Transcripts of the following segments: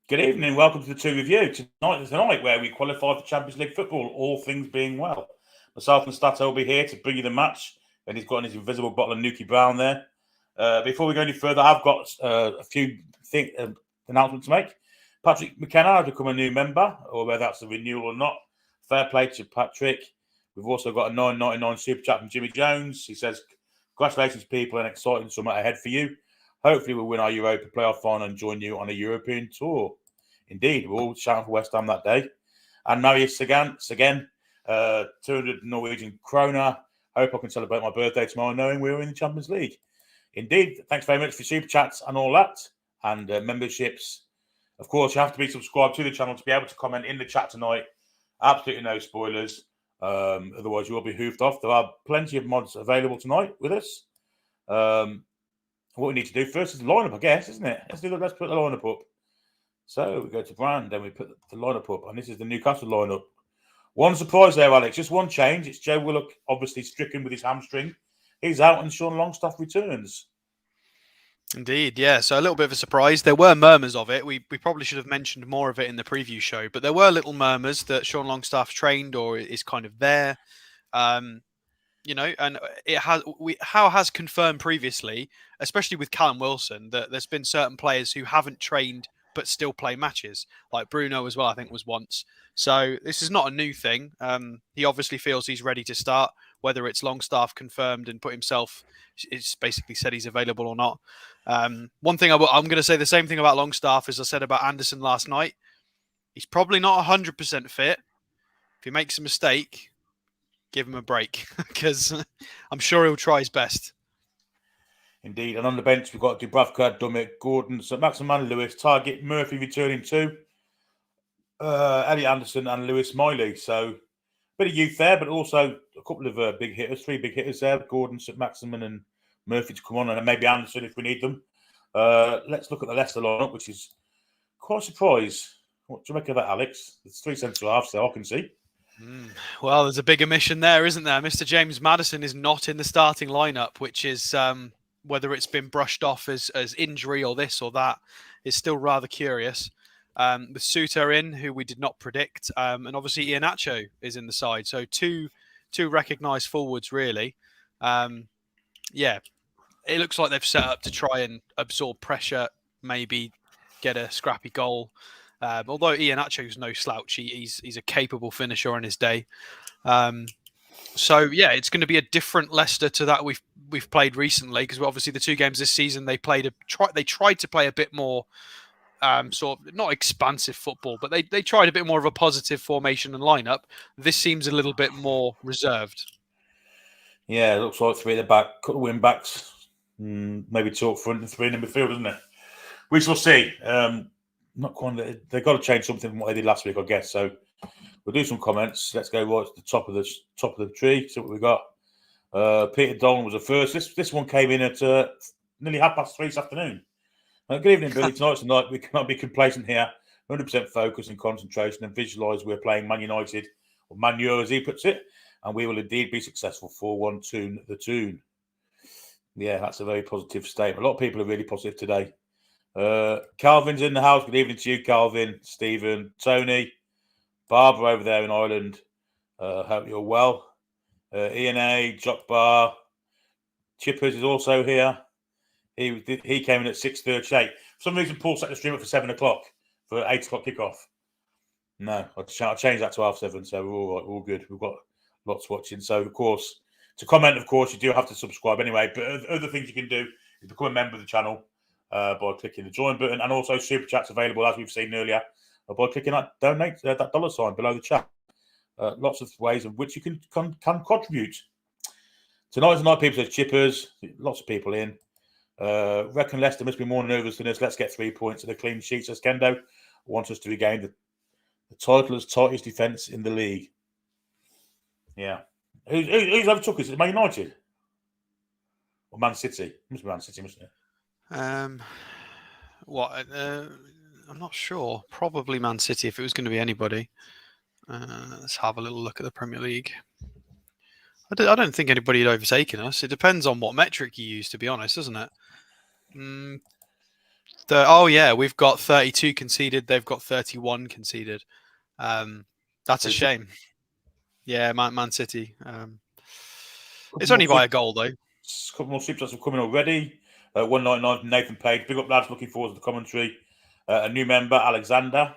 Good evening, welcome to the Toon Review. Tonight is the night where we qualify for Champions League football, all things being well. Myself and Stato will be here to bring you the match, and he's got his invisible bottle of Nuki Brown there. Before we go any further, I've got a few announcements to make. Patrick McKenna has become a new member, or whether that's a renewal or not. Fair play to Patrick. We've also got a $9.99 super chat from Jimmy Jones. He says, congratulations, people, and exciting summer ahead for you. Hopefully, we'll win our Europa playoff final and join you on a European tour. Indeed, we're all shouting for West Ham that day. And Marius again, 200 Norwegian krona. Hope I can celebrate my birthday tomorrow knowing we're in the Champions League. Indeed, thanks very much for super chats and all that, and memberships. Of course, you have to be subscribed to the channel to be able to comment in the chat tonight. Absolutely no spoilers. Otherwise, you will be hoofed off. There are plenty of mods available tonight with us. What we need to do first is the lineup, I guess, isn't it? Let's put the lineup up. So we go to brand, then we put the lineup up, and this is the Newcastle lineup. One surprise there, Alex. Just one change. It's Joe Willock, obviously stricken with his hamstring. He's out, and Sean Longstaff returns. Indeed, yeah. So a little bit of a surprise. There were murmurs of it. We probably should have mentioned more of it in the preview show, but there were little murmurs that Sean Longstaff trained or is kind of there. And Howe has confirmed previously, especially with Callum Wilson, that there's been certain players who haven't trained but still play matches, like Bruno as well, I think was once. So this is not a new thing. He obviously feels he's ready to start, whether it's Longstaff confirmed and put himself, it's basically said he's available or not. One thing I'm going to say the same thing about Longstaff as I said about Anderson last night. He's probably not 100% fit. If he makes a mistake, give him a break because I'm sure he'll try his best. Indeed. And on the bench, we've got Dubravka, Dummett, Gordon, St. Maximan, Lewis, Target, Murphy returning too, Elliot Anderson and Lewis Miley. So a bit of youth there, but also a couple of big hitters, 3 big hitters there, Gordon, St. Maximan and Murphy to come on, and maybe Anderson if we need them. Let's look at the Leicester lineup, which is quite a surprise. What do you make of that, Alex? It's 3 centre halves there, I can see. Well, there's a big omission there, isn't there? Mr. James Maddison is not in the starting lineup, which is whether it's been brushed off as injury or this or that is still rather curious. With Suter in, who we did not predict, and obviously Iheanacho is in the side. So two recognised forwards, really. Yeah, it looks like they've set up to try and absorb pressure, maybe get a scrappy goal. Although Iheanacho's no slouch, he's a capable finisher on his day. So yeah, it's going to be a different Leicester to that we've played recently, because obviously the 2 games this season they tried to play a bit more sort of not expansive football, but they tried a bit more of a positive formation and lineup. This seems a little bit more reserved. Yeah, it looks like 3 at the back, couple of wing backs, maybe 2 up front and 3 in midfield, doesn't it? We shall see. Not quite. They've got to change something from what they did last week, I guess. So we'll do some comments. Let's go right to the top of the tree. See what we got. Peter Dolan was the first. This one came in at nearly 3:30 this afternoon. Good evening, Billy. Tonight's the night. We cannot be complacent here. 100% focus and concentration, and visualise we're playing Man United, or Man U as he puts it, and we will indeed be successful. 4-1 Toon, the Toon. Yeah, that's a very positive statement. A lot of people are really positive today. Calvin's in the house. Good evening to you, Calvin, Stephen, Tony, Barbara over there in Ireland. Hope you're well. Ian A, Jock Bar, Chippers is also here. He came in at 6:38. For some reason, Paul set the stream up for 7 o'clock for 8 o'clock kickoff. No, I'll change that to 7:30. So we're all right, we're all good. We've got lots watching. So of course, to comment, of course, you do have to subscribe anyway. But other things you can do is become a member of the channel. By clicking the join button, and also super chats available as we've seen earlier by clicking that donate that $sign below the chat. Lots of ways in which you can contribute. Tonight's the night, people says Chippers. Lots of people in. Reckon Leicester must be more nervous than us. Let's get 3 points and a clean sheet, says Kendo. Want us to regain the title as tightest defence in the league. Yeah. Who's overtook us? Is it Man United or Man City? It must be Man City, mustn't it? I'm not sure. Probably Man City if it was going to be anybody. Let's have a little look at the Premier League. I don't think anybody had overtaken us. It depends on what metric you use, to be honest, doesn't it? We've got 32 conceded. They've got 31 conceded. That's a shame. Yeah, Man City. It's only by a goal, though. A couple more super chats have come in already. 199 from Nathan Page. Big up, lads. Looking forward to the commentary. A new member, Alexander.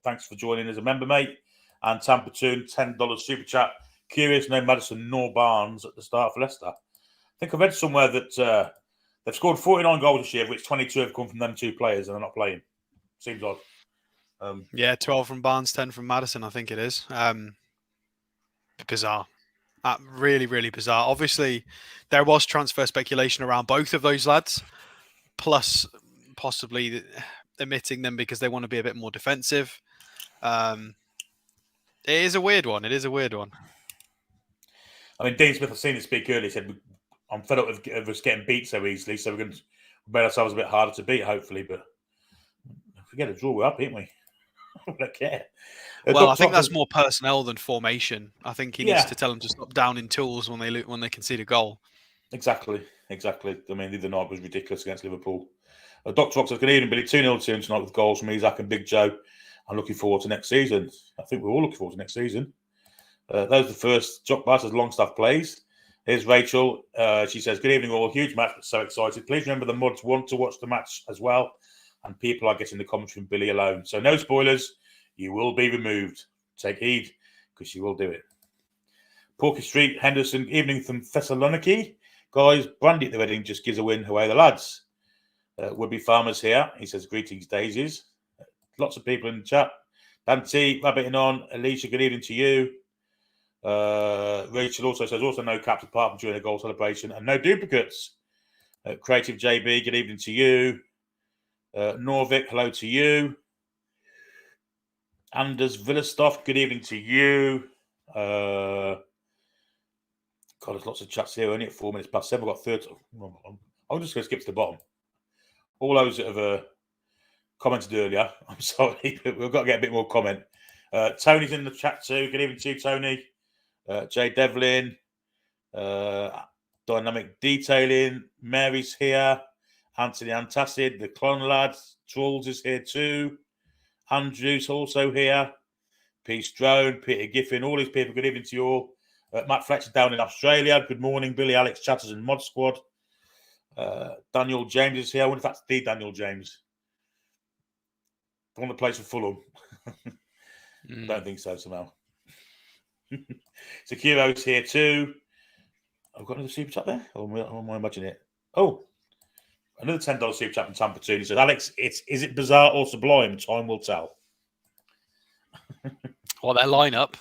Thanks for joining as a member, mate. And Tampa Toon, $10 super chat. Curious, no Maddison nor Barnes at the start for Leicester. I think I read somewhere that they've scored 49 goals this year, of which 22 have come from them two players, and they're not playing. Seems odd. 12 from Barnes, 10 from Maddison, I think it is. Bizarre. Really, really bizarre. Obviously, there was transfer speculation around both of those lads, plus possibly omitting them because they want to be a bit more defensive. It is a weird one. I mean, Dean Smith, I've seen him speak earlier. He said, I'm fed up with us getting beat so easily, so we're going to make ourselves a bit harder to beat, hopefully. But if we get a draw, we're up, ain't we? I don't care. Well, I think that's more personnel than formation. I think he needs to tell them to stop down in tools when they concede a goal. Exactly. I mean, the other night was ridiculous against Liverpool. Dr. Rock says, good evening, Billy. 2-0 to him tonight with goals from Isaac and Big Joe. I'm looking forward to next season. I think we're all looking forward to next season. Those are the first. Jock Bass as Longstaff plays. Here's Rachel. She says, good evening all. Huge match, but so excited. Please remember the Muds want to watch the match as well. And people are getting the commentary from Billy alone. So no spoilers. You will be removed. Take heed, because you will do it. Porky Street, Henderson, evening from Thessaloniki. Guys, Brandy at the wedding just gives a win away the lads. Would-be farmers here. He says, greetings, daisies. Lots of people in the chat. Dante, rabbiting on. Alicia, good evening to you. Rachel also says, also no caps apart from during a goal celebration and no duplicates. Creative JB, good evening to you. Norvik, hello to you. Anders Villastoff, good evening to you. God, there's lots of chats here. Only at 4 minutes past 7. We've got 30. I'm just going to skip to the bottom. All those that have commented earlier, I'm sorry, but we've got to get a bit more comment. Tony's in the chat too. Good evening to you, Tony. Jay Devlin. Dynamic Detailing. Mary's here. Anthony Antacid, the Clone Lads. Trolls is here too. Andrew's also here. Peace Drone, Peter Giffin, all these people. Good evening to you all. Matt Fletcher down in Australia. Good morning, Billy, Alex, Chatters and Mod Squad. Daniel James is here. I wonder if that's the Daniel James. The one that plays for Fulham. Don't think so somehow. Securo's here too. I've got another super chat there. Or am I imagining it? Oh, another $10 super chat from Tampa Toon. He says, Alex, is it bizarre or sublime? Time will tell. Well, their lineup,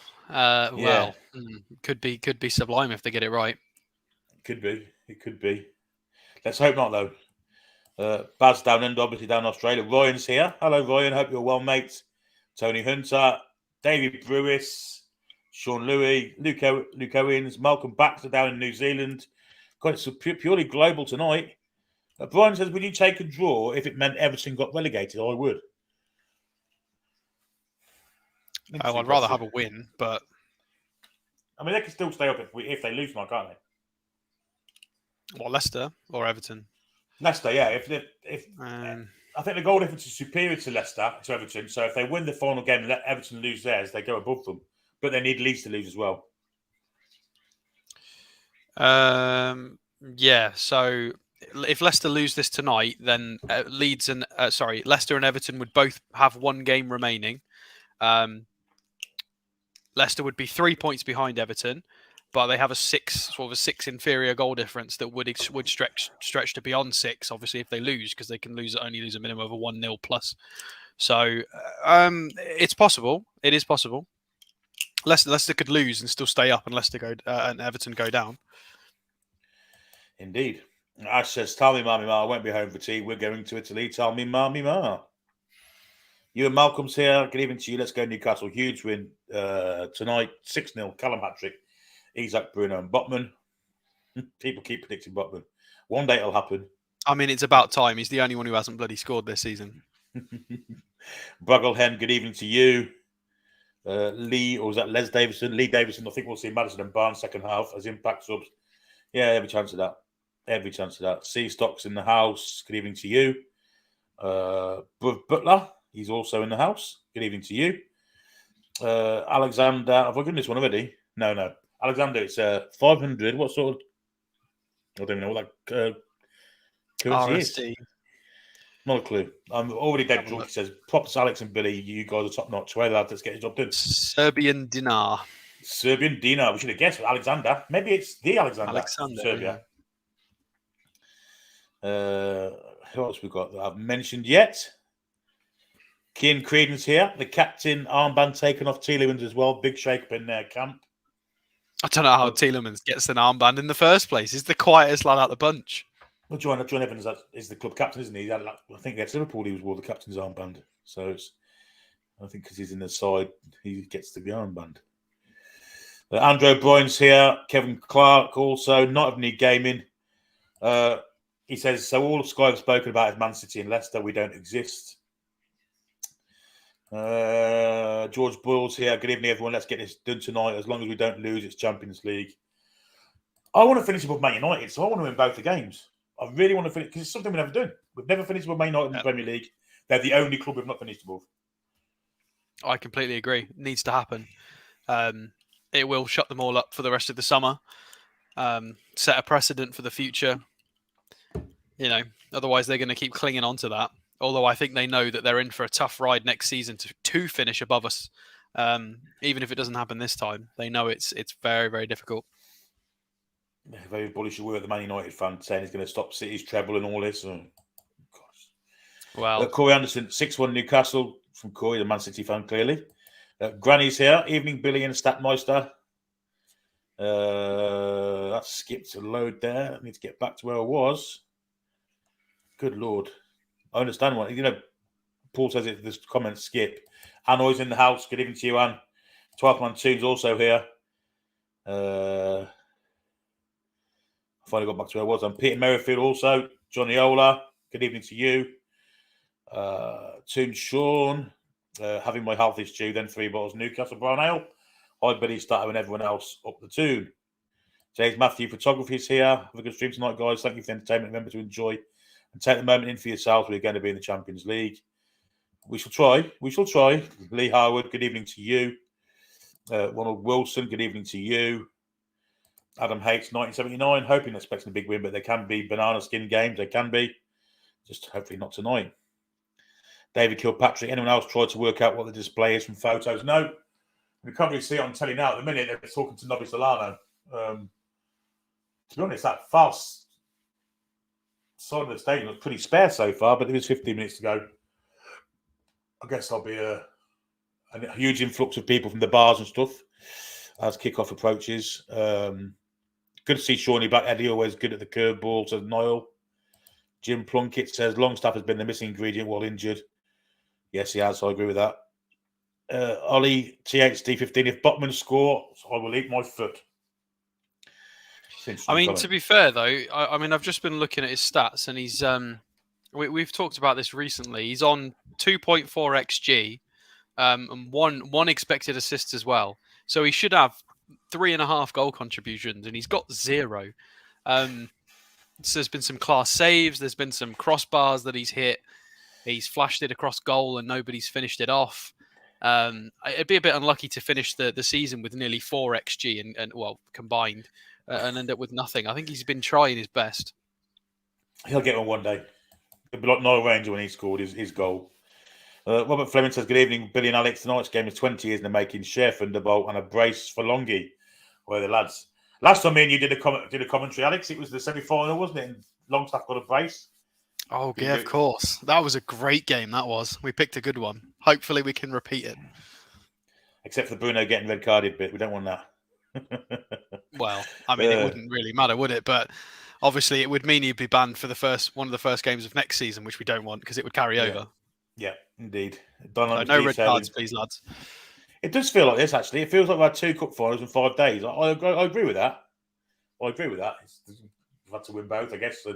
could be sublime if they get it right. It could be. Let's hope not, though. Baz down under, obviously down in Australia. Ryan's here. Hello, Ryan. Hope you're well, mate. Tony Hunter, David Brewis, Sean Louis, Luke Owens, Malcolm Baxter down in New Zealand. God, it's purely global tonight. Brian says, would you take a draw if it meant Everton got relegated? I would. I'd rather have a win, but I mean, they can still stay up if they lose, Mark, can't they? What, Leicester or Everton? Leicester, yeah. If I think the goal difference is superior to Leicester to Everton. So if they win the final game and let Everton lose theirs, they go above them. But they need Leeds to lose as well. Yeah. So if Leicester lose this tonight, then Leicester and Everton would both have one game remaining. Leicester would be 3 points behind Everton, but they have a six inferior goal difference that would stretch to beyond 6. Obviously, if they lose, because they can only lose a minimum of a 1-0 plus. So it's possible. It is possible. Leicester could lose and still stay up, and and Everton go down. Indeed. Ash says, "Tell me, Mammy Ma, I won't be home for tea. We're going to Italy. Tell me, Mammy Ma." You and Malcolm's here. Good evening to you. Let's go Newcastle. Huge win tonight. 6-0. Callum Patrick, Isaac, Bruno and Botman. People keep predicting Botman. One day it'll happen. I mean, it's about time. He's the only one who hasn't bloody scored this season. Brugglehen, good evening to you. Lee, or was that Les Davison? Lee Davison. I think we'll see Maddison and Barnes second half as impact subs. Yeah, every chance of that. Sea Stocks in the house. Good evening to you. Butler, he's also in the house. Good evening to you. Alexander, have I done this one already? No. Alexander, it's 500. What sort of... I don't even know what that currency is. RSD. Not a clue. I'm already dead drunk. He says, props Alex and Billy, you guys are top notch. Well, lads, let's get the job done. Serbian dinar. Serbian dinar. We should have guessed Alexander. Maybe it's the Alexander. Serbia. Yeah. Who else we got that I've mentioned yet? Cian Creedon's here. The captain armband taken off Tielemans as well. Big shake up in their camp. I don't know how Tielemans gets an armband in the first place. He's the quietest lad out the bunch. Well, John Evans is the club captain, isn't he? I think against Liverpool, he wore the captain's armband. So I think because he's in the side, he gets the armband. Andrew O'Brien's here. Kevin Clark also, not of Need Gaming. He says, so all of Sky have spoken about is Man City and Leicester. We don't exist. George Boyle's here. Good evening, everyone. Let's get this done tonight. As long as we don't lose, it's Champions League. I want to finish above Man United, so I want to win both the games. I really want to finish, because it's something we've never done. We've never finished above Man United in the Premier League. They're the only club we've not finished above. I completely agree. It needs to happen. It will shut them all up for the rest of the summer. Set a precedent for the future. Otherwise they're going to keep clinging on to that. Although I think they know that they're in for a tough ride next season to finish above us. Even if it doesn't happen this time, they know it's very, very difficult. Very bullish with the Man United fan saying he's going to stop City's treble and all this. Oh, gosh. Well, Corey Anderson, 6-1 Newcastle from Corey, the Man City fan, clearly. Granny's here. Evening, Billy and Statmeister. That skipped a load there. I need to get back to where I was. Good Lord. I understand what, Paul says it, this comment skip. Anoy's in the house. Good evening to you, Anne. 12-man Toon's also here. I finally got back to where I was. I'm Peter Merrifield also. Johnny Ola. Good evening to you. Toon Sean. Having my health is due. Then 3 bottles Newcastle Brown Ale. Hi, Billy Starter and everyone else up the Toon. James Matthew Photography is here. Have a good stream tonight, guys. Thank you for the entertainment. Remember to enjoy and take the moment in for yourselves. We're going to be in the Champions League. We shall try. Lee Harwood, good evening to you. Ronald Wilson, good evening to you. Adam Hates, 1979, hoping and expecting a big win, but there can be banana skin games. There can be. Just hopefully not tonight. David Kilpatrick, anyone else tried to work out what the display is from photos? No. We can't really see it on telly now. At the minute, they're talking to Nobby Solano. To be honest, that fast side of the stadium looks pretty spare so far, but there is 15 minutes to go. I guess there'll be a huge influx of people from the bars and stuff as kickoff approaches. Good to see Shawnee back. Eddie always good at the curveball, says Niall. Jim Plunkett says Longstaff has been the missing ingredient while injured. Yes, he has. I agree with that. Ollie THD15. If Botman scores, I will eat my foot. I mean, to be fair though, I've just been looking at his stats, and he's we've talked about this recently. He's on 2.4 xG, and one expected assist as well. So he should have 3.5 goal contributions, and he's got 0. So there's been some class saves. There's been some crossbars that he's hit. He's flashed it across goal, and nobody's finished it off. It'd be a bit unlucky to finish the season with nearly 4 xG and combined. And end up with nothing. I think he's been trying his best. He'll get one day. It'll be like Noel Ranger when he scored his goal. Robert Fleming says, good evening, Billy and Alex. Tonight's game is 20 years in the making. Share Thunderbolt and a brace for Longy. Where the lads. Last time me and you did a commentary, Alex, it was the semi-final, wasn't it? And Longstaff got a brace. Oh, yeah, of course. That was a great game, that was. We picked a good one. Hopefully we can repeat it. Except for Bruno getting red carded bit. We don't want that. Well, I mean, it wouldn't really matter, would it? But obviously, it would mean he'd be banned for one of the first games of next season, which we don't want because it would carry over. Yeah, indeed. No red cards, please, lads. It does feel like this, actually. It feels like we've had 2 cup finals in 5 days. I agree with that. We've had to win both, I guess.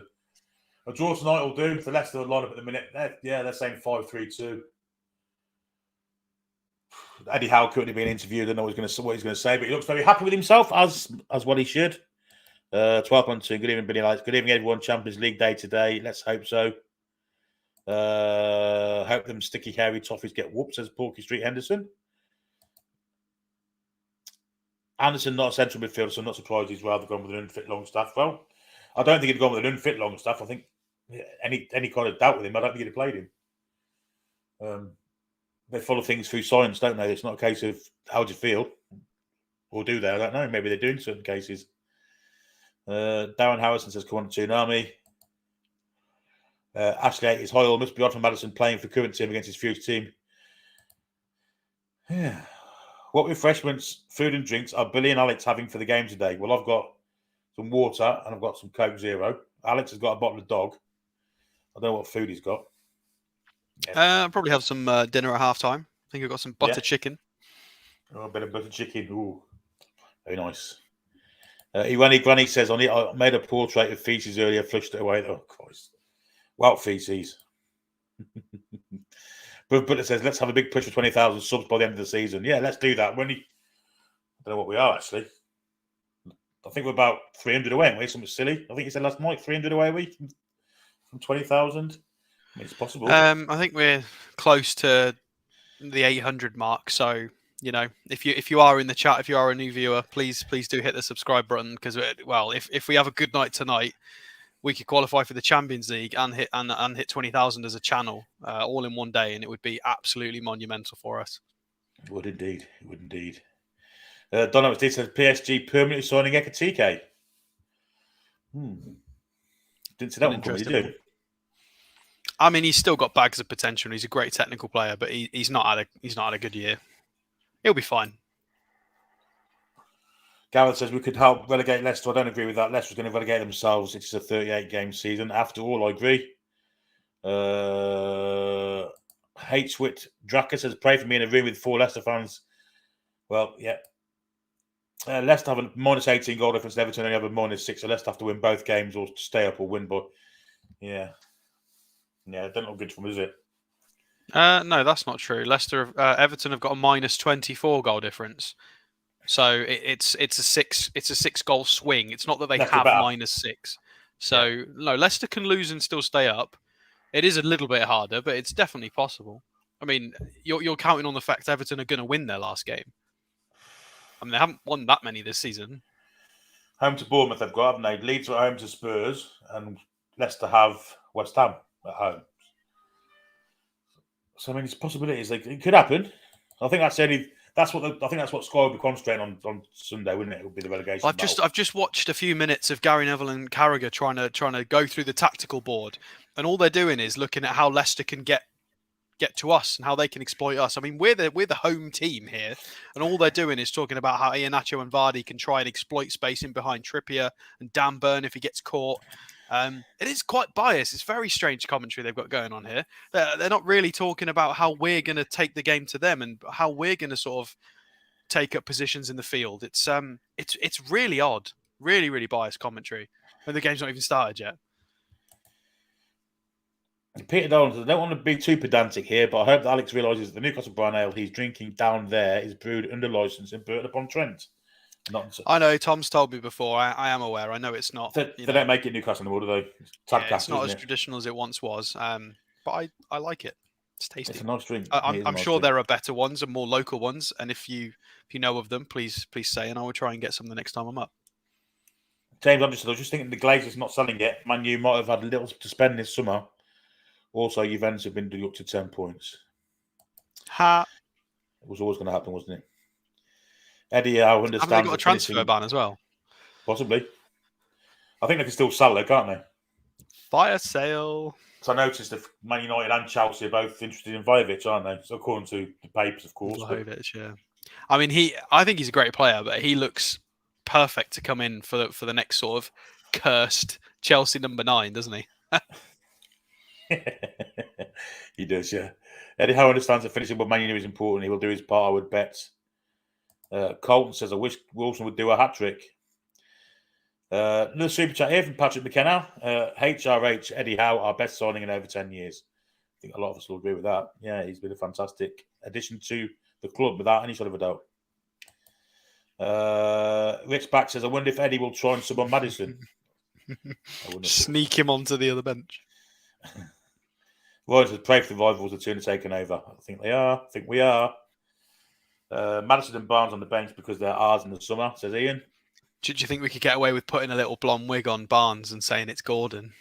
A draw tonight will do. The Leicester line up at the minute. They're saying 5-3-2. Eddie Howe currently being interviewed. I don't know what he's going to say, but he looks very happy with himself, as what he should. 12-on-2. Good evening, Billy Lights. Good evening, everyone. Champions League day today. Let's hope so. Hope them sticky hairy toffees get whooped, says Porky Street Henderson. Anderson, not a central midfielder, so I'm not surprised he's rather gone with an unfit Longstaff. Well, I don't think he'd gone with an unfit Longstaff. I think any kind of doubt with him, I don't think he'd have played him. They follow things through science, don't they? It's not a case of how do you feel, or do they? I don't know. Maybe they do in certain cases. Darren Harrison says, "Come on, Toon Army." Ashley is Hoyle must be odd for Madison playing for current team against his future team. Yeah. What refreshments, food and drinks are Billy and Alex having for the game today? Well, I've got some water and I've got some Coke Zero. Alex has got a bottle of dog. I don't know what food he's got. I'll probably have some dinner at halftime. I think I've got some butter chicken. Oh, a bit of butter chicken. Ooh, very nice. Irani Granny says, I made a portrait of feces earlier, flushed it away. Oh, Christ. Well, feces. But it says, let's have a big push for 20,000 subs by the end of the season. Yeah, let's do that. I don't know what we are, actually. I think we're about 300 away, aren't we? Something silly. I think you said last night, 300 away, we from 20,000. I mean, it's possible. I think we're close to the 800 mark. So, you know, if you are in the chat, if you are a new viewer, please do hit the subscribe button because, well, if we have a good night tonight, we could qualify for the Champions League and hit 20,000 as a channel all in one day, and it would be absolutely monumental for us. It would indeed. It would indeed. Donovan says PSG permanently signing Ekatike. Didn't see that one coming, did you? I mean, he's still got bags of potential. He's a great technical player, but he's not had a good year. He'll be fine. Gareth says we could help relegate Leicester. I don't agree with that. Leicester's going to relegate themselves. It's a 38-game season. After all, I agree. H-Wit Draka says, pray for me in a room with 4 Leicester fans. Well, yeah. Leicester have a minus 18 goal difference. Everton only have a minus 6. So Leicester have to win both games or stay up or win. But, yeah. Yeah, it doesn't look good for them, is it? No, that's not true. Everton have got a minus 24 goal difference. So it's a 6 goal swing. It's not that they have minus 6. So no, Leicester can lose and still stay up. It is a little bit harder, but it's definitely possible. I mean, you're counting on the fact Everton are going to win their last game. I mean, they haven't won that many this season. Home to Bournemouth, they've got, haven't they? Leeds are home to Spurs, and Leicester have West Ham at home. So I mean, it's possibilities. It could happen. I think that's what Sky will be concentrating on Sunday, wouldn't it? It will be the relegation. I've just watched a few minutes of Gary Neville and Carragher trying to go through the tactical board, and all they're doing is looking at how Leicester can get to us and how they can exploit us. I mean, we're the home team here, and all they're doing is talking about how Iheanacho and Vardy can try and exploit space in behind Trippier and Dan Burn if he gets caught. It is quite biased. It's very strange commentary they've got going on here. They're not really talking about how we're going to take the game to them and how we're going to sort of take up positions in the field. It's really odd, really, really biased commentary when the game's not even started yet. Peter Dolan says, I don't want to be too pedantic here, but I hope that Alex realises the Newcastle brown ale he's drinking down there is brewed under licence in Burton-upon-Trent. I know, Tom's told me before. I am aware. I know it's not. They don't make it Newcastle anymore, do they? It's not as traditional as it once was. But I like it. It's tasty. It's a nice drink. I'm sure there are better ones and more local ones. And if you know of them, please say, and I will try and get some the next time I'm up. James, I was just thinking the Glazers not selling it. Man U might have had a little to spend this summer. Also, Juventus have been deducted 10 points. It was always going to happen, wasn't it? Eddie, I understand. Have they got a transfer ban as well? Possibly. I think they can still sell it, can't they? Fire sale. So I noticed that Man United and Chelsea are both interested in Vlahovic, aren't they? So according to the papers, of course. Vlahovic, yeah. I mean, I think he's a great player, but he looks perfect to come in for the next sort of cursed Chelsea number 9, doesn't he? He does, yeah. Eddie Howe understands that finishing with Man United is important. He will do his part, I would bet. Colton says, I wish Wilson would do a hat-trick. Another super chat here from Patrick McKenna. HRH, Eddie Howe, our best signing in over 10 years. I think a lot of us will agree with that. Yeah, he's been a fantastic addition to the club without any sort of a doubt. Rich Back says, I wonder if Eddie will try and sub on Maddison. Sneak him onto the other bench. Ryan says, pray for the rivals, the Toon are taking over. I think they are. I think we are. Madison and Barnes on the bench because they're ours in the summer, says Ian. Do you think we could get away with putting a little blonde wig on Barnes and saying it's Gordon?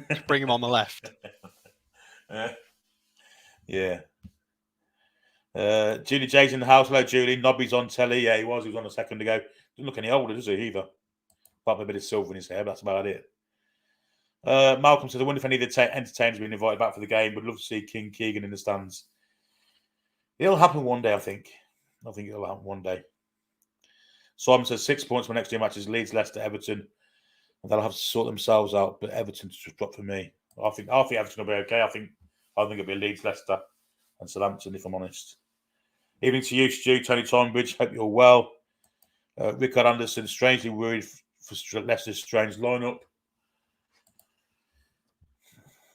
Just bring him on the left. Yeah. Julie J's in the house. Hello, Julie. Nobby's on telly. Yeah, he was. He was on a second ago. Doesn't look any older, does he, either? Apart from a bit of silver in his hair, that's about it. Malcolm says, I wonder if any of the entertainers have been invited back for the game. Would love to see King Keegan in the stands. It'll happen one day, I think. I think it'll happen one day. Simon says 6 points for next two matches, Leeds, Leicester, Everton. And they'll have to sort themselves out, but Everton's just dropped for me. I think Everton will be okay. I think it'll be Leeds, Leicester, and Southampton, if I'm honest. Evening to you, Stu, Tony Tonbridge. Hope you're well. Rickard Anderson, strangely worried for Leicester's strange lineup.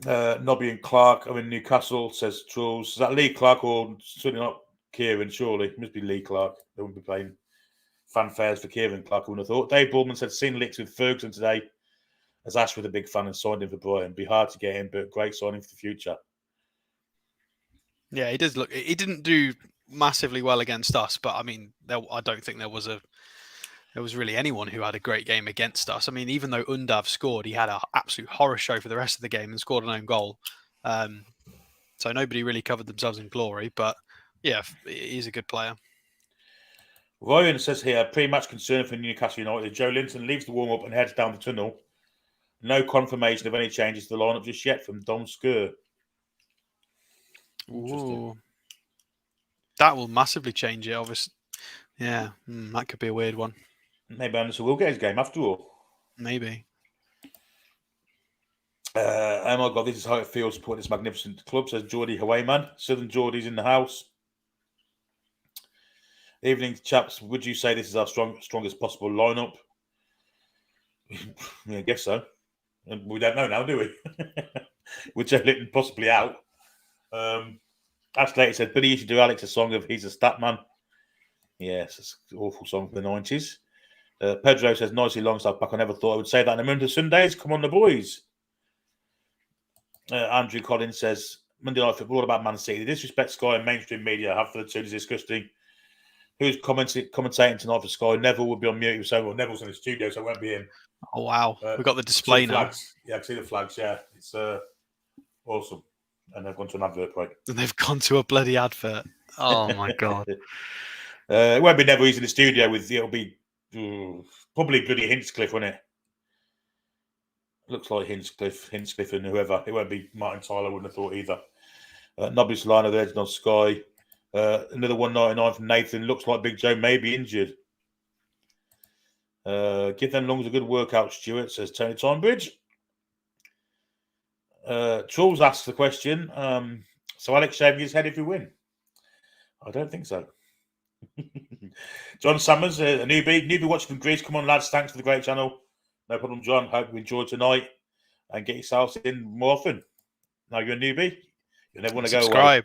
Nobby and Clark are in Newcastle, says Trulls. Is that Lee Clark or certainly not Kieran, surely? It must be Lee Clark. They wouldn't be playing fanfares for Kieran Clark, I wouldn't have thought. Dave Baldwin said, seen licks with Ferguson today, as Ash was a big fan and signed him for Brighton. Be hard to get him, but great signing for the future. Yeah, he does look. He didn't do massively well against us, but I mean, I don't think there was really anyone who had a great game against us. I mean, even though Undav scored, he had an absolute horror show for the rest of the game and scored an own goal. So nobody really covered themselves in glory, but yeah, he's a good player. Ryan says here, pre-match concern for Newcastle United. Joe Linton leaves the warm-up and heads down the tunnel. No confirmation of any changes to the lineup just yet from Dom Skur. Ooh. That will massively change it, obviously. Yeah, that could be a weird one. Maybe Anderson will get his game after all. Maybe. Oh my God, this is how it feels supporting this magnificent club, says Geordie Hawayman. Southern Geordie's in the house. Evening, chaps. Would you say this is our strongest possible lineup? Yeah, I guess so. We don't know now, do we? With Joe Linton possibly out. Ash Later said, Billy, you should do Alex a song of He's a Stat Man. Yes, it's an awful song for the 90s. Pedro says, nicely long stuff back. I never thought I would say that in a Monday Sundays. Come on, the boys. Andrew Collins says, Monday Night Football, all about Man City. The disrespect Sky and mainstream media have for the Toon is disgusting. Who's commentating tonight for Sky? Neville will be on mute. He was saying, well, Neville's in the studio, so it won't be him. Oh, wow. We've got the display now. Flags. Yeah, I can see the flags. Yeah, it's awesome. And they've gone to an advert break. And they've gone to a bloody advert. Oh, my God. It won't be Neville. He's in the studio with, it'll be probably bloody Hinchcliffe, won't it? Looks like Hinchcliffe and whoever. It won't be Martin Tyler, I wouldn't have thought either. Nobby Solano, the Legend on Sky. Another 199 from Nathan. Looks like Big Joe may be injured. Give them lungs a good workout, Stuart, says Tony Tonbridge. Charles asks the question. So Alex shaving his head if you win? I don't think so. John Summers, a newbie watching from Greece. Come on, lads. Thanks for the great channel. No problem, John. Hope you enjoyed tonight and get yourselves in more often. Now you're a newbie. You never want to go away. Subscribe.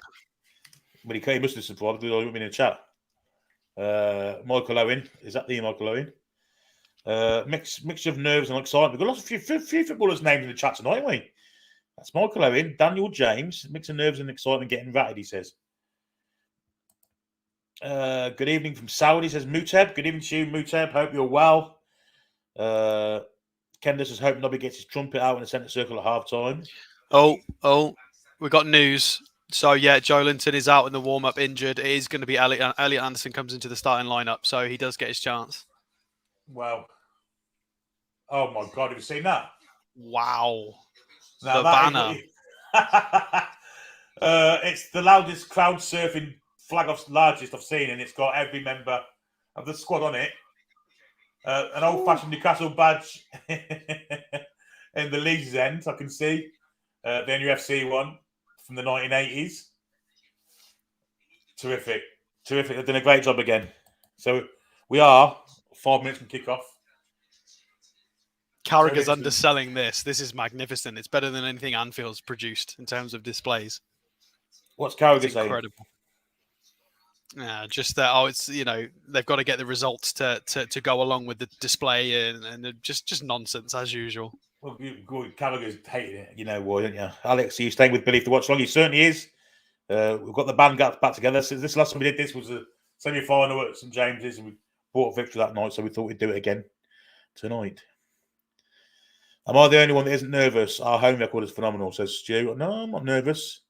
But he must have subscribed. We'll be in the chat. Michael Owen. Is that the Michael Owen? Mixture of nerves and excitement. We've got lots of few footballers named in the chat tonight, haven't we? That's Michael Owen. Daniel James. Mix of nerves and excitement getting ratted, he says. Good evening from Saudi, says Muteb. Good evening to you, Muteb. Hope you're well. Kendall says, hope Nobby gets his trumpet out in the centre circle at half time. Oh, we got news. So, yeah, Joe Linton is out in the warm-up injured. It is going to be Elliot Anderson comes into the starting lineup, so he does get his chance. Wow. Oh, my God. Have you seen that? Wow. Now, the banner. It's the loudest crowd surfing flag largest I've seen, and it's got every member of the squad on it. An old-fashioned Newcastle badge in the Leeds end, I can see. The NUFC one from the 1980s. Terrific. They've done a great job again. So we are 5 minutes from kickoff. Carragher's underselling this. This is magnificent. It's better than anything Anfield's produced in terms of displays. What's Carragher saying? Incredible. Yeah, just that. It's they've got to get the results to go along with the display and just nonsense as usual. Well, Gallagher's hating it. You know why, don't you? Alex, are you staying with Billy for Watchalong? He certainly is. We've got the band back together. So this last time we did this was a semi-final at St James's, and we bought a victory that night, so we thought we'd do it again tonight. Am I the only one that isn't nervous? Our home record is phenomenal, says Stu. No, I'm not nervous.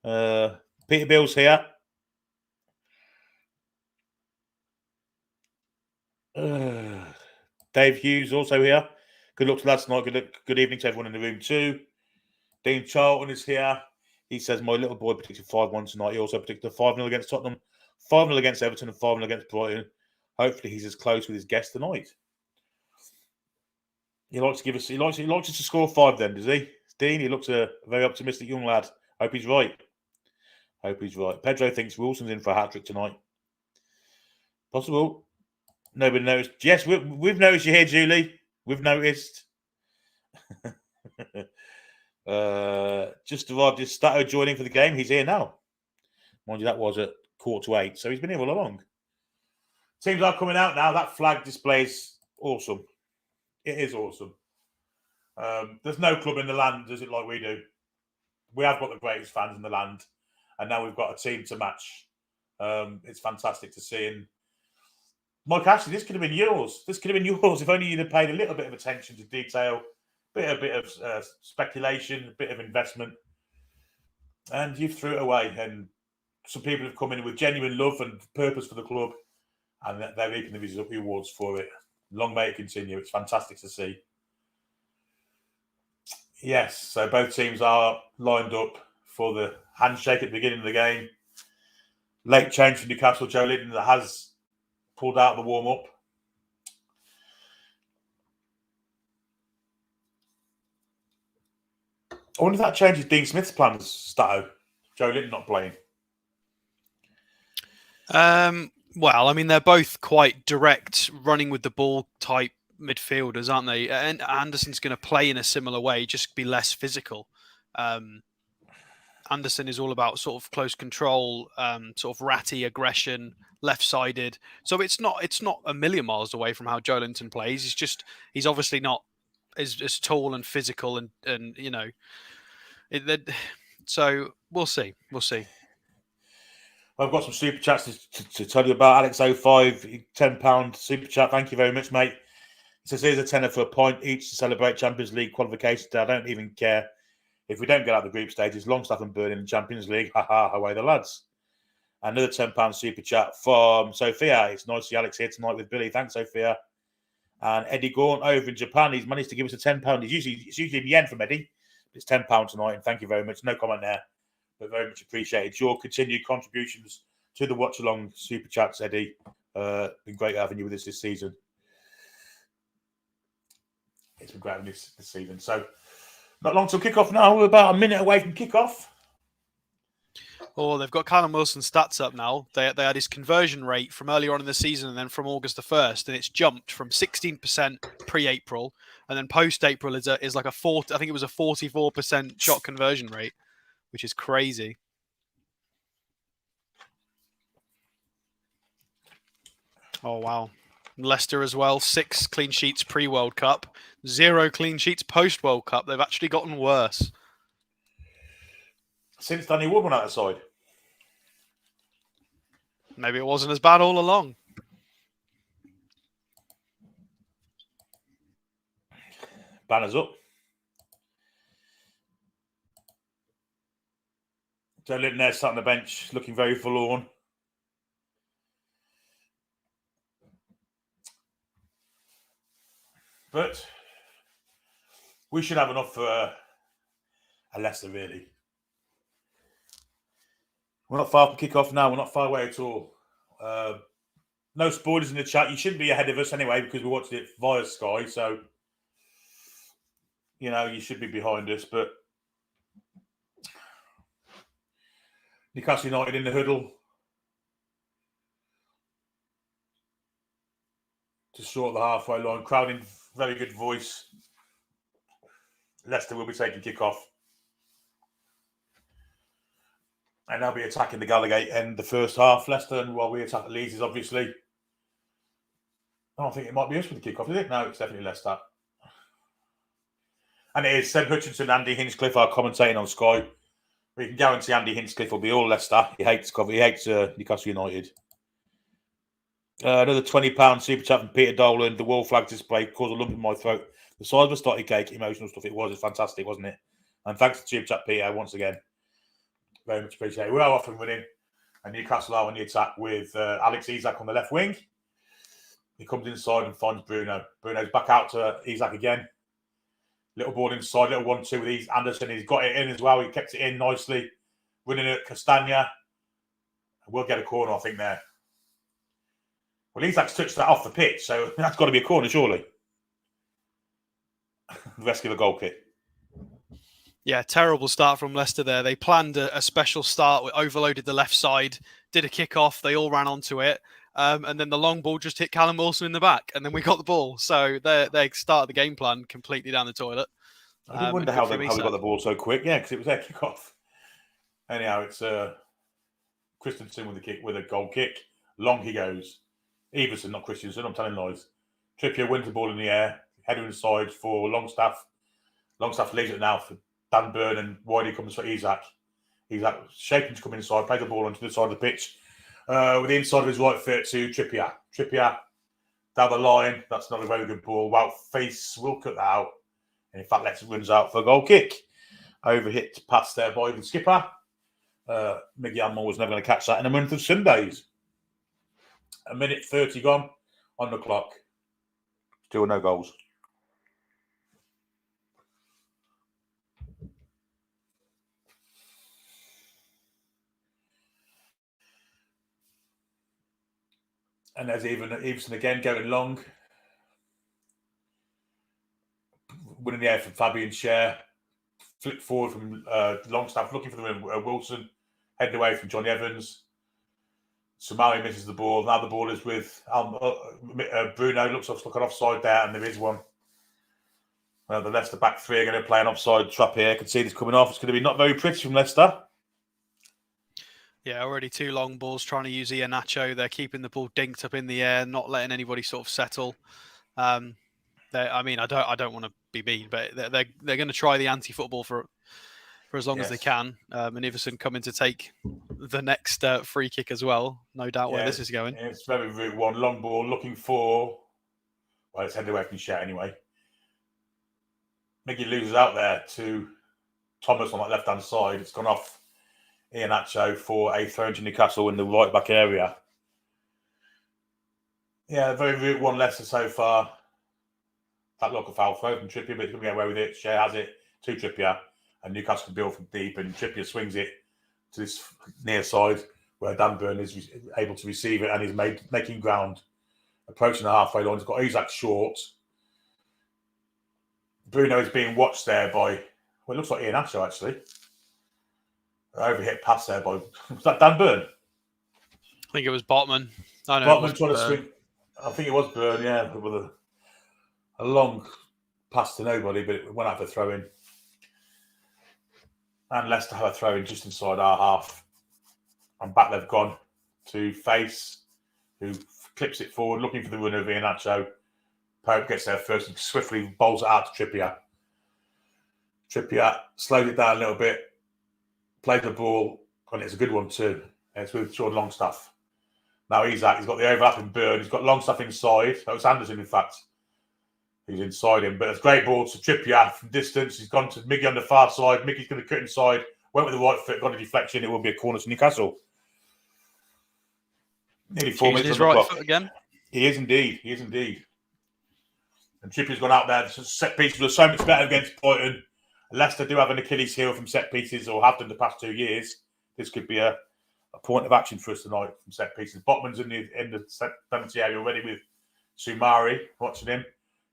Peter Bill's here. Dave Hughes also here. Good luck to lads tonight. Good evening to everyone in the room too. Dean Charlton is here. He says, my little boy predicted 5-1 tonight. He also predicted 5-0 against Tottenham, 5-0 against Everton, and 5-0 against Brighton. Hopefully he's as close with his guest tonight. He likes to give us. He likes us to score 5. Then does he, Dean? He looks a very optimistic young lad. Hope he's right. Pedro thinks Wilson's in for a hat trick tonight. Possible. Nobody noticed. Yes, we've noticed you here, Julie. We've noticed. Just arrived. Is Stato joining for the game? He's here now. Mind you, that was at 7:45, so he's been here all along. Teams are coming out now. That flag display is awesome. It is awesome. There's no club in the land does it like we do. We have got the greatest fans in the land, and now we've got a team to match. It's fantastic to see. And Mike Ashley, this could have been yours. This could have been yours if only you'd have paid a little bit of attention to detail, a bit of speculation, a bit of investment, and you threw it away. And some people have come in with genuine love and purpose for the club, and they're reaping the rewards for it. Long may it continue. It's fantastic to see. Yes, so both teams are lined up for the handshake at the beginning of the game. Late change for Newcastle. Joe Linton that has pulled out the warm-up. I wonder if that changes Dean Smith's plans, Stato. Joe Linton not playing. Well, I mean, they're both quite direct, running with the ball type midfielders, aren't they? And Anderson's going to play in a similar way, just be less physical. Anderson is all about sort of close control, sort of ratty aggression, left-sided. So it's not a million miles away from how Joe Linton plays. He's obviously not as tall and physical and you know. So we'll see. I've got some super chats to tell you about. Alex05, £10 super chat. Thank you very much, mate. He says, here's a tenner for a point each to celebrate Champions League qualification day. I don't even care if we don't get out of the group stages. Longstaff and Burnley in the Champions League. Ha ha, away the lads. Another £10 super chat from Sophia. It's nice to see Alex here tonight with Billy. Thanks, Sophia. And Eddie Gaunt over in Japan. He's managed to give us a £10. It's usually in yen from Eddie. It's £10 tonight, and thank you very much. No comment there, but very much appreciated. Your continued contributions to the Watchalong super chats, Eddie. Been great having you with us this season. It's been great having this season. So, not long till kickoff now. We're about a minute away from kickoff. Oh, they've got Callum Wilson's stats up now. They had his conversion rate from earlier on in the season and then from August the 1st, and it's jumped from 16% pre-April, and then post-April is like a 44% shot conversion rate, which is crazy. Oh, wow. Leicester as well, 6 clean sheets pre-World Cup, 0 clean sheets post-World Cup. They've actually gotten worse. Since Danny Wood went outside. Maybe it wasn't as bad all along. Banners up. Joe Linton there sat on the bench, looking very forlorn. But we should have enough for a Leicester, really. We're not far from kick-off now. We're not far away at all. No spoilers in the chat. You shouldn't be ahead of us anyway because we watched it via Sky. So, you know, you should be behind us. But Newcastle United in the huddle to short the halfway line. Crowding, very good voice. Leicester will be taking kick-off. And they'll be attacking the Gallagher end the first half. Leicester, and while we attack the Leeds, is obviously. I don't think it might be us with the kickoff, is it? No, it's definitely Leicester. And it is Seb Hutchinson, Andy Hinchcliffe are commentating on Sky. We can guarantee Andy Hinchcliffe will be all Leicester. He hates Newcastle United. Another £20 super chat from Peter Dolan. The wall flag display caused a lump in my throat. The size of a stotty cake, emotional stuff. It was fantastic, wasn't it? And thanks to super chat Peter once again. Very much appreciated. We are often winning, and Newcastle are on the attack with Alex Isak on the left wing. He comes inside and finds Bruno. Bruno's back out to Isak again. Little ball inside, little 1-2 with Anderson. He's got it in as well. He kept it in nicely. Winning it, Castagna. We'll get a corner, I think, there. Well, Isak's touched that off the pitch, so that's got to be a corner, surely. The rest give a goal kick. Yeah, terrible start from Leicester there. They planned a special start, overloaded the left side, did a kick-off. They all ran onto it. And then the long ball just hit Callum Wilson in the back, and then we got the ball. So they started the game plan completely down the toilet. I did wonder how they got the ball so quick. Yeah, because it was their kick-off. Anyhow, it's Christensen with a goal kick. Long he goes. Everson, not Christensen. I'm telling lies. Trippier wins the ball in the air. Header inside for Longstaff. Longstaff leaves it now for Dan Burn, and Wiley comes for Isak. Isak shaking to come inside, play the ball onto the side of the pitch. With the inside of his right foot to Trippier. Trippier down the line. That's not a very good ball. Well, Face will cut that out. And in fact, Leicester runs out for a goal kick. Overhit pass there by the skipper. Miggy Almore was never going to catch that in a month of Sundays. A minute 30 gone on the clock. Still no goals. And there's Everson again going long. Winning the air from Fabian Scher. Flip forward from Longstaff, looking for the Wilson. Heading away from Johnny Evans. Somali misses the ball. Now the ball is with Bruno. Looks like an offside there, and there is one. Well, the Leicester back three are going to play an offside trap here. I can see this coming off. It's going to be not very pretty from Leicester. Yeah, already two long balls trying to use Iheanacho. They're keeping the ball dinked up in the air, not letting anybody sort of settle. I don't want to be mean, but they're going to try the anti-football for as long as they can. And Everson coming to take the next free kick as well. No doubt where this is going. It's very route one. Long ball looking for... Well, it's headed away from Shet anyway. Miggy loses out there to Thomas on that left-hand side. It's gone off Iheanacho for a throw into Newcastle in the right-back area. Yeah, very route one Leicester so far. That look a foul throw from Trippier, but he's going to get away with it. Shea has it to Trippier, and Newcastle can build from deep, and Trippier swings it to this near side where Dan Burn is able to receive it, and he's making ground, approaching the halfway line. He's got Isak short. Bruno is being watched there by, well, it looks like Iheanacho actually. Overhit pass there by, was that Dan Burn? I think it was Botman. Botman trying to swing. I think it was Burn, yeah, with a long pass to nobody, but it went out for throw in. And Leicester have a throw in just inside our half. And back they've gone to Face, who clips it forward, looking for the runner of Iheanacho. Pope gets there first and swiftly bowls it out to Trippier. Trippier slowed it down a little bit, played the ball, and it's a good one too. It's with Sean Longstaff. Now Isak, he's got the overlapping Burn. He's got Longstaff inside. That was Anderson, in fact. He's inside him, but it's a great ball to Trippier from distance. He's gone to Miggy on the far side. Miggy's going to cut inside. Went with the right foot, got a deflection. It will be a corner to Newcastle. Nearly 4 minutes on the clock. Foot again. He is indeed. And Trippier's gone out there. Set pieces were so much better against Brighton. Leicester do have an Achilles heel from set pieces, or have done the past 2 years. This could be a point of action for us tonight from set pieces. Botman's in the penalty area already with Sumari watching him.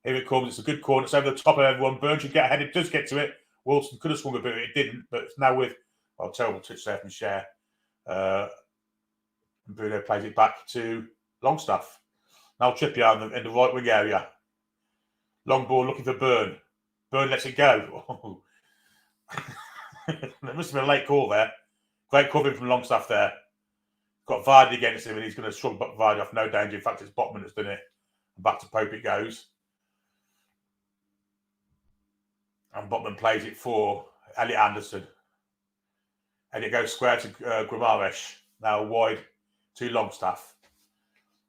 Here it comes. It's a good corner. It's over the top of everyone. Burns should get ahead. It does get to it. Wilson could have swung a bit. It didn't. But it's now with, terrible touch there from Scher. Bruno plays it back to Longstaff. Now Trippier in the right wing area. Long ball looking for Burn. Burn lets it go. There must have been a late call there. Great covering from Longstaff there. Got Vardy against him, and he's going to shrug Vardy off. No danger. In fact, it's Botman that's done it. And back to Pope it goes. And Botman plays it for Elliot Anderson. And it goes square to Guimaraes. Now wide to Longstaff.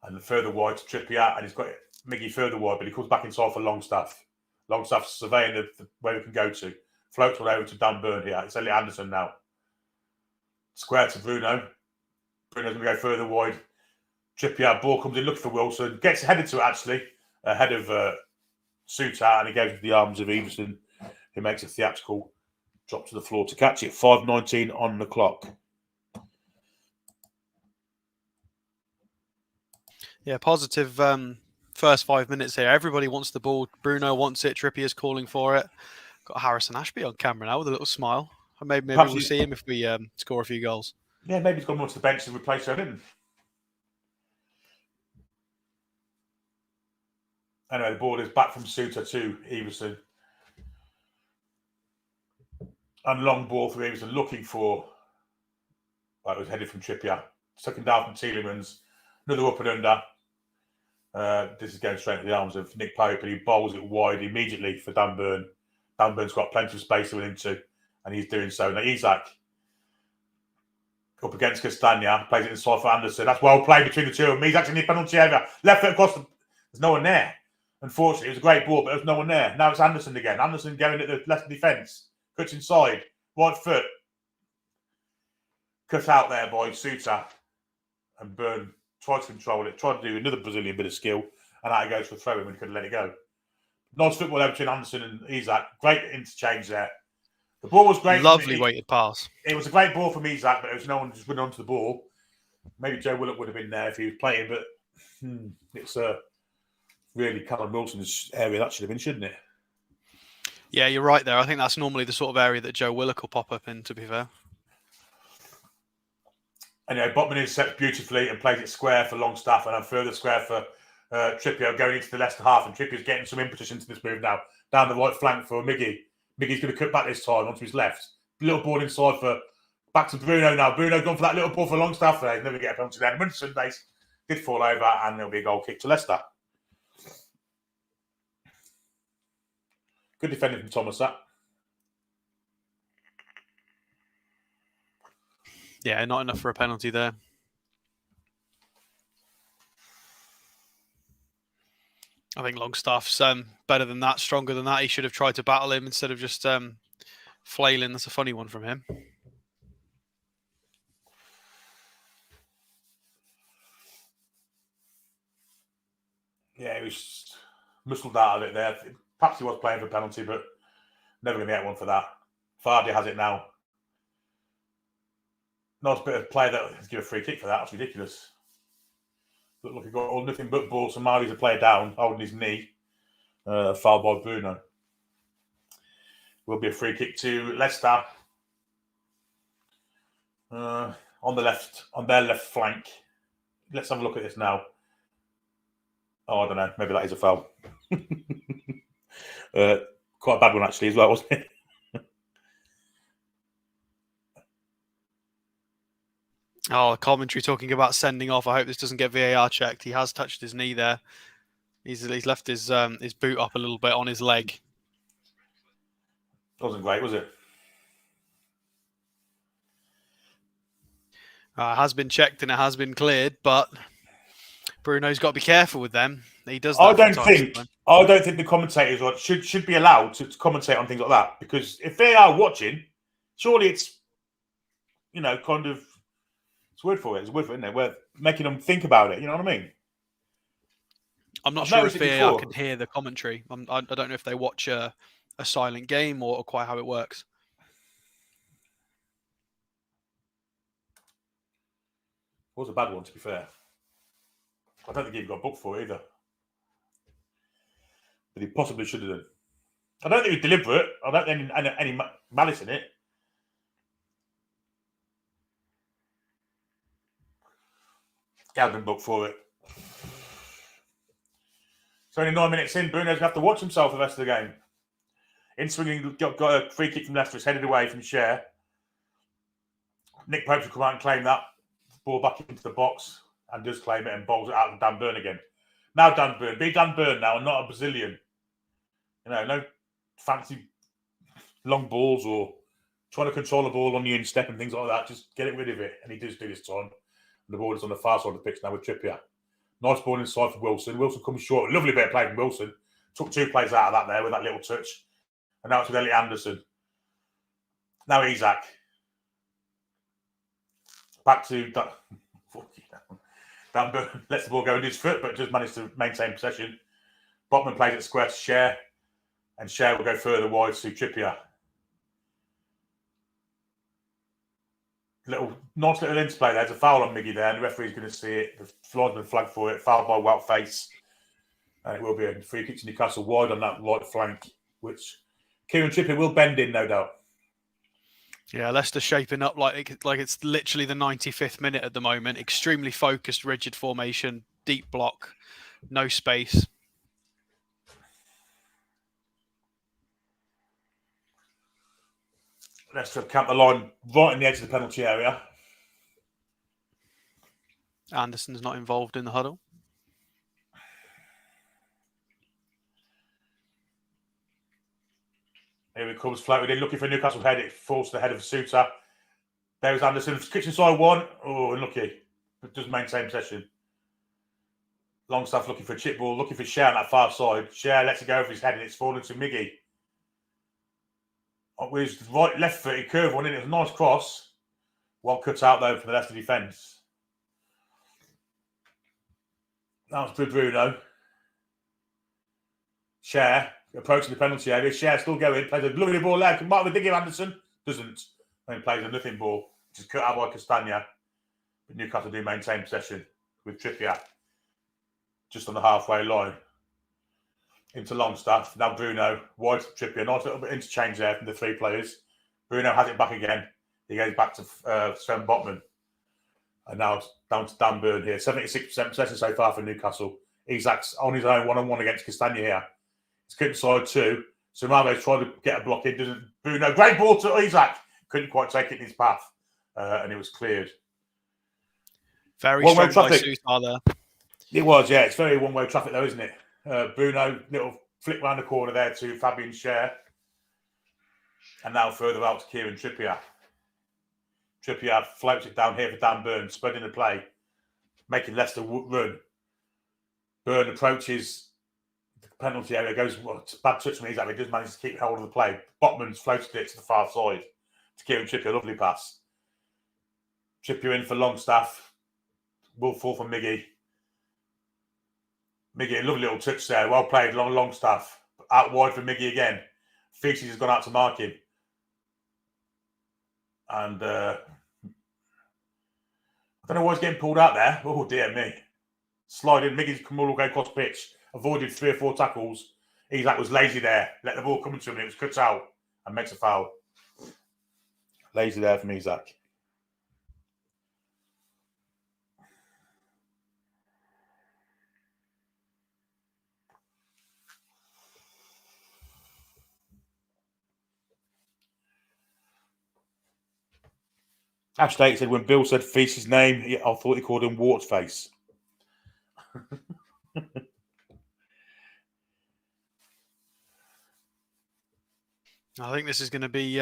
And further wide to Trippier. And he's got Miggy further wide, but he comes back inside for Longstaff. Longstaff's surveying where he can go to. Floats one over to Dan Burn here. It's Elliot Anderson now. Square to Bruno. Bruno's going to go further wide. Trippier, ball comes in, looking for Wilson. Gets headed to it, actually. Ahead of Suter, and he goes into the arms of Everson, who makes a theatrical drop to the floor to catch it. 5:19 on the clock. Yeah, positive first 5 minutes here. Everybody wants the ball. Bruno wants it. Trippier's calling for it. Got Harrison Ashby on camera now with a little smile. Maybe we'll see him if we score a few goals. Yeah, maybe he's gone more to the bench to replace O'Neill. Anyway, the ball is back from Suter to Everson. And long ball for Everson, looking for... Well, it was headed from Trippier. Second down from Tielemans. Another up and under. This is going straight to the arms of Nick Pope, and he bowls it wide immediately for Dan Burn. Dan Burn's got plenty of space to win into, and he's doing so. Now, Isaac up against Castagna, plays it inside for Anderson. That's well played between the two of them. Isaac in the penalty area. Left foot across the... There's no one there. Unfortunately, it was a great ball, but there's no one there. Now it's Anderson again. Anderson going at the left defence. Cuts inside. Right foot. Cut out there by Suter. And Burn tried to control it. Tried to do another Brazilian bit of skill. And out it goes for a throw in when he couldn't let it go. Nice football there between Anderson and Isaac. Great interchange there. The ball was great. Lovely weighted pass. It was a great ball from Isaac, but there was no one just running onto the ball. Maybe Joe Willock would have been there if he was playing, but it's really Callum Wilson's area that should have been, shouldn't it? Yeah, you're right there. I think that's normally the sort of area that Joe Willock will pop up in, to be fair. Anyway, Botman intercepts beautifully and plays it square for Longstaff and a further square for Trippier going into the Leicester half. And Trippier's getting some impetus into this move now. Down the right flank for Miggy. Miggy's going to cut back this time onto his left. Little ball inside for... Back to Bruno now. Bruno gone for that little ball for Longstaff there. He's never get a penalty there. Munson did fall over and there'll be a goal kick to Leicester. Good defending from Thomas, that. Yeah, not enough for a penalty there. I think Longstaff's better than that, stronger than that. He should have tried to battle him instead of just flailing. That's a funny one from him. Yeah, he was muscled out of it there. Perhaps he was playing for a penalty, but never going to get one for that. Vardy has it now. Nice bit of play that has given a free kick for that. That's ridiculous. Look like he got all nothing but balls. Somali's a player down, holding his knee. Foul by Bruno. Will be a free kick to Leicester. On their left flank. Let's have a look at this now. Oh, I don't know. Maybe that is a foul. Quite a bad one, actually, as well, wasn't it? Oh, commentary talking about sending off. I hope this doesn't get VAR checked. He has touched his knee there. He's left his boot up a little bit on his leg. Wasn't great, was it? It has been checked and it has been cleared, but Bruno's got to be careful with them. He does. I don't think the commentators should be allowed to commentate on things like that, because if they are watching, surely it's kind of it's word for it. It's word for it, isn't it? We're making them think about it. You know what I mean? I'm not sure if VAR can hear the commentary. I don't know if they watch a silent game or quite how it works. It was a bad one, to be fair. I don't think he got booked for it either. But he possibly should have done. I don't think it was deliberate. I don't think any malice in it. He had been booked for it. It's only 9 minutes in. Bruno's going to have to watch himself the rest of the game. In swinging, got a free kick from Leicester. It's headed away from Cher. Nick Pope will come out and claim that. Ball back into the box and does claim it and bowls it out to Dan Burn again. Now Dan Burn. Be Dan Burn now and not a Brazilian. No fancy long balls or trying to control the ball on the instep and things like that. Just get rid of it. And he does do this time. And the ball is on the far side of the pitch now with Trippier. Nice ball inside for Wilson. Wilson comes short. Lovely bit of play from Wilson. Took 2 plays out of that there with that little touch. And now it's with Elliot Anderson. Now Isak. Back to that. Lets the ball go in his foot, but just managed to maintain possession. Botman plays it square to Cher. And Cher will go further wide to Trippier. Nice little interplay there. There's a foul on Miggy there, and the referee's going to see it. The linesman flagged for it. Fouled by Wout Face. And it will be a free kick to Newcastle wide on that right flank, which Kieran Trippier will bend in, no doubt. Yeah, Leicester shaping up like it's literally the 95th minute at the moment. Extremely focused, rigid formation, deep block, no space. Leicester have camped the line right in the edge of the penalty area. Anderson's not involved in the huddle. Here he comes, floated in, looking for Newcastle head. It falls to the head of Suter. There's Anderson. Kitchen side 1. Oh, unlucky. But does maintain possession. Longstaff looking for a chip ball, looking for Cher on that far side. Cher lets it go over his head and it's fallen to Miggy. With his right, left foot, he curved one in. It was a nice cross. Well cut out though for the Leicester defence. That was Bruno. Cher approaching the penalty area. Cher still going. Plays a lovely ball there. Might have a dig of Anderson. Doesn't. Then plays a nothing ball. Just cut out by Castagna. But Newcastle do maintain possession with Trippier just on the halfway line. Into Longstaff. Now Bruno. Wide to Trippier. Nice little bit of interchange there from the 3 players. Bruno has it back again. He goes back to Sven Botman. And now it's down to Dan Burn here. 76% possession so far for Newcastle. Isak's on his own 1-on-1 against Castagna here. It's cut inside 2. So Marlo's trying to get a block in. Doesn't. Bruno. Great ball to Isak. Couldn't quite take it in his path. And it was cleared. Very strong by Suter there. It was, yeah. It's very one-way traffic though, isn't it? Bruno, little flick round the corner there to Fabian Cher. And now further out to Kieran Trippier. Trippier floats it down here for Dan Burn, spreading the play, making Leicester run. Burn approaches the penalty area, goes, bad touch from Isak, he does manage to keep hold of the play. Botman's floated it to the far side to Kieran Trippier, lovely pass. Trippier in for Longstaff, will fall for Miggy. Miggy, a lovely little touch there, well played, Longstaff. Out wide for Miggy again. Feces has gone out to mark him. And I don't know why he's getting pulled out there. Oh, dear me. Sliding. Miggy's come all the way across pitch. Avoided 3 or 4 tackles. Isak was lazy there. Let the ball come to him. It was cut out and makes a foul. Lazy there from Isak. Ash Tate said when Bill said Feast's name, I thought he called him Wartface. I think this is going to be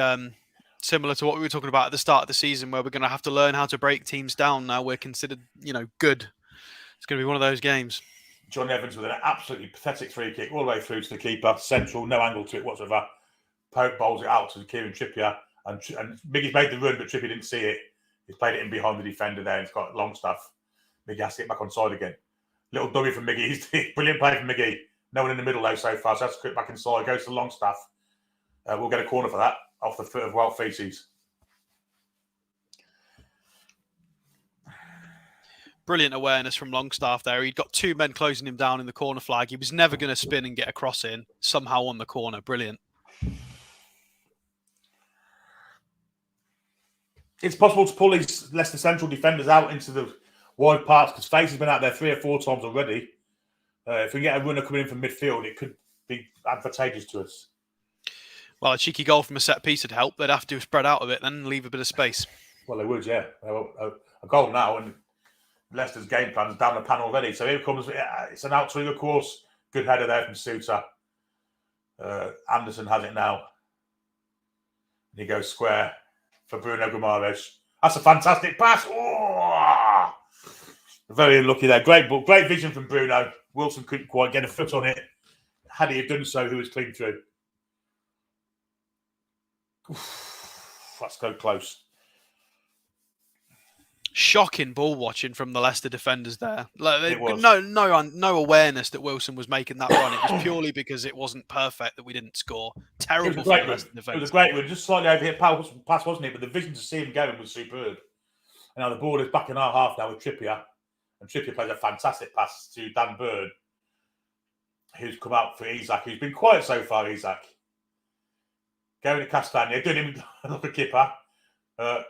similar to what we were talking about at the start of the season, where we're going to have to learn how to break teams down. Now we're considered, good. It's going to be one of those games. John Evans with an absolutely pathetic free kick all the way through to the keeper, central, no angle to it whatsoever. Pope bowls it out to Kieran Trippier, and Miggy's made the run, but Trippier didn't see it. He's played it in behind the defender there, and it's got Longstaff. Miggy has to get back on side again. Little dummy from Miggy. Brilliant play from Miggy. No one in the middle though so far, so that's quick back inside. Goes to Longstaff. We'll get a corner for that off the foot of Wild Feces. Brilliant awareness from Longstaff there. He'd got 2 men closing him down in the corner flag. He was never going to spin and get a cross in. Somehow on the corner. Brilliant. It's possible to pull these Leicester Central defenders out into the wide parts because Face has been out there 3 or 4 times already. If we get a runner coming in from midfield, it could be advantageous to us. Well, a cheeky goal from a set piece would help. They'd have to spread out a bit then and leave a bit of space. Well, they would, yeah. A goal now, and Leicester's game plan is down the pan already. So here comes, it's an out swing, of course. Good header there from Suter. Anderson has it now. He goes square for Bruno Guimaraes. That's a fantastic pass. Oh! Very unlucky there. Great vision from Bruno. Wilson couldn't quite get a foot on it. Had he have done so, he was clean through. That's so close. Shocking ball watching from the Leicester defenders there. Like, It was. No awareness that Wilson was making that run. It was purely because it wasn't perfect that we didn't score. Terrible for the Leicester defence. It was a great one. Just slightly overhit pass, wasn't it? But the vision to see him going was superb. And now the ball is back in our half now with Trippier. And Trippier plays a fantastic pass to Dan Burn, who's come out for Isak, who's been quiet so far, Isak. Going to Castagna, doing him like a kipper.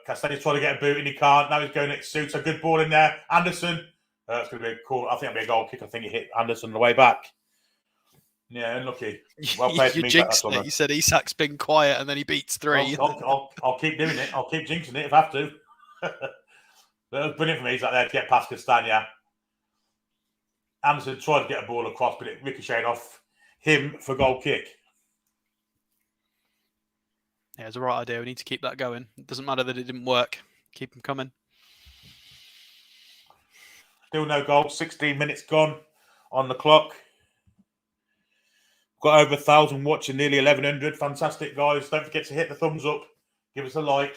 Castagna's trying to get a boot and he can't. Now he's going at Suits. A good ball in there. Anderson. It's going to be a call. I think it'll be a goal kick. I think he hit Anderson on the way back. Yeah, unlucky. Well played you jinxed it. You said Isak's been quiet and then he beats 3. I'll keep doing it. I'll keep jinxing it if I have to. That was brilliant for me. Isak there to get past Castagna. Anderson tried to get a ball across, but it ricocheted off him for goal kick. Yeah, it's the right idea. We need to keep that going. It doesn't matter that it didn't work. Keep them coming. Still no goal. 16 minutes gone on the clock. Got over 1,000 watching, nearly 1,100. Fantastic, guys. Don't forget to hit the thumbs up. Give us a like.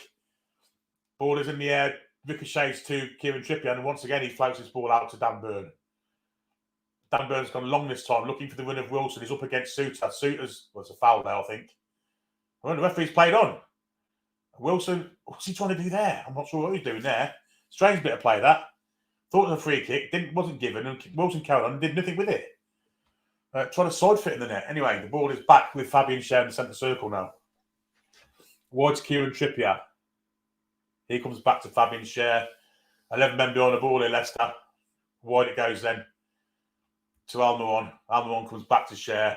Ball is in the air. Ricochets to Kieran Trippier. And once again, he floats his ball out to Dan Burn. Dan Burn's gone long this time, looking for the win of Wilson. He's up against Suter. Suter's, well, it's a foul there, I think. I wonder the referee's played on. Wilson, what's he trying to do there? I'm not sure what he's doing there. Strange bit of play, that. Thought it was a free kick. Wasn't given. And Wilson carried on and did nothing with it. Trying to side fit in the net. Anyway, the ball is back with Fabian Schär in the centre circle now. Wide to Kieran Trippier. Here comes back to Fabian Schär. 11 men behind the ball here, Leicester. Wide it goes then to Almiron. Almiron comes back to Schär.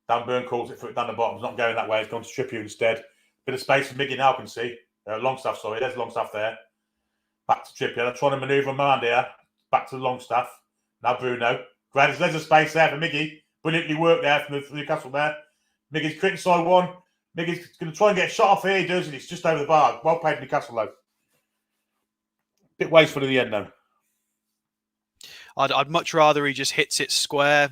Dan Burn calls it for it down the bottom. It's not going that way. It's gone to Trippier instead. Bit of space for Miggy now, I can see. Longstaff, sorry. There's Longstaff there. Back to Trippier. They're trying to manoeuvre him around here. Back to Longstaff. Now Bruno. There's a space there for Miggy. Brilliantly worked there from the Newcastle there. Miggy's quick side one. Miggy's going to try and get a shot off here. He does, and it's just over the bar. Well played, Newcastle, though. Bit wasteful at the end, though. I'd much rather he just hits it square,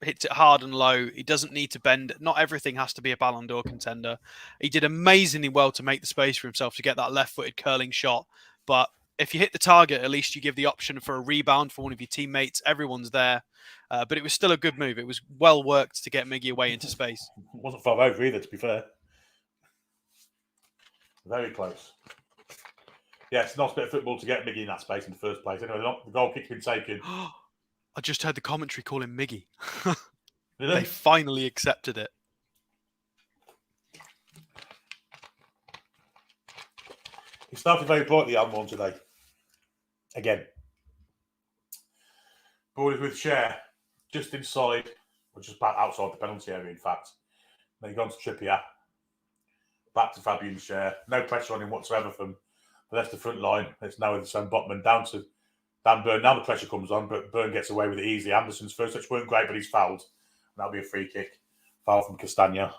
hits it hard and low. He doesn't need to bend. Not everything has to be a Ballon d'Or contender. He did amazingly well to make the space for himself to get that left-footed curling shot. But if you hit the target, at least you give the option for a rebound for one of your teammates. Everyone's there. But it was still a good move. It was well worked to get Miggy away into space. It wasn't far over either, to be fair. Very close. Yeah, it's a nice bit of football to get Miggy in that space in the first place. Anyway, the goal kick's been taken. I just heard the commentary call him Miggy. Really? They finally accepted it. He started very brightly, Almiron, today. Again. Ball is with Schär. Just inside, or just back outside the penalty area, in fact. Then he gone to Trippier. Back to Fabian Schär. No pressure on him whatsoever from the Leicester front line. It's now with the Sam Botman down to Dan Burn. Now the pressure comes on, but Burn gets away with it easily. Anderson's first touch weren't great, but he's fouled. That'll be a free kick. Foul from Castagna.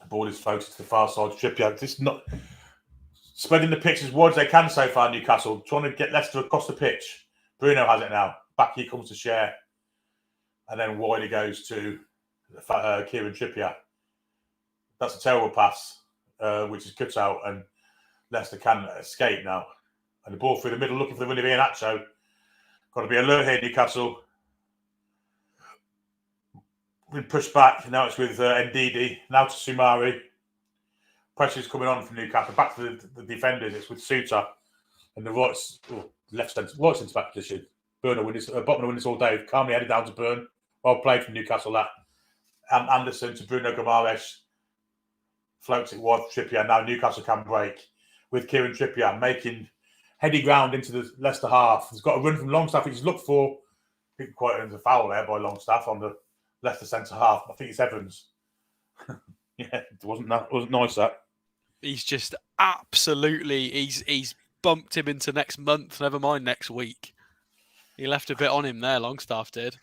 The ball is floated to the far side. Trippier. This is not spreading the pitch as wide as they can so far, Newcastle. Trying to get Leicester across the pitch. Bruno has it now. Back here comes to Schär. And then wide it goes to Kieran Trippier. That's a terrible pass, which is cut out, and Leicester can escape now. And the ball through the middle, looking for the win of Iheanacho. Got to be alert here, Newcastle. Been pushed back. Now it's with Ndidi. Now to Sumari. Pressure's coming on from Newcastle. Back to the defenders. It's with Suter. And the right centre back position. Burn will win this. Botman will win this all day. Calmly headed down to Burn. Well played from Newcastle. That. Anderson to Bruno Guimaraes. Floats it wide for Trippier. Now Newcastle can break with Kieran Trippier making heady ground into the Leicester half. He's got a run from Longstaff, which he's looked for. I think quite a foul there by Longstaff on the Leicester centre half. I think it's Evans. Yeah, it wasn't nice, that. He's just absolutely. He's bumped him into next month. Never mind next week. He left a bit on him there. Longstaff did.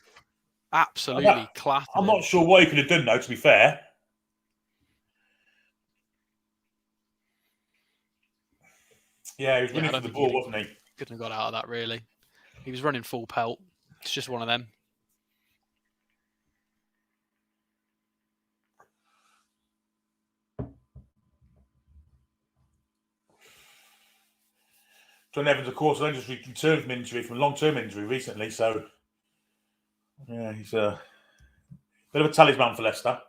Absolutely clattered I'm him. not sure what he could have done, though, to be fair. Yeah, he was running for the ball, wasn't he? Couldn't have got out of that, really. He was running full pelt. It's just one of them. John Evans, of course, only just returned from long-term injury recently, so yeah, he's a bit of a talisman for Leicester.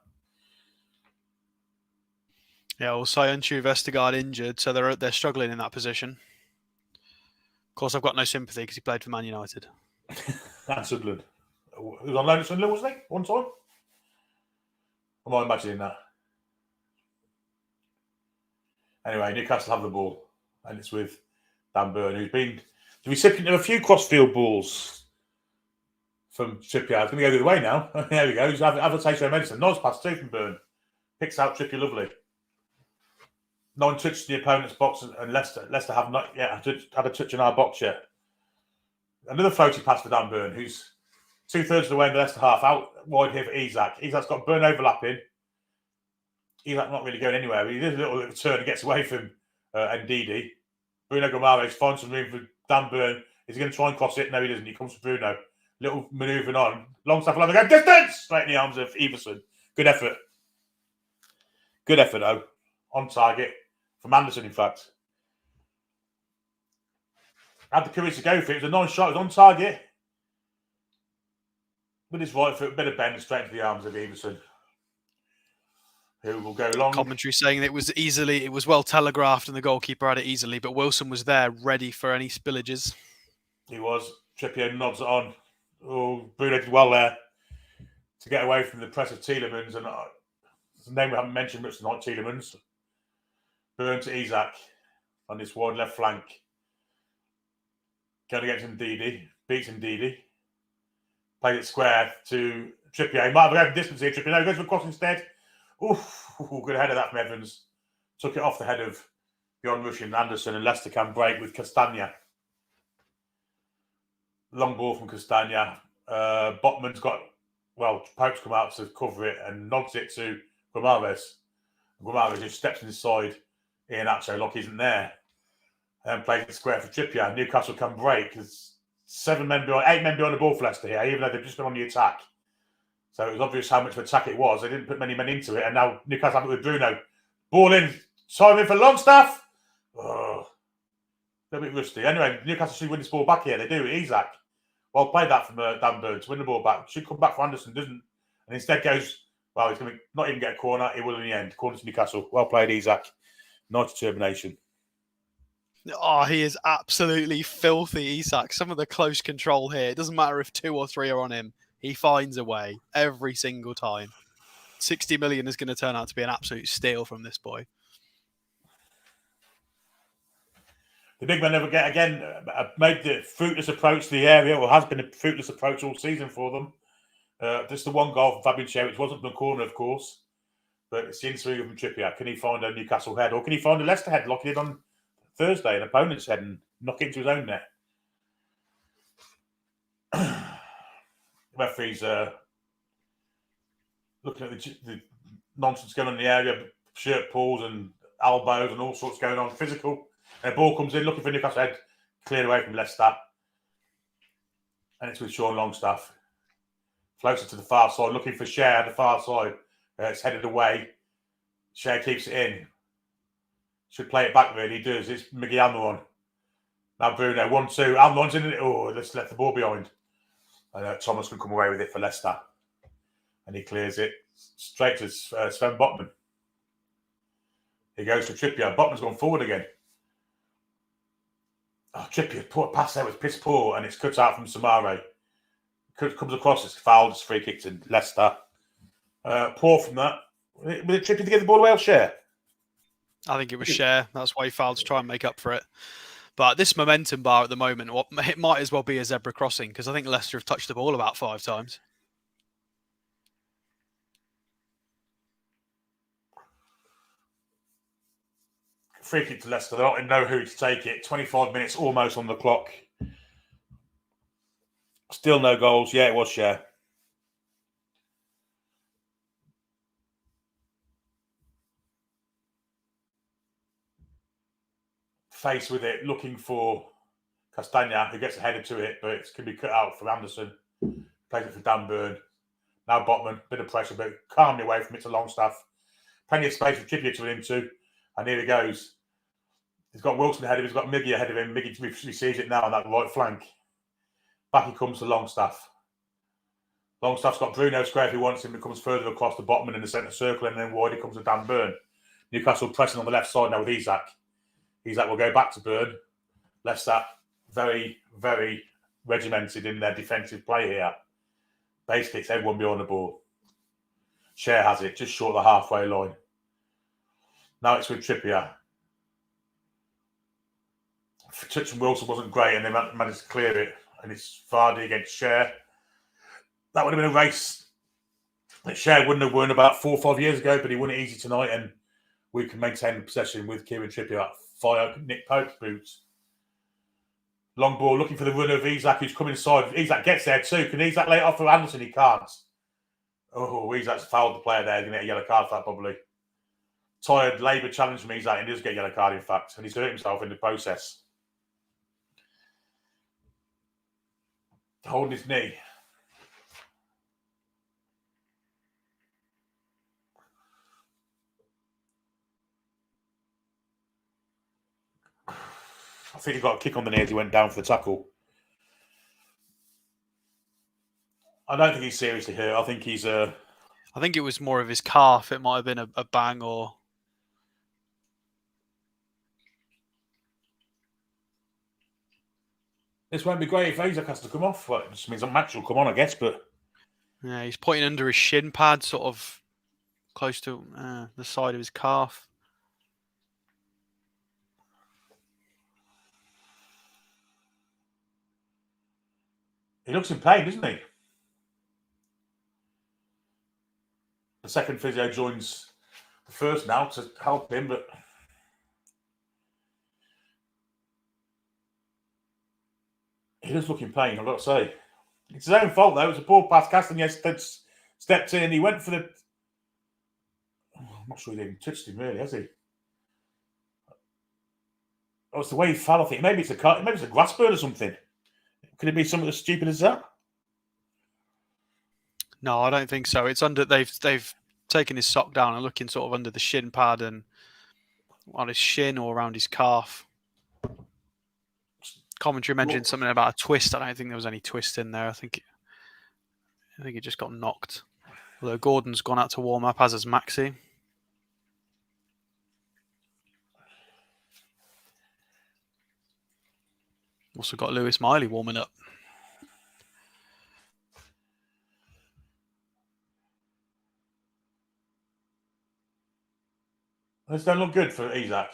Yeah, also Unchu Vestergaard injured, so they're struggling in that position. Of course, I've got no sympathy because he played for Man United. And Sunderland. He was on loan at Sunderland, wasn't he? One time? Am I imagining that? Anyway, Newcastle have the ball, and it's with Dan Burn, who's been recipient of a few cross-field balls from Trippier. It's going to go the other way now. There we go. He's advertising medicine. Nice pass too from Burn. Picks out Trippier lovely. 9 touches in the opponent's box, and Leicester have not yet had a touch in our box yet. Another floaty pass for Dan Burn, who's 2/3 of the way in the Leicester half, out wide here for Isak. Isak's got Burn overlapping. Isak not really going anywhere. He does a little turn and gets away from Ndidi. Bruno Gomares finds some room for Dan Burn. Is he going to try and cross it? No, he doesn't. He comes for Bruno. Little manoeuvring on. Long stuff along the go. Distance! Straight in the arms of Everson. Good effort. Good effort, though. On target. From Anderson, in fact. Had the courage to go for it. It was a nice shot. It was on target. With his right foot, a bit of bend straight into the arms of Everson, who will go long. Commentary saying that it was well telegraphed and the goalkeeper had it easily, but Wilson was there ready for any spillages. He was. Trippier nods it on. Oh, Bruno did well there to get away from the press of Tielemans, and it's a name we haven't mentioned much tonight, Tielemans. Burn to Isak on this wide left flank. Going against Ndidi. Beats Ndidi. Played it square to Trippier. He might have a distance here, Trippier. No, he goes for a cross instead. Oof, good header that from Evans. Took it off the head of beyond rushing Anderson, and Leicester can break with Castagna. Long ball from Castagna. Botman's got, Pope's come out to cover it and nods it to Gomares. Gomares just steps inside Iheanacho like he isn't there. And plays it square for Trippier. Newcastle can break. There's 8 men behind the ball for Leicester here, even though they've just been on the attack. So it was obvious how much of an attack it was. They didn't put many men into it, and now Newcastle have it with Bruno. Ball in, time in for Longstaff. Oh, a little bit rusty. Anyway, Newcastle should win this ball back here. They do. Isak. Well played that from Dan Burn to win the ball back. Should come back for Anderson, doesn't. And instead goes, he's going to not even get a corner. He will in the end. Corner to Newcastle. Well played, Isak. Nice determination. Oh, he is absolutely filthy, Isak. Some of the close control here. It doesn't matter if 2 or 3 are on him. He finds a way every single time. 60 million is going to turn out to be an absolute steal from this boy. The big man never made the fruitless approach to the area, or has been a fruitless approach all season for them. Just the one goal from Fabian Schär, which wasn't from the corner, of course. But it's the in-swing from Trippier. Can he find a Newcastle head, or can he find a Leicester head like he did on Thursday, an opponent's head, and knock it into his own net? Referees looking at the nonsense going on in the area, shirt pulls and elbows and all sorts going on, physical. And a ball comes in, looking for Newcastle head, cleared away from Leicester. And it's with Sean Longstaff. Floats it to the far side, looking for Schär at the far side. It's headed away. Schär keeps it in. Should play it back, really. He does. It's Miguel Almiron. Now Bruno, 1-2. Almiron's in it. Oh, let's left the ball behind. And Thomas can come away with it for Leicester. And he clears it straight to Sven Botman. He goes to Trippier. Botman's gone forward again. Oh, Trippier, poor pass there was piss poor, and it's cut out from Samare. Comes across, it's fouled, it's free kicked in Leicester. Poor from that. Was it Trippier to get the ball away or Schär? I think it was Schär. That's why he fouled to try and make up for it. But this momentum bar at the moment, it might as well be a zebra crossing, because I think Leicester have touched the ball about 5 times. Free kick to Leicester. They're not in no hurry to take it. 25 minutes almost on the clock. Still no goals. Yeah, it was Schär. faced with it, looking for Castagna, who gets a header to it, but it can be cut out for Anderson. Plays it for Dan Burn. Now Botman, bit of pressure, but calmly away from it to Longstaff. Plenty of space for Trippier to run into. And here he goes. He's got Wilson ahead of him. He's got Miggy ahead of him. Miggy receives it now on that right flank. Back he comes to Longstaff. Longstaff's got Bruno square if he wants him. He comes further across the Botman in the centre circle, and then wide he comes to Dan Burn. Newcastle pressing on the left side now with Isak. Isak will go back to Burn. Leicester very, very regimented in their defensive play here. Basically, it's everyone behind the ball. Cher has it, just short of the halfway line. Now it's with Trippier. Touching Wilson wasn't great, and they managed to clear it. And it's Vardy against Cher. That would have been a race that Cher wouldn't have won about 4 or 5 years ago, but he won it easy tonight, and we can maintain the possession with Kieran Trippier. Fire Nick Pope's boots. Long ball, looking for the runner of Isak, who's coming inside. Isak gets there too. Can Isak lay it off for Anderson? He can't. Oh, Isak's fouled the player there. He's going to get a yellow card for that, probably. Tired Labour challenge from Isak, and he does get a yellow card, in fact, and he's hurt himself in the process. Holding his knee. I think he got a kick on the knee as he went down for the tackle. I don't think he's seriously hurt. I think he's I think it was more of his calf. It might have been a bang or... This won't be great if Isak has to come off. Well, it just means a match will come on, I guess, but... Yeah, he's pointing under his shin pad, sort of close to the side of his calf. He looks in pain, doesn't he? The second physio joins the first now to help him, but he does look in pain, I've got to say. It's his own fault, though. It was a ball pass. Castagna stepped in. He went for the... I'm not sure he even touched him, really, has he? Oh, it's the way he fell, I think. Maybe it's a grass bird or something. Could it be something as stupid as that? No, I don't think so. It's under. They've taken his sock down and looking sort of under the shin pad and on his shin or around his calf. Commentary mentioned something about a twist. I don't think there was any twist in there. I think he just got knocked. Although Gordon's gone out to warm up, as has Maxi. Also got Lewis Miley warming up. This don't look good for Isak.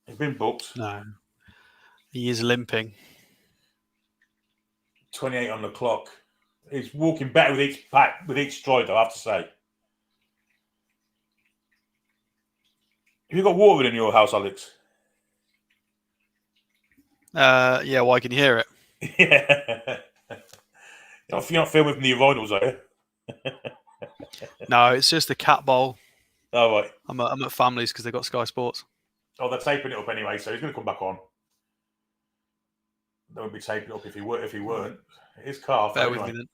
He's been booked. No. He is limping. 28 on the clock. He's walking better with each stride, though, I have to say. Have you got water in your house, Alex? Yeah, why can you hear it? Yeah. You're not filming from the urinals, are you? No, it's just the cat bowl. Oh, right. I'm at Families because they've got Sky Sports. Oh, they're taping it up anyway, so he's going to come back on. They wouldn't be taping it up if he weren't. His calf. Bear anyway. with me then.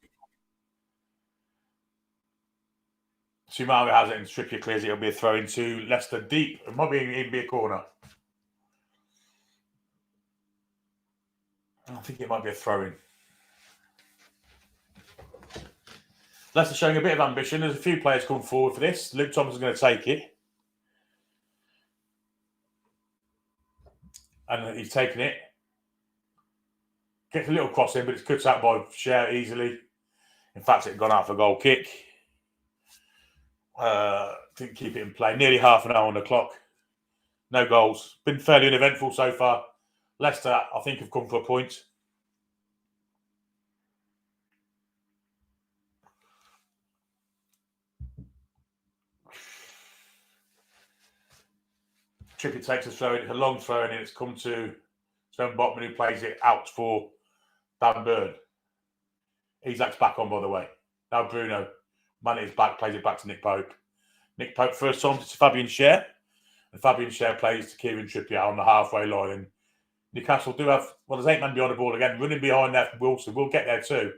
Sumari has it and Trippier clears it. It'll be a throw into Leicester deep. It might even be a corner. I think it might be a throw-in. Leicester showing a bit of ambition. There's a few players come forward for this. Luke Thomas is going to take it. And he's taken it. Gets a little cross in, but it's cut out by Cher easily. In fact, it had gone out for a goal kick. Didn't keep it in play. Nearly half an hour on the clock. No goals. Been fairly uneventful so far. Leicester, I think, have come for a point. Trippier takes a throw in. It's a long throw in, and it's come to Sven Botman, who plays it out for Dan Burn. Isak's back on, by the way. Now Bruno. Mane is back, plays it back to Nick Pope. Nick Pope first time to Fabian Schär. And Fabian Schär plays to Kieran Trippier on the halfway line. And Newcastle do have, well, there's 8 men behind the ball again, running behind there from Wilson. We'll get there too.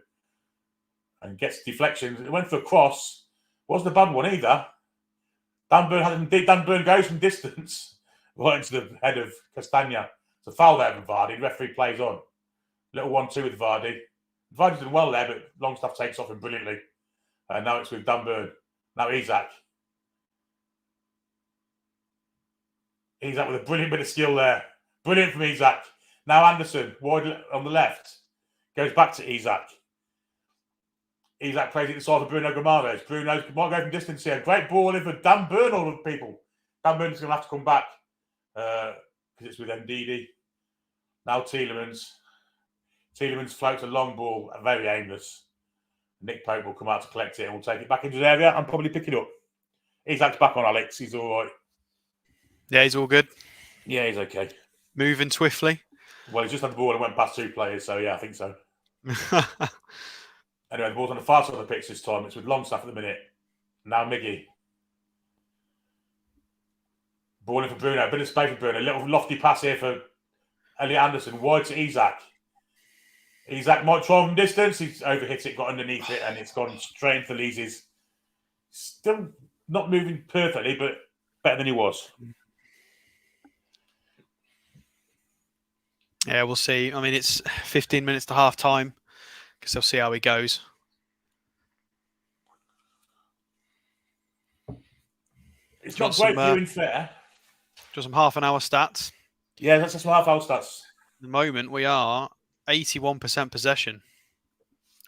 And gets deflections. It went for a cross. Wasn't a bad one either. Dan Burn goes from distance right into the head of Castagna. It's a foul there from Vardy. The referee plays on. Little 1-2 with Vardy. Vardy's done well there, but Longstaff takes off him brilliantly. And now it's with Dan Burn. Now Isak. Isak with a brilliant bit of skill there. Brilliant from Isak. Now Anderson, wide on the left. Goes back to Isak. Isak plays it inside for Bruno Guimaraes. Bruno might go from distance here. Great ball in for Dan Burn, all of the people. Dan Burn's going to have to come back because it's with Ndidi. Now Tielemans. Tielemans floats a long ball, very aimless. Nick Pope will come out to collect it and we'll take it back into the area and probably pick it up. Isak's back on Alex. He's all right. Yeah, he's all good. Yeah, he's okay. Moving swiftly. Well, he just had the ball and went past 2 players, so yeah, I think so. Anyway, the ball's on the far side of the pitch this time. It's with Longstaff at the minute. Now Miggy. Ball in for Bruno. A bit of space for Bruno. A little lofty pass here for Elliot Anderson. Wide to Isak. Isak might try from distance. He's overhit it, got underneath it, and it's gone straight into Lee's. Still not moving perfectly, but better than he was. Yeah, we'll see. I mean, it's 15 minutes to half time because they'll see how he goes. It's not great viewing fair. Just some half an hour stats. Yeah, that's some half hour stats. At the moment, we are 81% possession.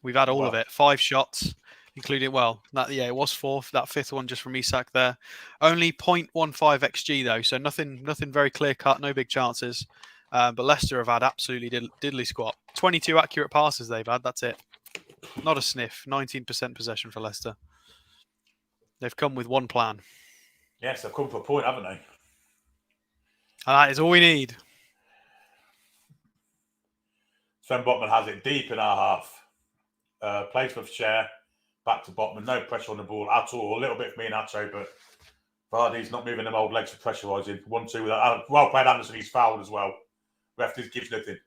We've had all of it. 5 shots, including, it was 4. That 5th one just from Isak there. Only 0.15 XG though, so nothing very clear cut, no big chances. But Leicester have had absolutely diddly squat. 22 accurate passes they've had. That's it. Not a sniff. 19% possession for Leicester. They've come with one plan. Yes, they've come for a point, haven't they? And that is all we need. Sven Botman has it deep in our half. Plays for Schär. Back to Botman. No pressure on the ball at all. A little bit for me and Nacho, but Vardy's not moving them old legs for pressurising. 1-2 with that. Well played Anderson. He's fouled as well. Ref just gives nothing.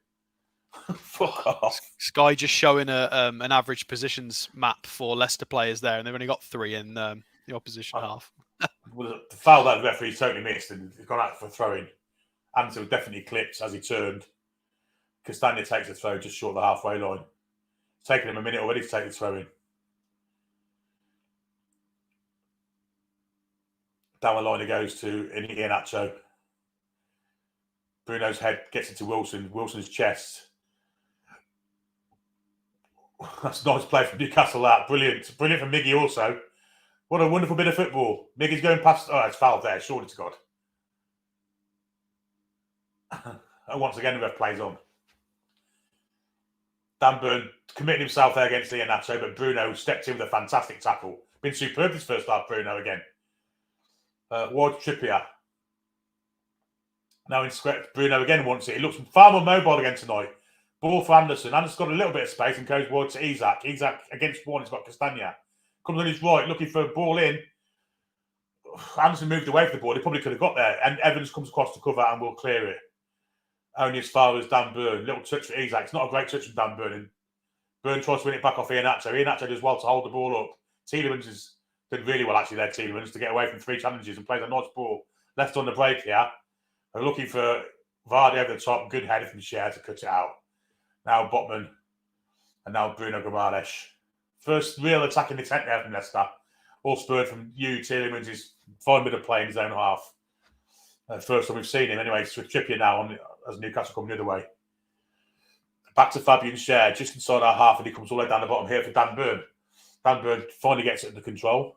Fuck off. Sky just showing an average positions map for Leicester players there, and they've only got 3 in the opposition half. The foul that the referee totally missed and he's gone out for a throw-in. Anderson was definitely clipped as he turned. Castagna takes a throw just short of the halfway line. It's taken him a minute already to take the throw-in. Down the line it goes to Iheanacho. Bruno's head gets into Wilson. Wilson's chest. That's a nice play from Newcastle, that. Brilliant. Brilliant from Miggy also. What a wonderful bit of football. Miggy's going past... Oh, it's fouled there. Surely to God. And once again, the ref plays on. Dan Burn committed himself there against Iheanacho, but Bruno stepped in with a fantastic tackle. Been superb this first half, Bruno, again. Ward Trippier. Now in script, Bruno again wants it. He looks far more mobile again tonight. Ball for Anderson. Anderson's got a little bit of space and goes wide to Isak. Isak against one. He's got Castagna. Comes on his right, looking for a ball in. Anderson moved away from the ball. He probably could have got there. And Evans comes across the cover and will clear it. Only as far as Dan Burn. Little touch for Isak. It's not a great touch from Dan Burn. And Burn tries to win it back off Iheanacho. Iheanacho does well to hold the ball up. Tielemans has done really well, actually, there, Tielemans, to get away from 3 challenges and plays a nice ball left on the break here. They're looking for Vardy over the top. Good header from Schär to cut it out. Now Botman. And now Bruno Guimaraes. First real attacking attempt there from Leicester. All spurred from Tielemans is fine bit of play in his own half. First time we've seen him. Anyway, it's with Trippier now as Newcastle come the other way. Back to Fabian Schär, just inside our half, and he comes all the way down the bottom here for Dan Burn. Dan Burn finally gets it under control.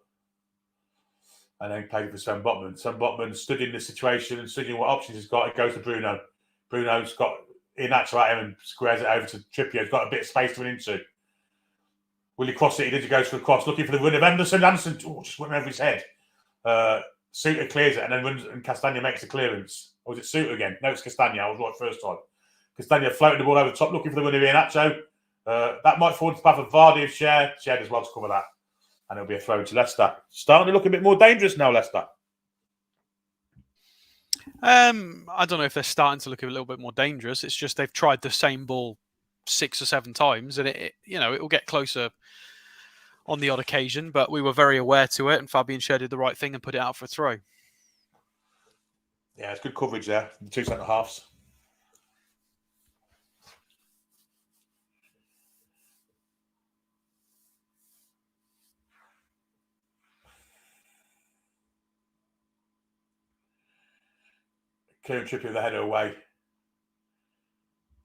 And then played for Sven Botman. Sven Botman studying the situation and studying what options he's got. It goes to Bruno. Bruno's got Iheanacho at him and squares it over to Trippier. He's got a bit of space to run into. Will he cross it? He did. He goes for the cross, looking for the run of Anderson. Anderson just went over his head. Suter clears it and then runs, and Castagna makes the clearance. Or was it Suter again? No, it's Castagna. I was right first time. Castagna floating the ball over the top, looking for the run of Iheanacho. That might fall into the path of Vardy of Schär. Schär does well to cover that. And it'll be a throw to Leicester. Starting to look a bit more dangerous now, Leicester. I don't know if they're starting to look a little bit more dangerous. It's just they've tried the same ball 6 or 7 times, and it will get closer on the odd occasion. But we were very aware to it, and Fabian Schär did the right thing and put it out for a throw. Yeah, it's good coverage there. The 2 centre halves. Kieran Trippier with the header away.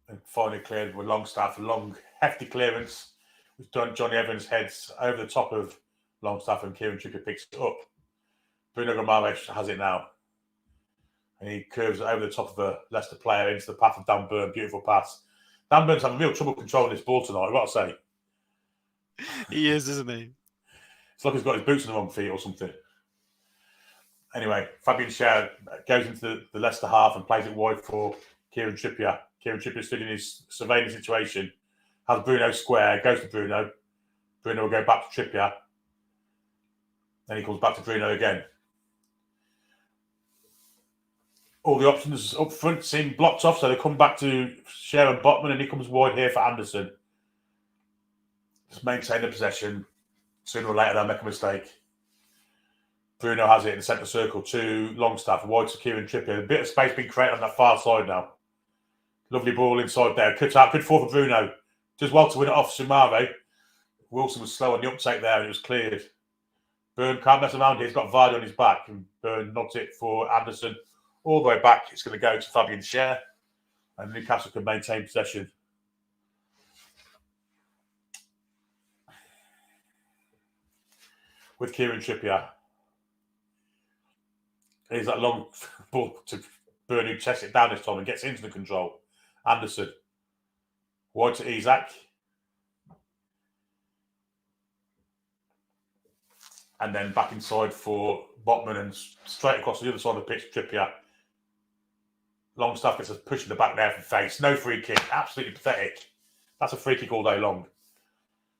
And finally cleared with Longstaff. Long, hefty clearance. It's done. Johnny Evans heads over the top of Longstaff and Kieran Trippier picks it up. Bruno Gomes has it now. And he curves it over the top of a Leicester player into the path of Dan Burn. Beautiful pass. Dan Burn's having real trouble controlling this ball tonight, I've got to say. He is, isn't he? It's like he's got his boots on the wrong feet or something. Anyway, Fabian Schär goes into the Leicester half and plays it wide for Kieran Trippier. Kieran Trippier stood in his surveying the situation. Has Bruno square, goes to Bruno. Bruno will go back to Trippier. Then he comes back to Bruno again. All the options up front seem blocked off, so they come back to Schär and Botman, and he comes wide here for Anderson. Just maintain the possession. Sooner or later, they'll make a mistake. Bruno has it in the centre circle to Longstaff, wide to Kieran Trippier. A bit of space being created on that far side now. Lovely ball inside there. Cut out, good fall for Bruno. Does well to win it off Sumare. Wilson was slow on the uptake there and it was cleared. Burn can't mess around here. He's got Vardy on his back. And Burn nods it for Anderson. All the way back, it's going to go to Fabian Schär. And Newcastle can maintain possession. With Kieran Trippier. Here's that long ball to Burn, who tests it down this time and gets into the control. Anderson. Wide to Isak. And then back inside for Botman and straight across the other side of the pitch, Trippier. Longstaff gets a push in the back there for face. No free kick. Absolutely pathetic. That's a free kick all day long.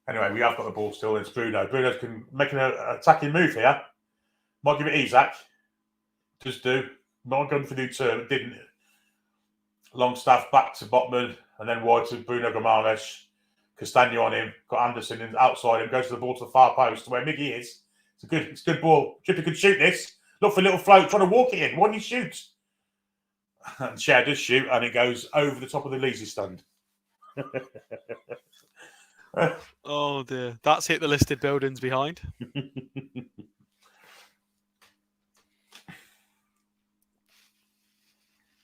Anyway, we have got the ball still. It's Bruno. Bruno's making an attacking move here. Might give it Isak. Just do. Not going for the turn. Didn't. Longstaff back to Botman and then wide to Bruno Gomes. Castagno on him. Got Anderson in outside him. Goes to the ball to the far post where Miggy is. It's a good ball. Trippier could shoot this. Look for a little float. Trying to walk it in. Why don't you shoot? And Schär does shoot and it goes over the top of the Leasy stand. Oh dear. That's hit the listed buildings behind.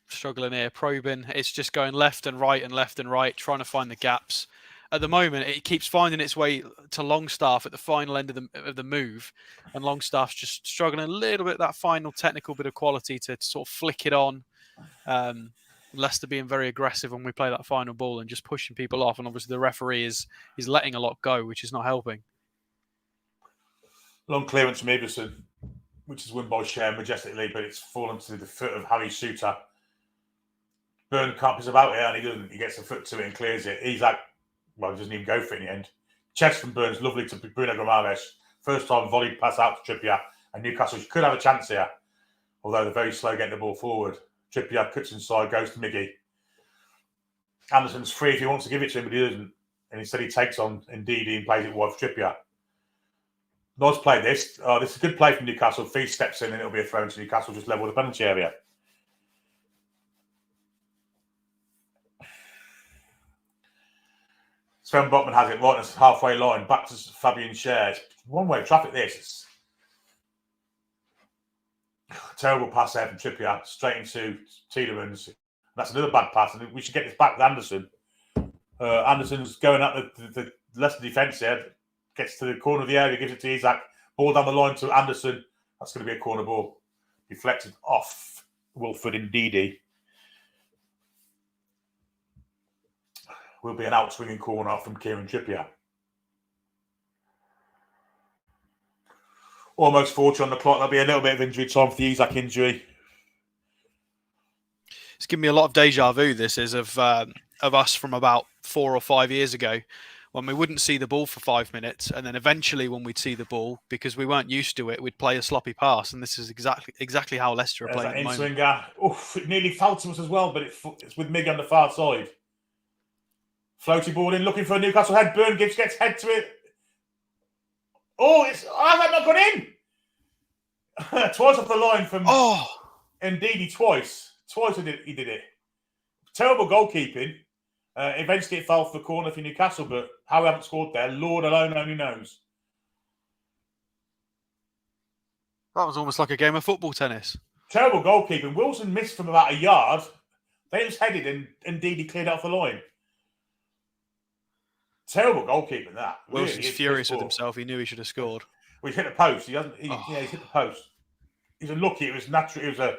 Struggling here, probing. It's just going left and right, trying to find the gaps. At the moment, it keeps finding its way to Longstaff at the final end of the move, and Longstaff's just struggling a little bit, that final technical bit of quality to sort of flick it on. Leicester being very aggressive when we play that final ball and just pushing people off, and obviously the referee is letting a lot go, which is not helping. Long clearance from Iverson, which is won by Schär majestically, but it's fallen to the foot of Harry Shooter. Burn can't piss about here, and he doesn't. He gets a foot to it and clears it. He doesn't even go for it in the end. Chest from Burns, lovely to Bruno Gomes. First time volleyed pass out to Trippier, and Newcastle could have a chance here, although they're very slow getting the ball forward. Trippier cuts inside, goes to Miggy. Anderson's free if he wants to give it to him, but he doesn't. And instead he takes on Ndidi and plays it wide for Trippier. Nice play this. This is a good play from Newcastle. Fee steps in and it'll be a throw into Newcastle, just level the penalty area. Sven Botman has it right on the halfway line, back to Fabian Schär. One-way traffic this. It's terrible pass there from Trippier, straight into Tielemans. That's another bad pass, and we should get this back to Anderson. Anderson's going up the Leicester defence here, gets to the corner of the area, gives it to Isak. Ball down the line to Anderson. That's going to be a corner ball. Deflected off Wilfred Ndidi. Will be an out-swinging corner from Kieran Trippier. Almost 40 on the clock. There'll be a little bit of injury time for the Isak injury. It's given me a lot of deja vu. This is of us from about 4 or 5 years ago, when we wouldn't see the ball for 5 minutes, and then eventually when we'd see the ball, because we weren't used to it, we'd play a sloppy pass, and this is exactly how Leicester are There's playing that at the moment. in-swinger. Oof, it nearly fell to us as well, but it's with Mig on the far side. Floaty ball in, looking for a Newcastle head. Burn gets head to it. Oh, how's that not gone in? Twice off the line from Ndidi, twice. Twice he did it. Terrible goalkeeping. Eventually it fell for corner for Newcastle, but how we haven't scored there, Lord alone only knows. That was almost like a game of football tennis. Terrible goalkeeping. Wilson missed from about a yard. Then it was headed and Ndidi cleared off the line. Terrible goalkeeping, that. Wilson's really furious with himself. He knew he should have scored. Well, he's hit the post. He hasn't. He's hit the post. He's unlucky. It was natural. It was a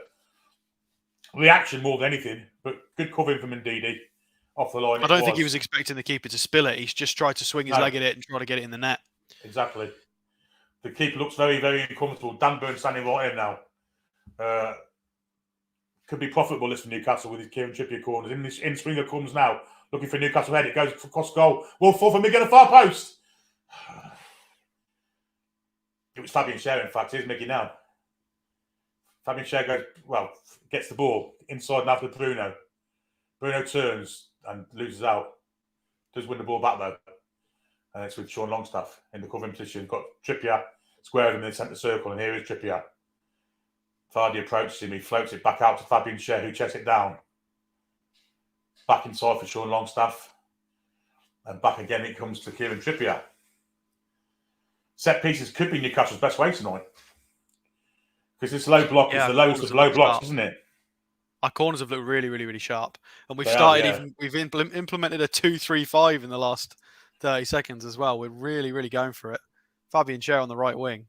reaction more than anything, but good covering from Ndidi off the line. I don't think he was expecting the keeper to spill it. He's just tried to swing his leg at it and try to get it in the net. Exactly. The keeper looks very, very uncomfortable. Dan Burn standing right in now. Could be profitable this for Newcastle with his Kieran Trippier corners. In-swinger comes now, looking for Newcastle head. It goes across goal. Will fall for Mig at the far post. It was Fabian Schär, in fact. Here's Miggy now. Fabian Schär gets the ball inside now with Bruno. Bruno turns and loses out. Does win the ball back though. And it's with Sean Longstaff in the covering position. Got Trippier square of him in the centre circle, and here is Trippier. Vardy approaches him. He floats it back out to Fabian Schär, who checks it down. Back inside for Sean Longstaff. And back again it comes to Kieran Trippier. Set pieces could be Newcastle's best way tonight. Because this low block is the lowest of low blocks, isn't it? Our corners have looked really, really, really sharp. And we've implemented a 2-3-5 in the last 30 seconds as well. We're really, really going for it. Fabian Schär on the right wing.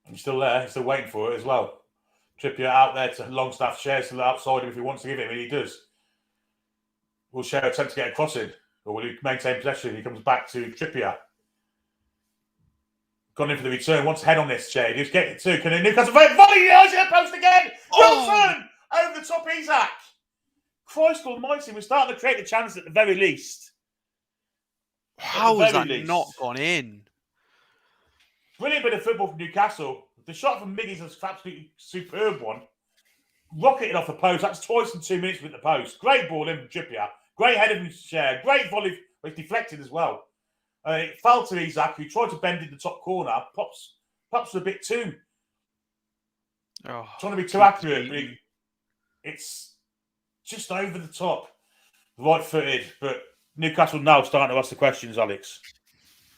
He's still there. He's still waiting for it as well. Trippier out there to Longstaff. Schär still outside him if he wants to give it, and he does. Will Schär attempt to get a cross in? Or will he maintain possession? He comes back to Trippier. Gone in for the return. Wants to head on this, Schär. He's getting it too. Can a Newcastle volley? He's in the post again! Wilson! Over the top, Isaac. Christ almighty, we're starting to create the chance at the very least. How has that not gone in? Brilliant bit of football from Newcastle. The shot from Miggy's is an absolutely superb one. Rocketed off the post. That's twice in 2 minutes with the post. Great ball in from Trippier. Great header from Schär. Great volley. It's deflected as well. It fell to Isaac, who tried to bend in the top corner. Pops a bit too. Trying to be too accurate. But it's just over the top. Right-footed. But Newcastle now starting to ask the questions, Alex.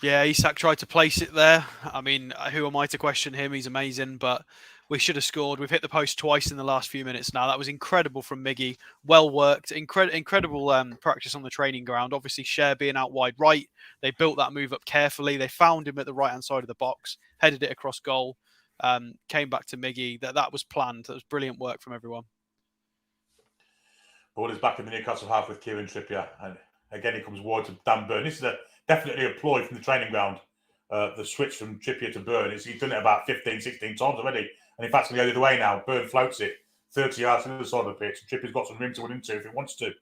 Yeah, Isak tried to place it there. I mean, who am I to question him? He's amazing, but we should have scored. We've hit the post twice in the last few minutes now. That was incredible from Miggy. Well worked. Incredible practice on the training ground. Obviously, Schär being out wide right. They built that move up carefully. They found him at the right-hand side of the box, headed it across goal, came back to Miggy. That was planned. That was brilliant work from everyone. Ball is back in the Newcastle half with Kieran Trippier. And again, he comes wide to Dan Burn. This is definitely a ploy from the training ground. The switch from Trippier to Burn. He's done it about 15, 16 times already. And in fact, it's going to go the other way now. Burn floats it 30 yards to the other side of the pitch. Trippier's got some room to run into if he wants to.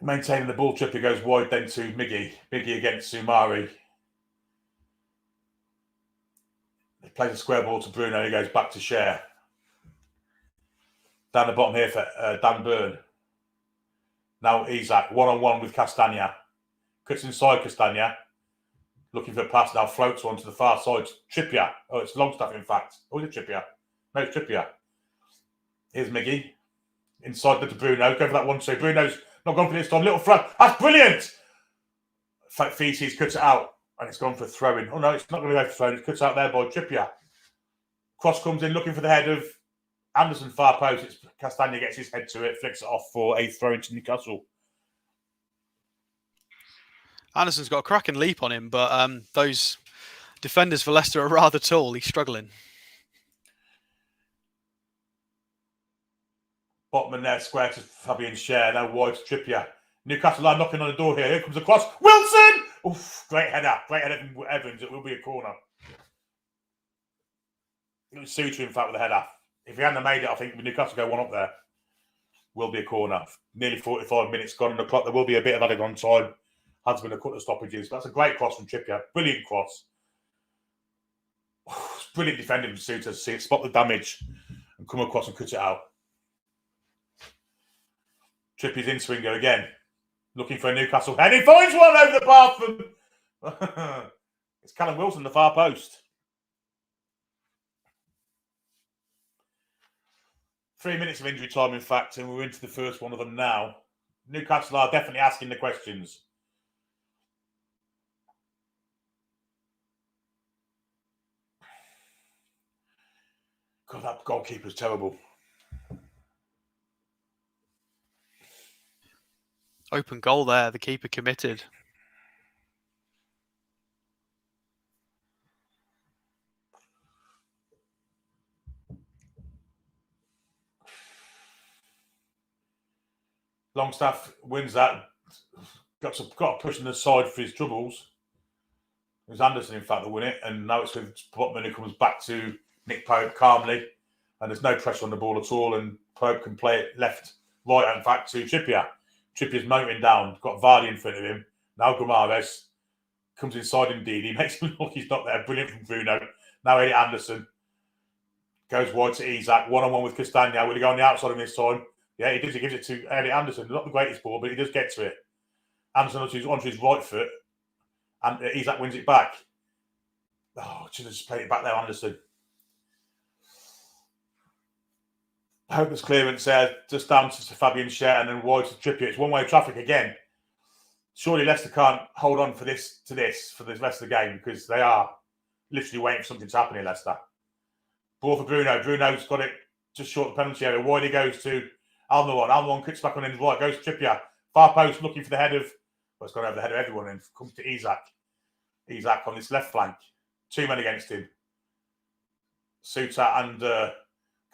Maintaining the ball, Trippier goes wide then to Miggy. Miggy against Soumare. He plays a square ball to Bruno. He goes back to Schär. Down the bottom here for Dan Burn. Now Isaac, one-on-one with Castagna. Cuts inside Castagna. Looking for a pass now, floats one to the far side. Trippier. Oh, it's Longstaff, in fact. Oh, is it Trippier? No, it's Trippier. Here's Miggy. Inside to Bruno. Go for that 1-2. Bruno's not gone for this time. Little throw. That's brilliant! Feces cuts it out. And it's gone for throwing. Oh, no, it's not going to go for throwing. It cuts out there by Trippier. Cross comes in, looking for the head of Anderson, far post. It's Castagna gets his head to it, flicks it off for a throw into Newcastle. Anderson's got a cracking leap on him, but those defenders for Leicester are rather tall. He's struggling. Botman there, square to Fabian Schär. Now wide to Trippier. Newcastle are knocking on the door here. Here comes the cross. Wilson! Oof, great header. Great header from Evans. It will be a corner. It was Suter, in fact, with the header. If he hadn't made it, I think Newcastle go one up there. will be a corner. Nearly 45 minutes gone on the clock. There will be a bit of added on time. Has been a couple of stoppages. But that's a great cross from Trippier. Brilliant cross. Brilliant defending from Souter to see it, spot the damage and come across and cut it out. Trippier's in swinger again. Looking for a Newcastle head. He finds one over the bar from... It's Callum Wilson, the far post. 3 minutes of injury time, in fact, and we're into the first one of them now. Newcastle are definitely asking the questions. God, that goalkeeper's terrible. Open goal there. The keeper committed. Longstaff wins that. Got a push on the side for his troubles. It was Anderson, in fact, that won it. And now it's with Botman, who comes back to Nick Pope calmly. And there's no pressure on the ball at all. And Pope can play it left, right, in fact, to Trippier. Trippier's motoring down. Got Vardy in front of him. Now Guimaraes comes inside indeed. He makes him look he's not there. Brilliant from Bruno. Now Elliot Anderson goes wide to Isak. One-on-one with Castagna. Will he go on the outside of this time? Yeah, he does. He gives it to Elliot Anderson. Not the greatest ball, but he does get to it. Anderson onto his right foot. And Isak wins it back. Oh, should have just played it back there, Anderson. Hopeless clearance there, just down to Fabian Schär and then wide to Trippier. It's one-way traffic again. Surely Leicester can't hold on for the rest of the game because they are literally waiting for something to happen in Leicester. Ball for Bruno. Bruno's got it just short of the penalty area. Wide he goes to Almiron. Almiron cuts back on his right, goes to Trippier. Far post looking for the head of, well, it's gone over the head of everyone and comes to Isak. Isak on this left flank. 2 men against him. Souter and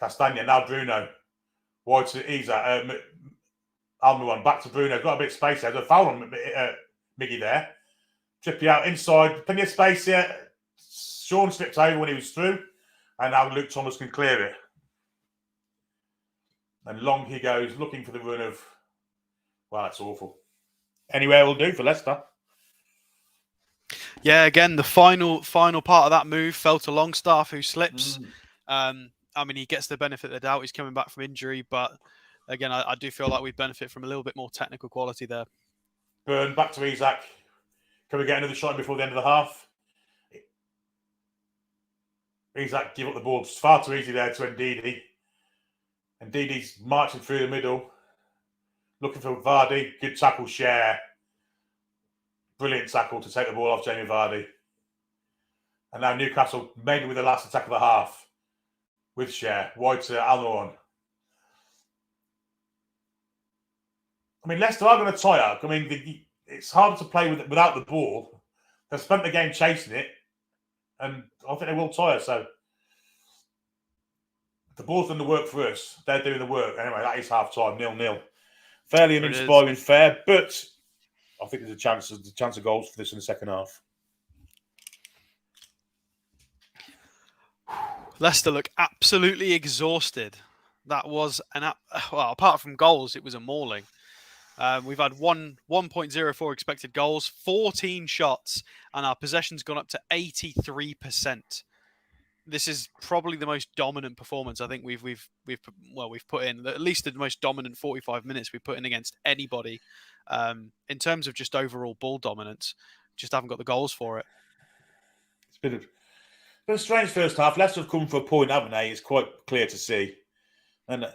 Castagna. Now Bruno. Wide to Isak. Almiron back to Bruno. Got a bit of space there. There's a foul on Miggy there. Trippier out inside. Plenty of space here. Sean slipped over when he was through. And now Luke Thomas can clear it. And long he goes, looking for the run of... Wow, that's awful. Anywhere will do for Leicester. Yeah, again, the final part of that move fell to Longstaff, who slips. I mean, he gets the benefit of the doubt. He's coming back from injury, but again, I do feel like we benefit from a little bit more technical quality there. Burn back to Isak. Can we get another shot before the end of the half? Isak give up the ball. It's far too easy there to Ndidi. Ndidi's marching through the middle. Looking for Vardy. Good tackle, Schär. Brilliant tackle to take the ball off Jamie Vardy. And now Newcastle, maybe with the last attack of the half, with Schär. Wide to Almiron. I mean, Leicester are going to tire. I mean, it's harder to play without the ball. They've spent the game chasing it, and I think they will tire. So the ball's done the work for us. They're doing the work. Anyway, that is half-time, 0-0. Fairly uninspiring fare, but I think there's a chance of goals for this in the second half. Leicester look absolutely exhausted. That was well, apart from goals, it was a mauling. We've had 1.04 expected goals, 14 shots, and our possession's gone up to 83%. This is probably the most dominant performance I think we've put in, at least the most dominant 45 minutes we've put in against anybody. In terms of just overall ball dominance, just haven't got the goals for it. It's been a strange first half. Leicester have come for a point, haven't they? It's quite clear to see. And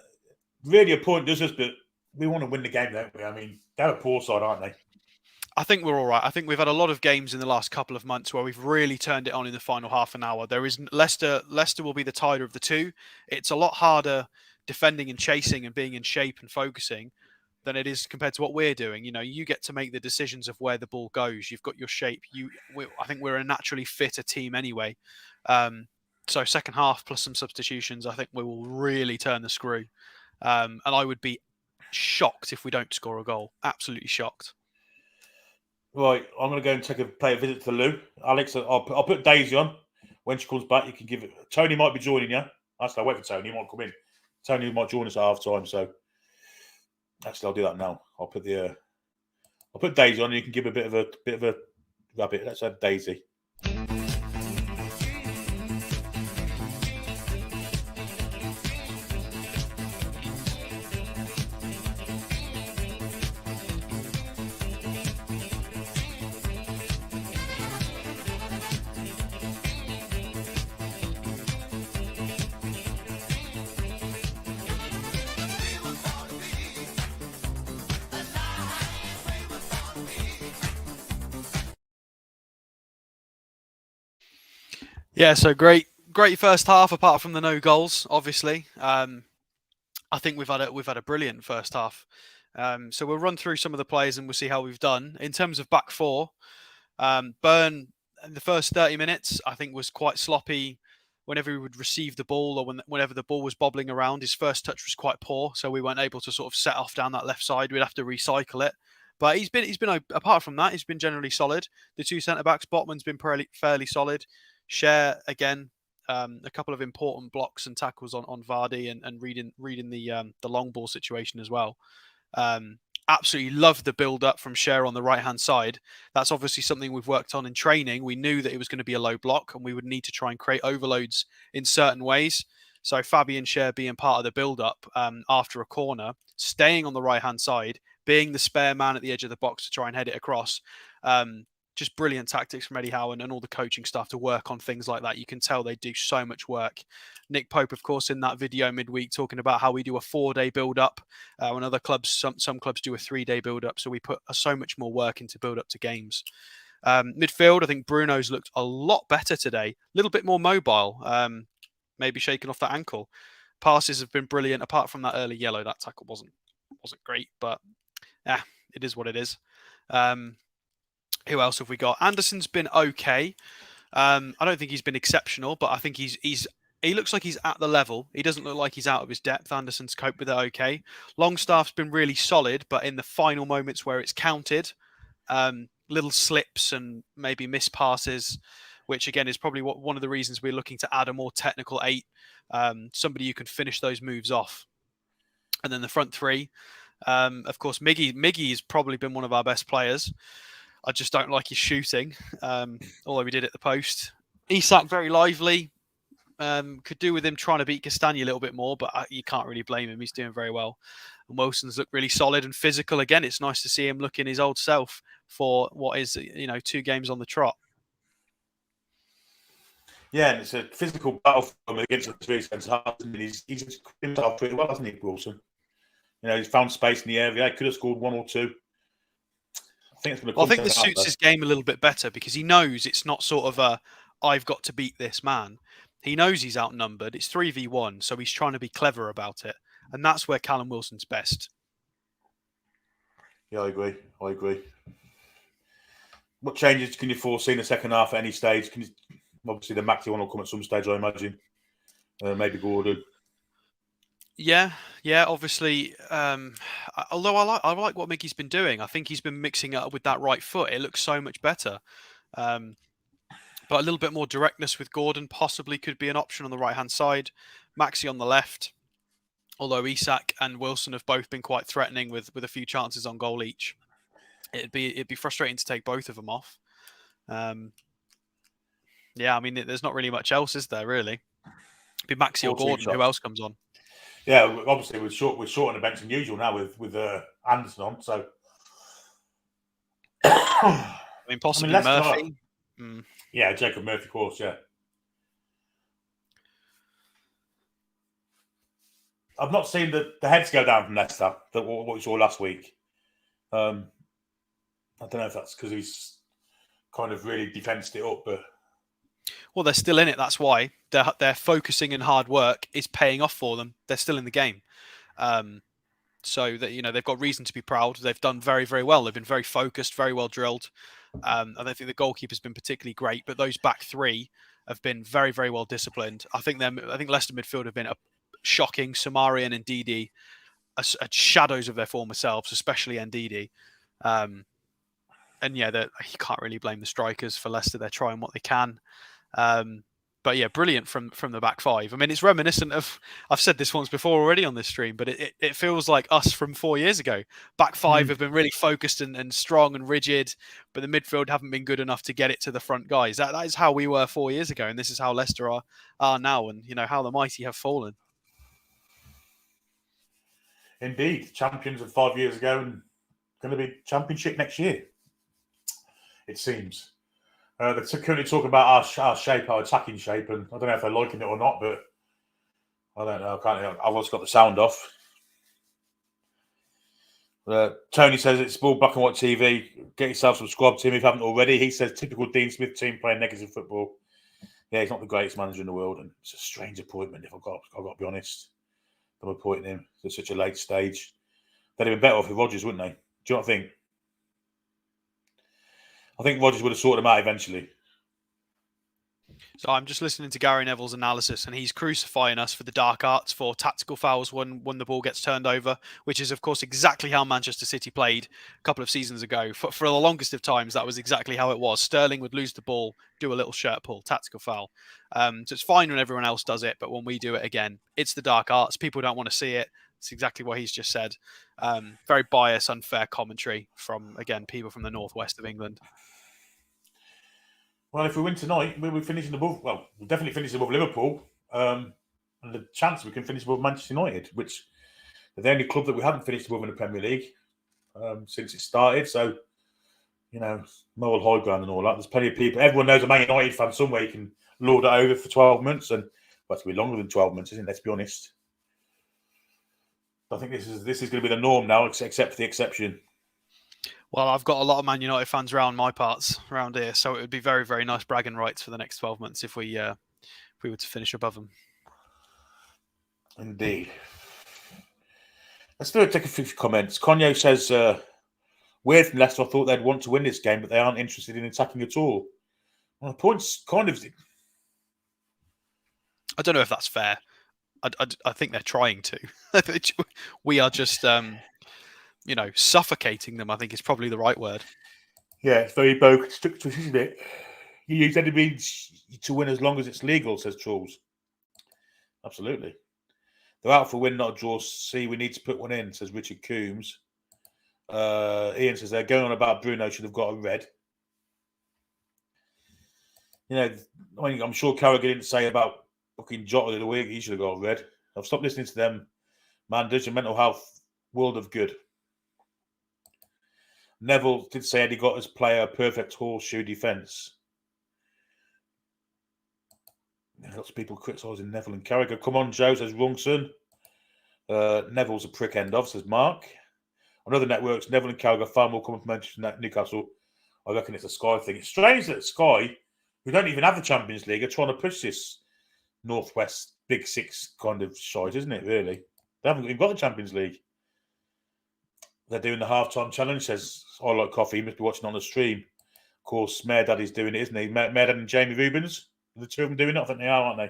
really a point does us, but we want to win the game, don't we? I mean, they're a poor side, aren't they? I think we're all right. I think we've had a lot of games in the last couple of months where we've really turned it on in the final half an hour. There is Leicester will be the tighter of the two. It's a lot harder defending and chasing and being in shape and focusing than it is compared to what we're doing. You know, you get to make the decisions of where the ball goes. You've got your shape. I think we're a naturally fitter team anyway. So second half plus some substitutions, I think we will really turn the screw. And I would be shocked if we don't score a goal. Absolutely shocked. Right, I'm going to go and pay a visit to Lou. Alex, I'll put Daisy on. When she comes back, you can give it. Tony might be joining you. Actually, I'll wait for Tony. He might come in. Tony might join us at half time. So Actually, I'll do that now. I'll put Daisy on. And you can give a bit of a rabbit. Let's have Daisy. Yeah, so great first half. Apart from the no goals, obviously. I think we've had a brilliant first half. So we'll run through some of the players and we'll see how we've done in terms of back four. Burn in the first 30 minutes, I think, was quite sloppy. Whenever he would receive the ball or whenever the ball was bobbling around, his first touch was quite poor, so we weren't able to sort of set off down that left side. We'd have to recycle it. But he's been apart from that, he's been generally solid. The two centre backs, Botman's been fairly solid. Share again, a couple of important blocks and tackles on Vardy and reading the long ball situation as well. Absolutely loved the build up from Share on the right hand side. That's obviously something we've worked on in training. We knew that it was going to be a low block and we would need to try and create overloads in certain ways. So Fabian Share being part of the build up after a corner, staying on the right hand side, being the spare man at the edge of the box to try and head it across. Just brilliant tactics from Eddie Howe and all the coaching staff to work on things like that. You can tell they do so much work. Nick Pope, of course, in that video midweek talking about how we do a 4-day build-up when other clubs, some clubs do a 3-day build-up. So we put so much more work into build-up to games. Midfield, I think Bruno's looked a lot better today. A little bit more mobile, maybe shaking off that ankle. Passes have been brilliant. Apart from that early yellow, that tackle wasn't great, but yeah, it is what it is. Who else have we got? Anderson's been okay. I don't think he's been exceptional, but I think he looks like he's at the level. He doesn't look like he's out of his depth. Anderson's coped with it okay. Longstaff's been really solid, but in the final moments where it's counted, little slips and maybe missed passes, which again is probably one of the reasons we're looking to add a more technical 8, somebody who can finish those moves off. And then the front three, of course, Miggy has probably been one of our best players. I just don't like his shooting, although we did at the post. Isak, very lively. Could do with him trying to beat Castagna a little bit more, but you can't really blame him. He's doing very well. And Wilson's looked really solid and physical. Again, it's nice to see him looking his old self for what is, 2 games on the trot. Yeah, and it's a physical battle for him against the 3 centre halves. He's himself pretty well, hasn't he, Wilson? He's found space in the area. He could have scored 1 or 2. I think this suits his game a little bit better because he knows it's not sort of I've got to beat this man. He knows he's outnumbered. It's 3v1, so he's trying to be clever about it. And that's where Callum Wilson's best. Yeah, I agree. What changes can you foresee in the second half at any stage? Obviously, the Maxi one will come at some stage, I imagine. Maybe Gordon. Yeah. Obviously, although I like what Mickey's been doing. I think he's been mixing it up with that right foot. It looks so much better. But a little bit more directness with Gordon possibly could be an option on the right-hand side. Maxi on the left. Although Isak and Wilson have both been quite threatening with a few chances on goal each. It'd be frustrating to take both of them off. Yeah, I mean, there's not really much else, is there, really? It'd be Maxi or Gordon. Who else comes on? Yeah, obviously we're short on the bench than usual now with Anderson on. So, I mean, possibly Murphy. Yeah, Jacob Murphy, of course. Yeah, I've not seen the heads go down from Leicester. What we saw last week. I don't know if that's because he's kind of really defensed it up, but. Well, they're still in it. That's why their focusing and hard work is paying off for them. They're still in the game, so that they've got reason to be proud. They've done very, very well. They've been very focused, very well drilled. I don't think the goalkeeper's been particularly great, but those back three have been very, very well disciplined. I think Leicester midfield have been shocking. Samari and Ndidi are shadows of their former selves, especially Ndidi. And yeah, you can't really blame the strikers for Leicester. They're trying what they can. But yeah, brilliant from the back five. I mean, it's reminiscent of, I've said this once before already on this stream, but it feels like us from 4 years ago. Back five have been really focused and strong and rigid, but the midfield haven't been good enough to get it to the front guys. That is how we were 4 years ago, and this is how Leicester are now, and how the mighty have fallen. Indeed, champions of 5 years ago and going to be championship next year, it seems. They're currently talking about our shape, our attacking shape, and I don't know if they're liking it or not, but I don't know. I've also got the sound off. Tony says it's all black and white TV. Get yourself subscribed to him if you haven't already. He says typical Dean Smith team playing negative football. Yeah, he's not the greatest manager in the world, and it's a strange appointment. If I've got to be honest, I'm appointing him at such a late stage. They'd have been better off with Rodgers, wouldn't they? Do you not think? I think Rodgers would have sorted them out eventually. So I'm just listening to Gary Neville's analysis, and he's crucifying us for the dark arts for tactical fouls when the ball gets turned over, which is, of course, exactly how Manchester City played a couple of seasons ago. For the longest of times, that was exactly how it was. Sterling would lose the ball, do a little shirt pull, tactical foul. So it's fine when everyone else does it, but when we do it again, it's the dark arts. People don't want to see it. It's exactly what he's just said. Very biased, unfair commentary from, again, people from the northwest of England. Well, if we win tonight, we'll be finishing above. Well, we'll definitely finish above Liverpool, and the chance we can finish above Manchester United, which are the only club that we haven't finished above in the Premier League since it started. So, moral high ground and all that. There's plenty of people. Everyone knows a Man United fan somewhere you can lord it over for 12 months, and it's going to be longer than 12 months, isn't it? Let's be honest. I think this is going to be the norm now, except for the exception. Well, I've got a lot of Man United fans around my parts, around here, so it would be very, very nice bragging rights for the next 12 months if we were to finish above them. Indeed. Let's take a few comments. Konyo says, weird from Leicester, I thought they'd want to win this game, but they aren't interested in attacking at all. Well, the point's kind of... I don't know if that's fair. I think they're trying to. We are just... suffocating them, I think is probably the right word. Yeah, it's very bogus, isn't it? You use any means to win as long as it's legal, says Charles. Absolutely. They're out for a win, not a draw. See, we need to put one in, says Richard Coombs. Ian says they're going on about Bruno should have got a red. I'm sure Carragher didn't say about fucking Jota of the week he should have got a red. I've stopped listening to them. Man, does your mental health world of good. Neville did say Eddie got his player a perfect horseshoe defence. Lots of people criticising Neville and Carragher. Come on, Joe, says Rungson. Neville's a prick end of, says Mark. On other networks, Neville and Carragher far more complimentary than Newcastle. I reckon it's a Sky thing. It's strange that Sky, who don't even have the Champions League, are trying to push this Northwest Big Six kind of shite, isn't it, really? They haven't even got the Champions League. They're doing the halftime challenge, says I Like Coffee. You must be watching on the stream. Of course, Mayor Daddy's doing it, isn't he? Mayor Dad and Jamie Rubens. The two of them doing it? I think they are, aren't they?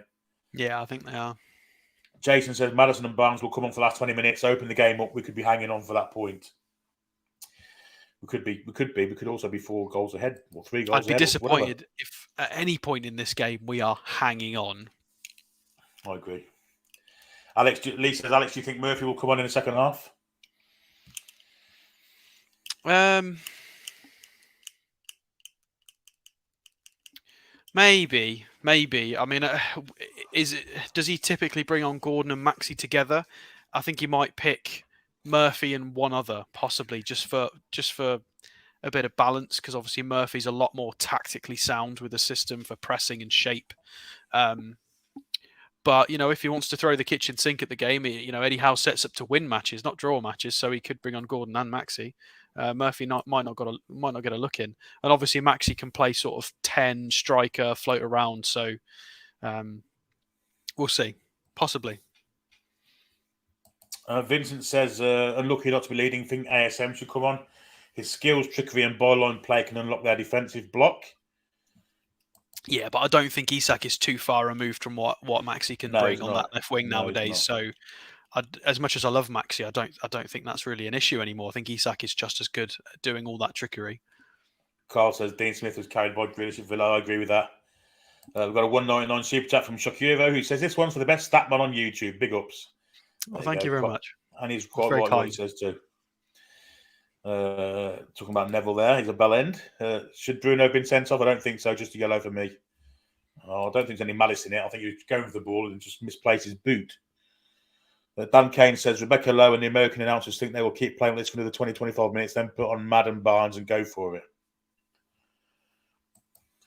Yeah, I think they are. Jason says Maddison and Barnes will come on for the last 20 minutes, open the game up. We could be hanging on for that point. We could be. We could also be 4 goals ahead or 3 goals ahead. I'd be disappointed if at any point in this game we are hanging on. I agree. Lee says, Alex, do you think Murphy will come on in the second half? Maybe. I mean, does he typically bring on Gordon and Maxi together? I think he might pick Murphy and one other, possibly just for a bit of balance, because obviously Murphy's a lot more tactically sound with the system for pressing and shape. But if he wants to throw the kitchen sink at the game, Eddie Howe sets up to win matches, not draw matches, so he could bring on Gordon and Maxi. Murphy might not get a look in, and obviously Maxi can play sort of 10 striker, float around. So we'll see, possibly. Vincent says, unlucky not to be leading. Think ASM should come on. His skills, trickery, and byline play can unlock their defensive block. Yeah, but I don't think Isak is too far removed from what Maxi can bring on that left wing nowadays. So, as much as I love Maxi, I don't think that's really an issue anymore. I think Isak is just as good at doing all that trickery. Carl says Dean Smith was carried by Grealish at Villa. I agree with that. We've got a 199 super chat from Shakiro, who says, this one's for the best stat man on YouTube. Big ups. Well, thank you very much. And he's That's quite very right what he kind. says too. Talking about Neville there. He's a bell end. Should Bruno have been sent off? I don't think so. Just a yellow for me. Oh, I don't think there's any malice in it. I think he was going for the ball and just misplaced his boot. Dan Kane says, Rebecca Lowe and the American announcers think they will keep playing with this for another 20, 25 minutes, then put on Madden Barnes and go for it.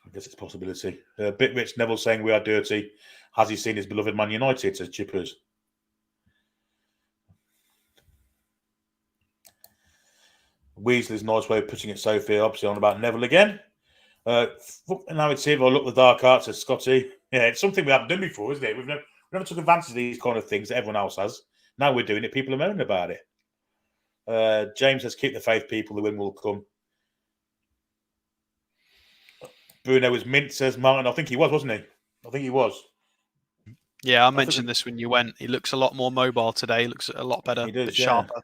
I guess it's a possibility. Bit Rich Neville saying we are dirty. Has he seen his beloved Man United? Says Chippers. Weasley's nice way of putting it, Sophie, obviously on about Neville again. Now it's here. I look the dark arts, says Scotty. Yeah, it's something we haven't done before, isn't it? We've never took advantage of these kind of things that everyone else has. Now we're doing it. People are moaning about it. James says, keep the faith, people. The win will come. Bruno was mint, says Martin. I think he was, wasn't he? I think he was. Yeah, I mentioned this when you went. He looks a lot more mobile today. He looks a lot better, He does, a bit yeah. sharper.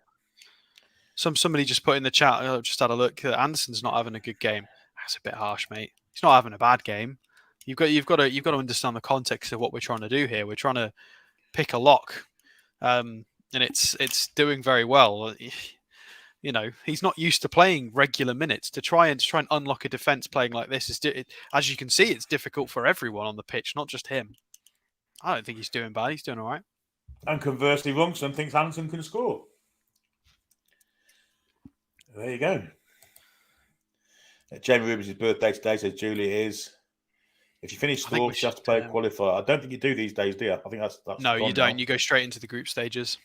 Somebody just put in the chat. I just had a look. Anderson's not having a good game. That's a bit harsh, mate. He's not having a bad game. You've got to understand the context of what we're trying to do here. We're trying to pick a lock, and it's doing very well. You know, he's not used to playing regular minutes. To try and unlock a defense playing like this is, as you can see, it's difficult for everyone on the pitch, not just him. I don't think he's doing bad. He's doing all right. And conversely, Rungson thinks Anderson can score. There you go. Jamie Rubens' birthday today, says Julie is. If you finish fourth, you have to play a qualifier. I don't think you do these days, do you? I think that's no, you don't. Now. You go straight into the group stages.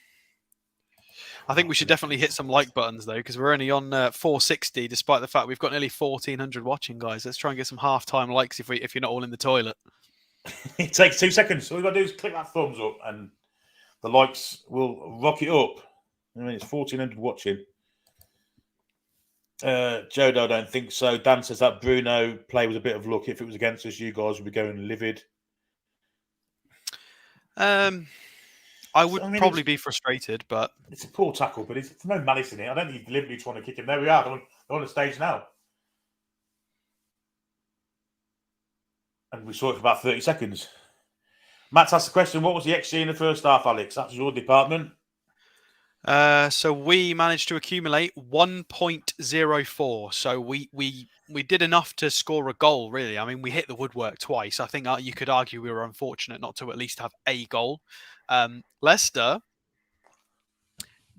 I think we should definitely hit some like buttons though, because we're only on 460, despite the fact we've got nearly 1,400 watching, guys. Let's try and get some half-time likes if you're not all in the toilet. It takes 2 seconds. All you got to do is click that thumbs up, and the likes will rocket up. I mean, it's 1,400 watching. Jodo, I don't think so. Dan says that Bruno play was a bit of luck. If it was against us, you guys would be going livid. I would probably be frustrated, but it's a poor tackle, but it's no malice in it. I don't think he's deliberately trying to kick him. There we are. They're on the stage now. And we saw it for about 30 seconds. Matt's asked the question, what was the XG in the first half, Alex? That's your department. So we managed to accumulate 1.04. So we did enough to score a goal, really. I mean, we hit the woodwork twice. I think you could argue we were unfortunate not to at least have a goal. Leicester,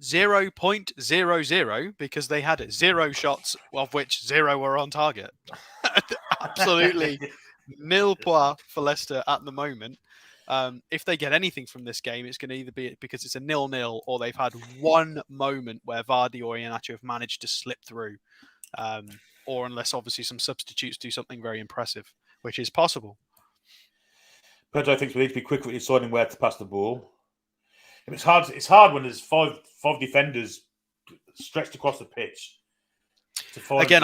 0.00, because they had 0 shots, of which 0 were on target. Absolutely nil points for Leicester at the moment. If they get anything from this game, it's going to either be because it's a 0-0 or they've had one moment where Vardy or Iheanacho have managed to slip through, or unless obviously some substitutes do something very impressive, which is possible. Pedro thinks we need to be quick with deciding where to pass the ball. It's hard when there's five defenders stretched across the pitch. Again,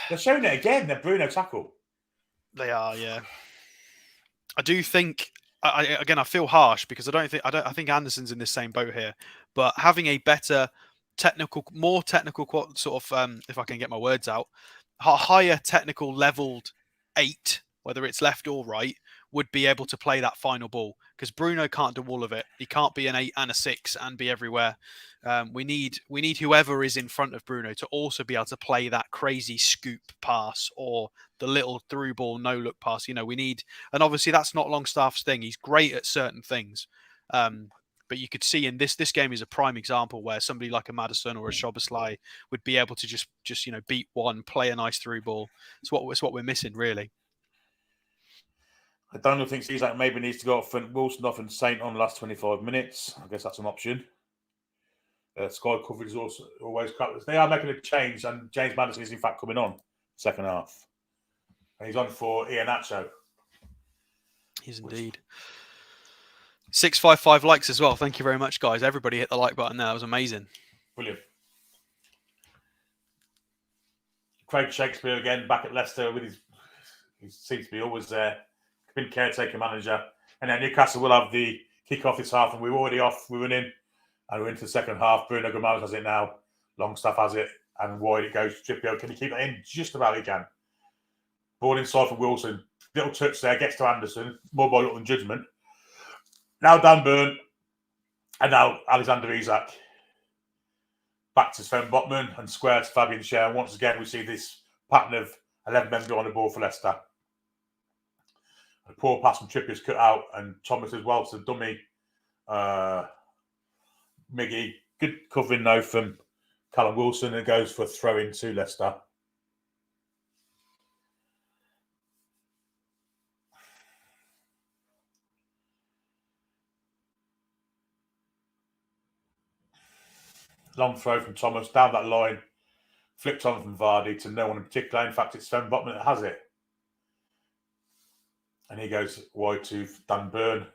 they're showing it again. They're Bruno tackle. They are, yeah. I do think. I feel harsh because I think Anderson's in the same boat here. But having a better more technical sort of, if I can get my words out, a higher technical leveled 8, whether it's left or right, would be able to play that final ball, because Bruno can't do all of it. He can't be an 8 and a 6 and be everywhere. We need whoever is in front of Bruno to also be able to play that crazy scoop pass or the little through ball no look pass. You know, we need, and obviously that's not Longstaff's thing. He's great at certain things, but you could see in this game is a prime example where somebody like a Maddison or a Szoboszlai would be able to just beat one, play a nice through ball. It's what we're missing, really. Daniel thinks Isak maybe needs to go off and Wilson off and Saint on the last 25 minutes. I guess that's an option. Sky coverage is also always crap. They are making a change, and James Maddison is in fact coming on second half. And he's on for Iheanacho. He's indeed. 655 likes as well. Thank you very much, guys. Everybody hit the like button there. That was amazing. Brilliant. Craig Shakespeare again back at Leicester with he seems to be always there. Been caretaker manager. And then Newcastle will have the kick-off this half, and we're already off. We're running, and we're into the second half. Bruno Gomes has it now. Longstaff has it, and wide it goes. Trippier, can he keep it in? Just about he can. Ball inside for Wilson. little touch there, gets to Anderson, more by luck than judgment. Now Dan Burn, and now Alexander Isak. Back to Sven Botman and square to Fabian Schär. And once again, we see this pattern of 11 men behind the ball for Leicester. A poor pass from Trippier's cut out, and Thomas as well to the dummy. Miggy, good covering though from Callum Wilson, and goes for a throw in to Leicester. Long throw from Thomas down that line, flipped on from Vardy to no one in particular. In fact, it's Sven Botman that has it. And he goes wide to Dan Burn.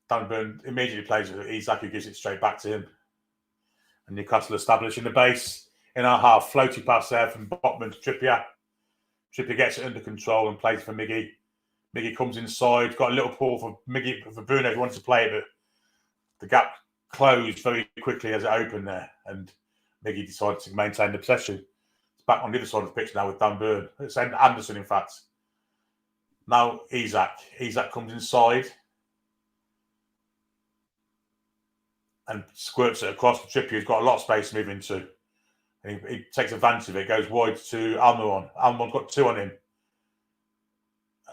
Dan Burn immediately plays with Isak, who gives it straight back to him. And Newcastle establishing the base in our half. Floaty pass there from Botman to Trippier. Trippier gets it under control and plays for Miggy. Miggy comes inside. Got a little pull for Miggy, for Bruno if he wanted to play it, but the gap closed very quickly as it opened there. And Miggy decided to maintain the possession. It's back on the other side of the pitch now with Dan Burn. It's Anderson, in fact. Now Isak. Isak comes inside and squirts it across the Trippier. He's got a lot of space to move into. And he takes advantage of it. Goes wide to Almiron. Almiron's got two on him.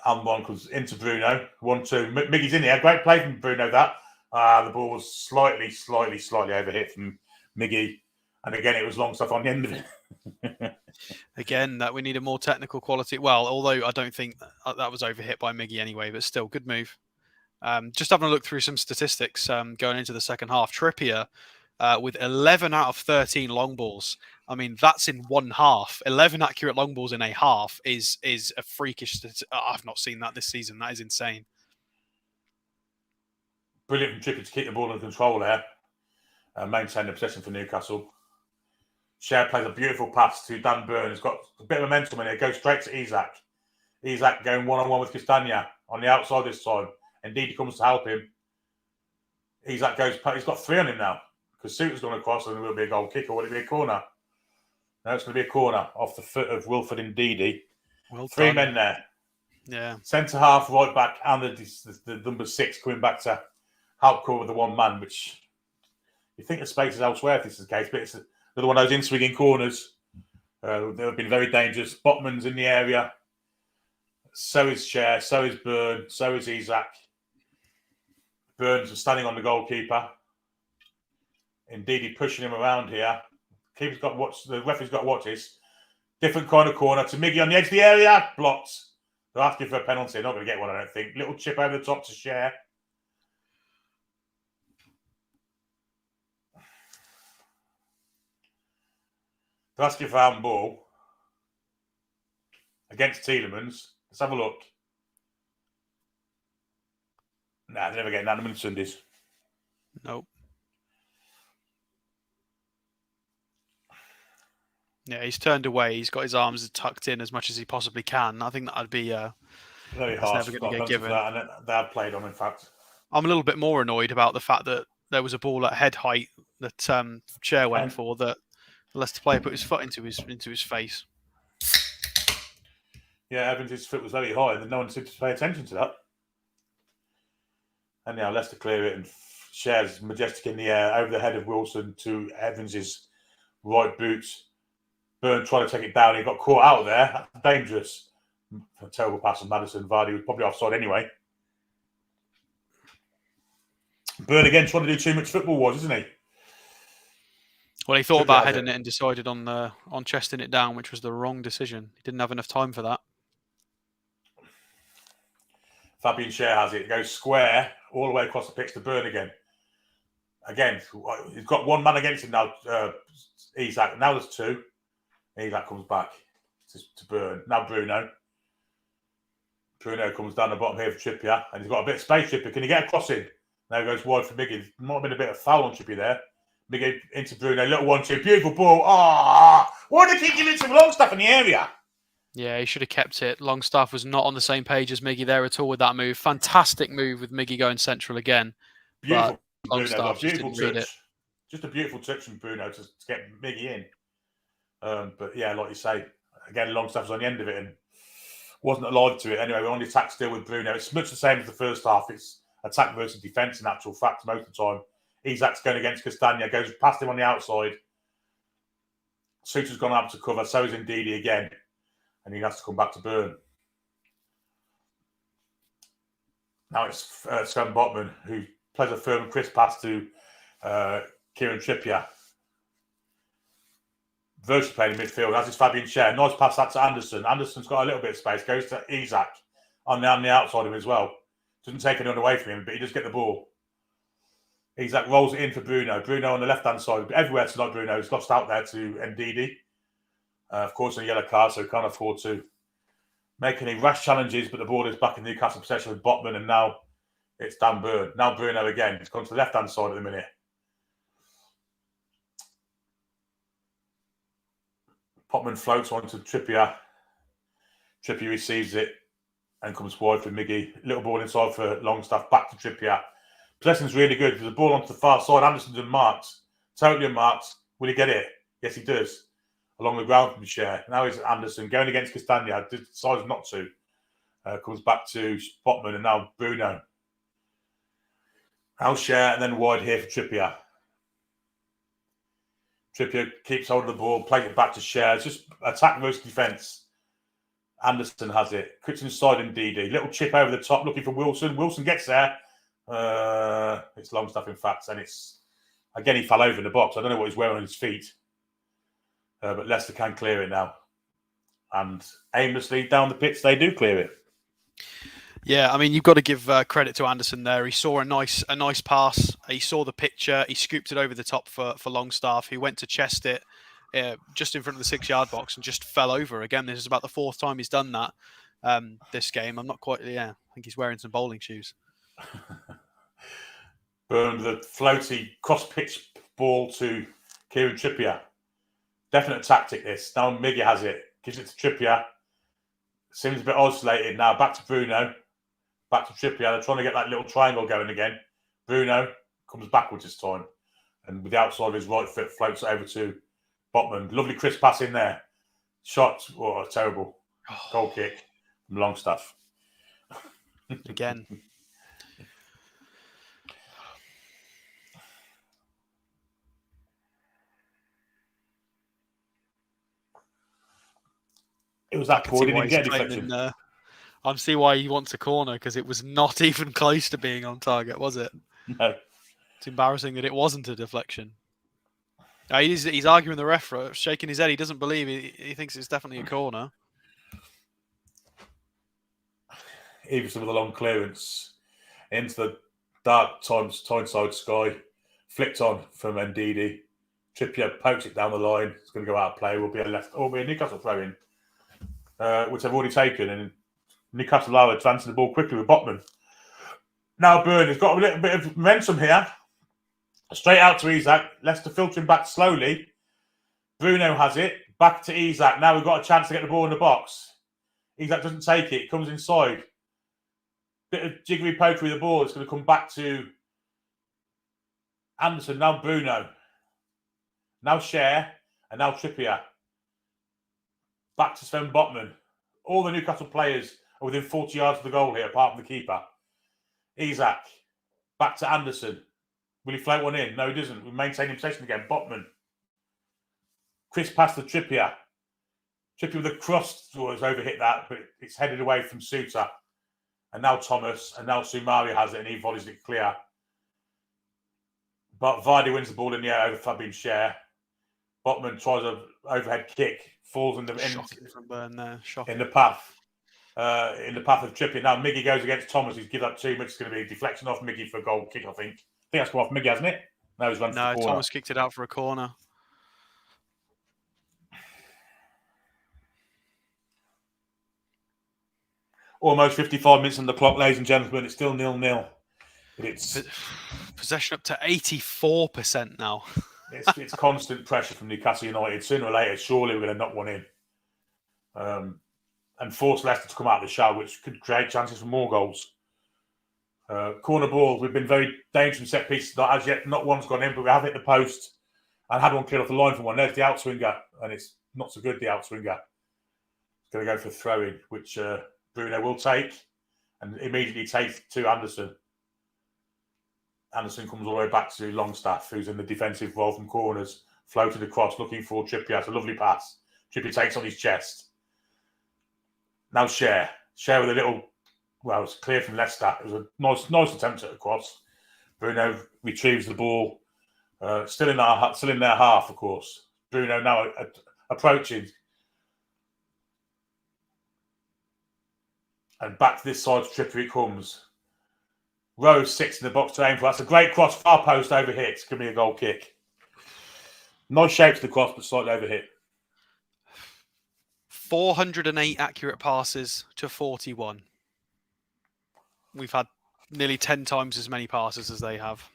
Almiron comes into Bruno. 1-2. Miggy's in here. Great play from Bruno, that. The ball was slightly overhit from Miggy. And again, it was long stuff on the end of it. Again, that we need a more technical quality. Well, although I don't think that was overhit by Miggy anyway, but still, good move. Just having a look through some statistics going into the second half. Trippier with 11 out of 13 long balls. I mean, that's in one half. 11 accurate long balls in a half is a freakish. I've not seen that this season. That is insane. Brilliant from Trippier to keep the ball under control there. Maintain the possession for Newcastle. Schär plays a beautiful pass to Dan Burn. He's got a bit of momentum in it. Goes straight to Isak. Isak going one-on-one with Castagna on the outside this time. Indeed, he comes to help him. Isak goes. He's got three on him now because Suter's gone across, and there will be a goal kick, or will it be a corner? No, it's going to be a corner off the foot of Wilfred Ndidi. Well three done. men there. Yeah. Centre half, right back, and the number 6 coming back to help cover the one man, which you think the space is elsewhere if this is the case, but it's another one of those in-swinging corners. They've been very dangerous. Botman's in the area. So is Schär. So is Burn. So is Isak. Burns standing on the goalkeeper. Indeed, pushing him around here. Keeper's got watch. The referee's got to watch this. Different kind of corner to Miggy on the edge of the area. Blocked. They're asking for a penalty. They're not going to get one, I don't think. Little chip over the top to Schär. They're asking for handball against Tielemans. Let's have a look. Nah, they're never getting that on Sundays. Nope. Yeah, he's turned away. He's got his arms tucked in as much as he possibly can. I think that'd be very harsh. Never going to get given. And they have played on, in fact. I'm a little bit more annoyed about the fact that there was a ball at head height that Schär went for, that the Leicester player put his foot into his face. Yeah, Evans' foot was very high, and no one seemed to pay attention to that. And now Leicester clear it, and Schär's majestic in the air over the head of Wilson to Evans' right boot. Burn trying to take it down. He got caught out there. That's dangerous. A terrible pass from Madison. Vardy was probably offside anyway. Burn again trying to do too much football-wise, isn't he? Well, he thought about heading it and decided on chesting it down, which was the wrong decision. He didn't have enough time for that. Fabian Schär has it. It goes square all the way across the pitch to Burn again. Again, he's got one man against him now, Isak. Now there's two. Isak comes back to Burn. Now Bruno. Bruno comes down the bottom here for Trippier. And he's got a bit of space, Trippier. Can he get a cross in? Now he goes wide for Miggy. There might have been a bit of foul on Trippier there. Miggy into Bruno. Little 1-2. Beautiful ball. Why did he keep giving some long stuff in the area? Yeah, he should have kept it. Longstaff was not on the same page as Miggy there at all with that move. Fantastic move with Miggy going central again. Beautiful. Longstaff Beautiful just didn't touch. Just a beautiful touch from Bruno to get Miggy in. But yeah, like you say, again, Longstaff's on the end of it. And wasn't alive to it. Anyway, we're on the attack still with Bruno. It's much the same as the first half. It's attack versus defence in actual fact most of the time. Isak's going against Castagna, goes past him on the outside. Suter's gone up to cover, so is Ndidi again. And he has to come back to Burn. Now it's Sven Botman, who plays a firm and crisp pass to Kieran Trippier. Virtually playing in midfield, as is Fabian Schär. Nice pass out to Anderson. Anderson's got a little bit of space, goes to Isak on the outside of him as well. Doesn't take anyone away from him, but he does get the ball. Isak rolls it in for Bruno. Bruno on the left-hand side. Everywhere tonight, Bruno. He's lost out there to Ndidi. Of course, a yellow card, so he can't afford to make any rash challenges, but the ball is back in Newcastle possession with Botman, and now it's Dan Burn. Now Bruno again. It's gone to the left-hand side at the minute. Botman floats onto Trippier. Trippier receives it and comes wide for Miggy. Little ball inside for Longstaff. Back to Trippier. Possession's really good. There's a ball onto the far side. Anderson's unmarked. Totally unmarked. Will he get it? Yes, he does. Along the ground from Schär. Now he's Anderson going against Castagna. Decides not to. Comes back to Botman and now Bruno. Now Schär and then wide here for Trippier. Trippier keeps hold of the ball, plays it back to Schär. It's just attack versus defence. Anderson has it. Cuts inside Ndidi. Little chip over the top looking for Wilson. Wilson gets there. It's Longstaff, in fact, and it's again he fell over in the box. I don't know what he's wearing on his feet, but Leicester can clear it now, and aimlessly down the pitch they do clear it. Yeah, I mean you've got to give credit to Anderson there. He saw a nice pass. He saw the picture. He scooped it over the top for Longstaff. He went to chest it just in front of the 6-yard box and just fell over. Again, this is about the 4th time he's done that this game. I'm not quite. Yeah, I think he's wearing some bowling shoes. Burn the floaty cross-pitch ball to Kieran Trippier. Definite tactic this. Now Miggy has it. Gives it to Trippier. Seems a bit isolated now. Back to Bruno. Back to Trippier. They're trying to get that little triangle going again. Bruno comes backwards this time. And with the outside of his right foot, floats it over to Botman. Lovely crisp pass in there. Shot. Oh, terrible. Goal kick from Longstaff. Again. It was that poor. He didn't get a deflection. I see why he wants a corner, because it was not even close to being on target, was it? No. It's embarrassing that it wasn't a deflection. He's arguing the ref, shaking his head. He doesn't believe it. He thinks it's definitely a corner. Even some of the long clearance into the dark Tyneside sky. Flicked on from Ndidi. Trippier pokes it down the line. It's going to go out of play. Will be a Newcastle throw in. Which they've already taken, and Newcastle are advancing the ball quickly with Botman. Now Burn has got a little bit of momentum here. Straight out to Isak. Leicester filtering back slowly. Bruno has it. Back to Isak. Now we've got a chance to get the ball in the box. Isak doesn't take it. Comes inside. Bit of jiggery pokery with the ball. It's going to come back to Anderson. Now Bruno. Now Schär. And now Trippier. Back to Sven Botman. All the Newcastle players are within 40 yards of the goal here, apart from the keeper. Isak. Back to Anderson. Will he float one in? No, he doesn't. We're maintaining possession again. Botman. Chris pass to Trippier. Trippier with a cross has overhit that, but it's headed away from Suter. And now Thomas. And now Soumaria has it, and he volleys it clear. But Vardy wins the ball in the air over Fabian Schär. Botman tries an overhead kick. Falls in the path. In the path of Trippier. Now Miggy goes against Thomas. He's given up too much. It's going to be a deflection off Miggy for a goal kick, I think. I think that's come off Miggy, hasn't it? No, he's run for the corner. Thomas kicked it out for a corner. Almost 55 minutes on the clock, ladies and gentlemen. It's still 0-0. But it's possession up to 84% now. It's constant pressure from Newcastle United. Sooner or later, surely we're going to knock one in. And force Leicester to come out of the shell, which could create chances for more goals. Corner ball, we've been very dangerous from set pieces. Not as yet, not one's gone in, but we have hit the post and had one cleared off the line from one. There's the outswinger, and it's not so good, the outswinger. going to go for a throw-in, which Bruno will take, and immediately takes to Anderson. Anderson comes all the way back to Longstaff, who's in the defensive role from corners, floated across, looking for Trippier. It's a lovely pass. Trippier takes on his chest. Now Cher with a little, well, it's clear from Leicester. It was a nice attempt at a cross. Bruno retrieves the ball, still in their half, of course. Bruno now approaching. And back to this side, Trippier it comes. Rose 6 in the box to aim for. That's a great cross, far post overhit. Could be a goal kick. Nice shape to the cross, but slightly overhit. 408 accurate passes to 41. We've had nearly 10 times as many passes as they have.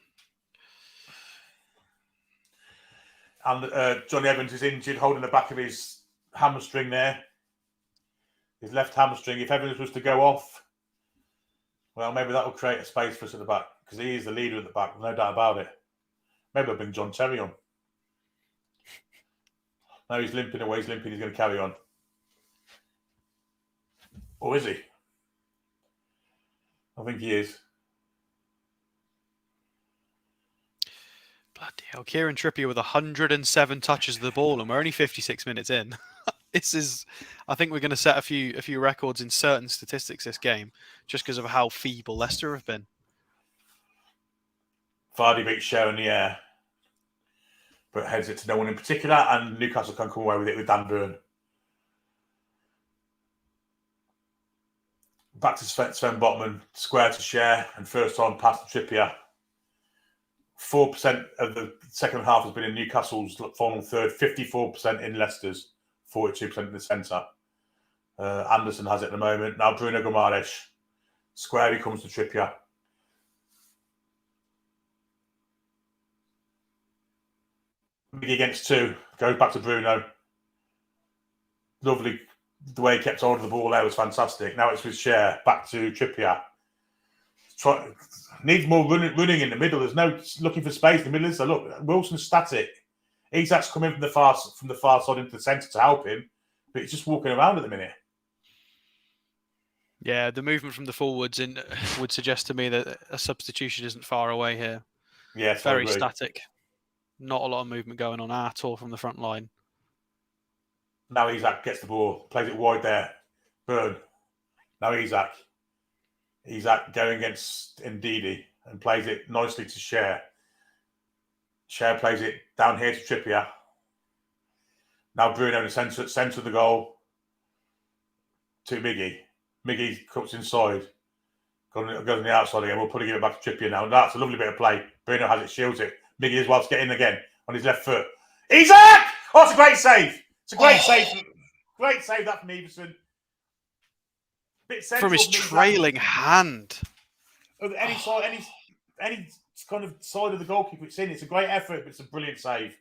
And Johnny Evans is injured, holding the back of his hamstring there. His left hamstring. If Evans was to go off, well, maybe that will create a space for us at the back, because he is the leader at the back, no doubt about it. Maybe I'll bring John Terry on. No, he's limping away. He's limping. He's going to carry on. Or is he? I think he is. Bloody hell. Kieran Trippier with 107 touches of the ball, and we're only 56 minutes in. I think we're going to set a few records in certain statistics this game, just because of how feeble Leicester have been. Vardy beats Cher in the air, but heads it to no one in particular, and Newcastle can come away with it with Dan Burn. Back to Sven Botman, square to Cher, and first on pass to Trippier. 4% of the second half has been in Newcastle's final third, 54% in Leicester's, 42% in the centre. Anderson has it at the moment. Now Bruno Guimaraes. Square he comes to Trippier. Miggy against 2. Goes back to Bruno. Lovely. The way he kept hold of the ball there was fantastic. Now it's with Cher. Back to Trippier. Needs more running in the middle. There's no looking for space in the middle. So look, Wilson's static. Isak's coming from the far side into the centre to help him, but he's just walking around at the minute. Yeah, the movement from the forwards would suggest to me that a substitution isn't far away here. Yes, very static. Not a lot of movement going on at all from the front line. Now Isak gets the ball, plays it wide there. Burn. Now Isak. Isak going against Ndidi and plays it nicely to Cher. Cher plays it down here to Trippier. Now Bruno in the centre of the goal to Miggy. Miggy cuts inside. Goes on the outside again. We'll probably give it back to Trippier now. That's a lovely bit of play. Bruno has it, shields it. Miggy as well to get in again on his left foot. Isak! Oh, it's a great save. It's a great save. Great save that from Everson. From his trailing hand. Any side, any kind of side of the goalkeeper it's in, it's a great effort, but it's a brilliant save.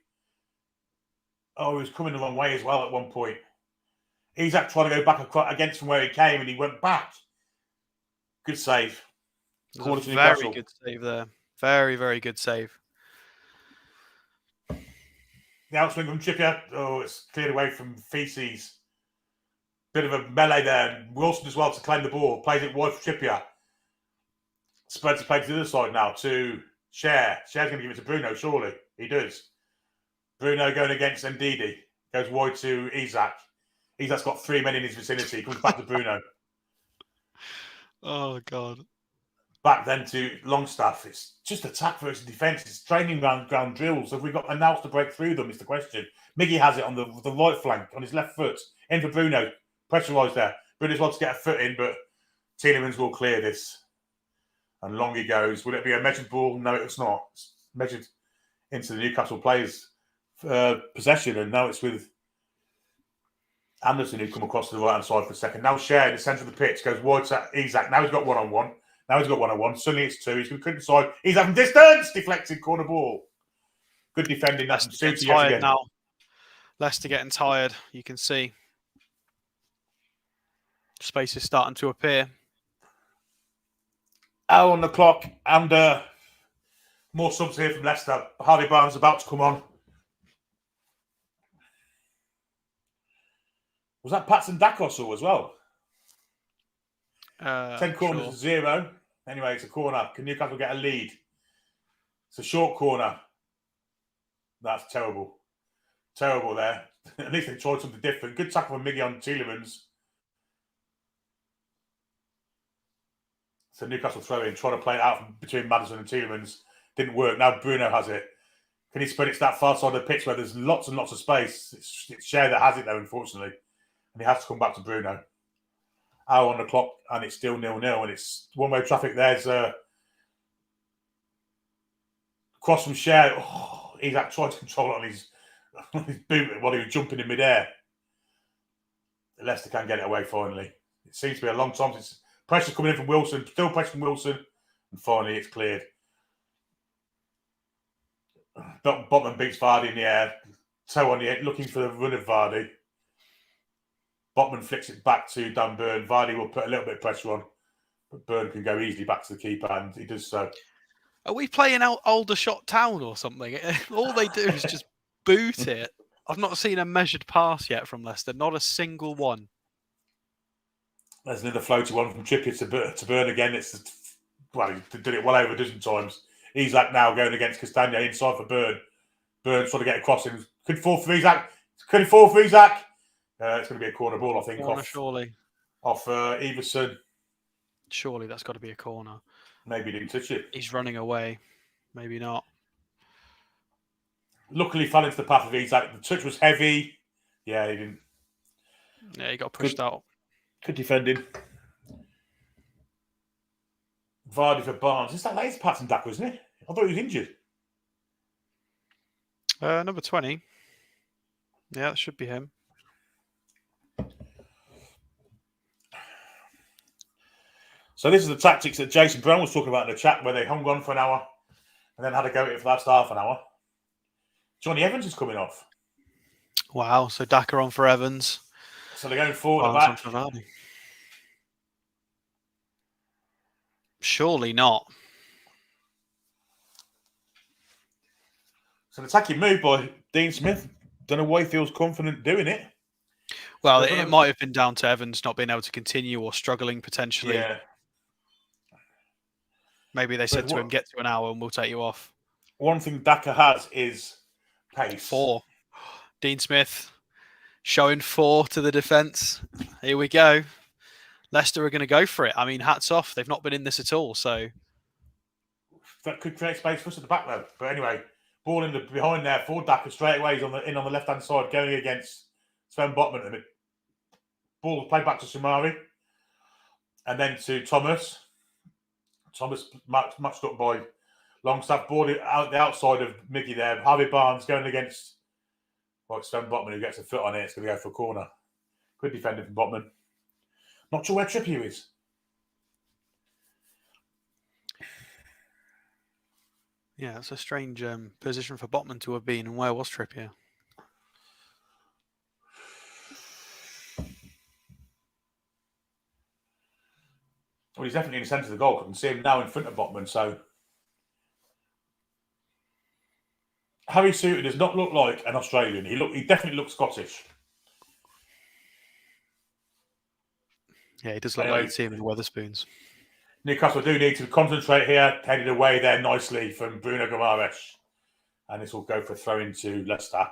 Oh, he was coming the wrong way as well at one point. Isak trying to go back against from where he came, and he went back. Good save. Very good save there. Very, very good save. The outswing from Trippier. Oh, it's cleared away from Feces. Bit of a melee there. Wilson as well to claim the ball. Plays it wide for Trippier. Spreads the play to the other side now to Cher. Cher's going to give it to Bruno, surely. He does. Bruno going against Ndidi. Goes wide to Isak. Isak's got 3 men in his vicinity. Comes back to Bruno. Oh, God. Back then to Longstaff. It's just attack versus defence. It's training ground drills. Have we got enough to break through them is the question. Miggy has it on the right flank, on his left foot. In for Bruno. Pressurised there. Bruno's wants to get a foot in, but Tielemans will clear this. And long he goes. Will it be a measured ball? No, it's not. It's measured into the Newcastle players' possession, and now it's with Anderson who come across to the right-hand side for a second. Now Cher in the centre of the pitch goes wide to Isak. Now he's got one-on-one. Suddenly it's 2. He's going to cut inside. Isak from distance! Deflected corner ball. Good defending. That's Leicester tired now. Leicester getting tired. You can see. Space is starting to appear. Hour on the clock, and more subs here from Leicester. Harvey Barnes about to come on. Was that Patson Dakos as well? 10 corners Sure. to 0. Anyway, it's a corner. Can Newcastle get a lead? It's a short corner. That's terrible. Terrible there. At least they tried something different. Good tackle from Miggy on Tielemans. So Newcastle throw in, trying to play it out between Maddison and Tielemans. Didn't work. Now Bruno has it. Can he spread it to that far side of the pitch where there's lots and lots of space? It's Shea that has it though, unfortunately. And he has to come back to Bruno. Hour on the clock and it's still 0-0 and it's one-way traffic. There's cross from Shea. Oh, he's tried to control it on his boot while he was jumping in midair. Leicester can get it away finally. It seems to be a long time since pressure coming in from Wilson, still pressure from Wilson, and finally it's cleared. Botman beats Vardy in the air, toe on the head, looking for the run of Vardy. Botman flicks it back to Dan Burn. Vardy will put a little bit of pressure on, but Burn can go easily back to the keeper, and he does so. Are we playing out Aldershot Town or something? All they do is just boot it. I've not seen a measured pass yet from Leicester. Not a single one. There's another floaty one from Trippier to Burn again. He did it well over a dozen times. Isak now going against Castagna inside for Burn. Burn trying to get across him. Could fall for Isak. Could he fall for Isak? It's going to be a corner ball, I think. Surely. Off Everson. Surely that's got to be a corner. Maybe he didn't touch it. He's running away. Maybe not. Luckily fell into the path of Isak. The touch was heavy. Yeah, he didn't. Yeah, he got pushed out. Good defending. Vardy for Barnes. Is that latest Patson Dako, isn't it? I thought he was injured. Number 20. Yeah, that should be him. So this is the tactics that Jason Brown was talking about in the chat, where they hung on for an hour and then had to go at it for the last half an hour. Johnny Evans is coming off. Wow, so Daka on for Evans. So they're going forward and back. For Vardy. Surely not. It's an attacking move by Dean Smith. Don't know why he feels confident doing it. Well, it might have been down to Evans not being able to continue or struggling potentially. Yeah. Maybe they said to him, get to an hour and we'll take you off. One thing Daka has is pace. 4. Dean Smith showing 4 to the defence. Here we go. Leicester are going to go for it. I mean, hats off. They've not been in this at all. So that could create space for us at the back, though. But anyway, ball in behind there for Daka straight away. He's on the left-hand side going against Sven Botman. Ball played back to Sumari. And then to Thomas. Thomas matched up by Longstaff. Ball out the outside of Miggy there. Harvey Barnes going against Sven Botman, who gets a foot on it. It's going to go for a corner. Good defending from Botman. Not sure where Trippier is. Yeah, it's a strange position for Botman to have been. And where was Trippier? Well, he's definitely in the centre of the goal. I can see him now in front of Botman. So Harry Suter does not look like an Australian. He definitely looks Scottish. Yeah, he does look like the team in Wetherspoons. Newcastle do need to concentrate here. Headed away there nicely from Bruno Guimaraes. And this will go for a throw into Leicester.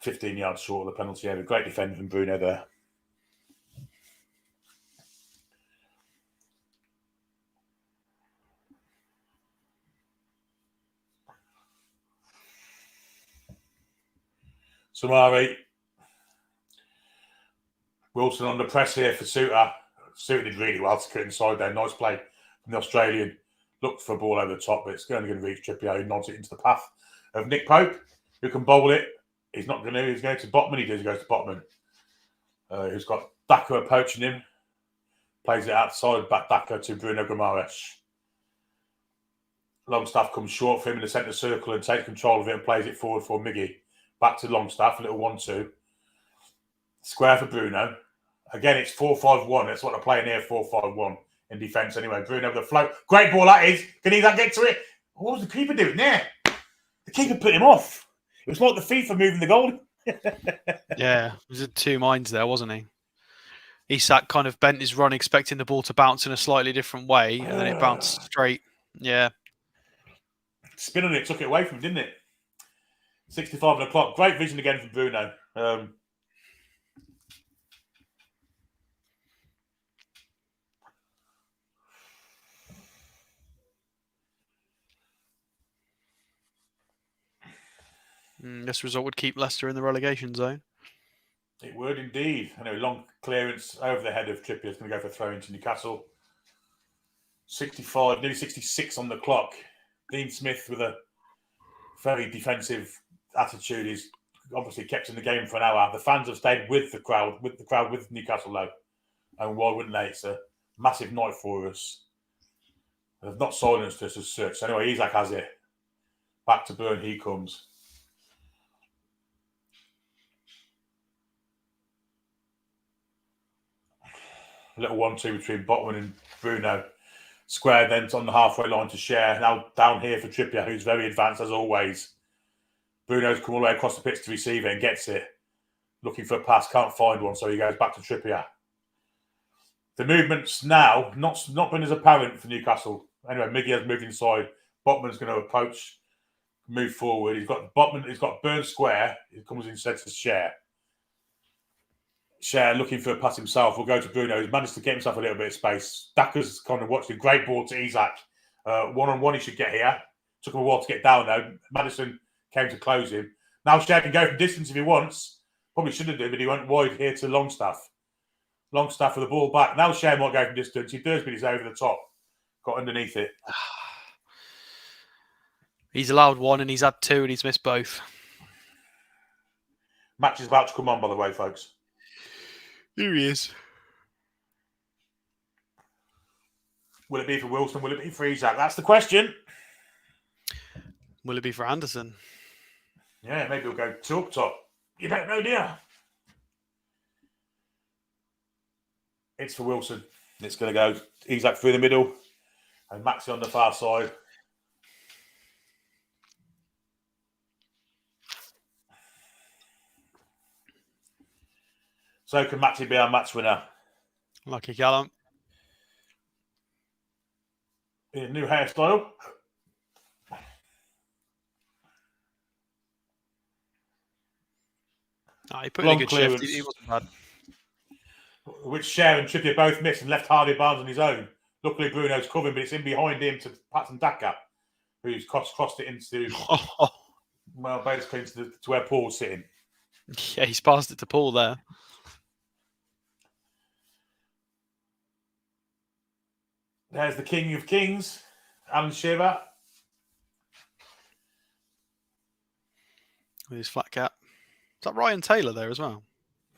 15 yards short of the penalty area. Great defending from Bruno there. Sumari. Wilson on the press here for Suter. Suter did really well to cut inside there. Nice play from the Australian. Looked for a ball over the top, but it's only going to reach Trippier, who nods it into the path of Nick Pope, who can bowl it. He's not going to. He's going to Botman. He goes to Botman, who's got Daka approaching him. Plays it outside, back Daka to Bruno Guimaraes. Longstaff comes short for him in the centre circle and takes control of it and plays it forward for Miggy. Back to Longstaff, a little 1-2. Square for Bruno. Again, it's 4-5-1. That's what they're playing here, 4-5-1 in defence anyway. Bruno with the float. Great ball that is. Can he get to it? What was the keeper doing there? The keeper put him off. It was like the FIFA moving the goal. Yeah, he was in two minds there, wasn't he? Isak kind of bent his run, expecting the ball to bounce in a slightly different way, and then it bounced straight. Yeah. Spin on it, took it away from him, didn't it? 65 on the clock. Great vision again from Bruno. This result would keep Leicester in the relegation zone. It would indeed. Anyway, long clearance over the head of Trippier. It's going to go for a throw into Newcastle. 65, nearly 66 on the clock. Dean Smith with a very defensive attitude. He's obviously kept in the game for an hour. The fans have stayed with the crowd with Newcastle though. And why wouldn't they? It's a massive night for us. They've not silenced us as such. Anyway, Isak has it. Back to Burn, he comes. A little 1-2 between Botman and Bruno. Square then on the halfway line to Share. Now down here for Trippier, who's very advanced as always. Bruno's come all the way across the pitch to receive it and gets it. Looking for a pass, can't find one, so he goes back to Trippier. The movement's now not been as apparent for Newcastle. Anyway, Miggy has moved inside. Botman's going to approach, move forward. He's got Burn square. He comes instead to Share. Share looking for a pass himself. We'll go to Bruno. He's managed to get himself a little bit of space. Daka's kind of watched a great ball to Isak. One-on-one he should get here. Took him a while to get down though. Maddison came to close him. Now Share can go from distance if he wants. Probably shouldn't do, but he went wide here to Longstaff. Longstaff with the ball back. Now Share might go from distance. He does, but he's over the top. Got underneath it. He's allowed one and he's had two and he's missed both. Match is about to come on, by the way, folks. Here he is. Will it be for Wilson? Will it be for Isak? That's the question. Will it be for Anderson? Yeah, maybe we'll go two up top. You don't know, do you? It's for Wilson. It's going to go Isak through the middle and Maxi on the far side. So can Maxi be our match winner? Lucky Callum. In a new hairstyle. He put in a good shift. He wasn't bad. Which Share and Trippier both missed and left Hardy Barnes on his own. Luckily, Bruno's covering, but it's in behind him to Patson Daka, who's crossed it into, well, basically to where Paul's sitting. Yeah, he's passed it to Paul there. There's the King of Kings, Alan Shearer. With his flat cap. Is that Ryan Taylor there as well?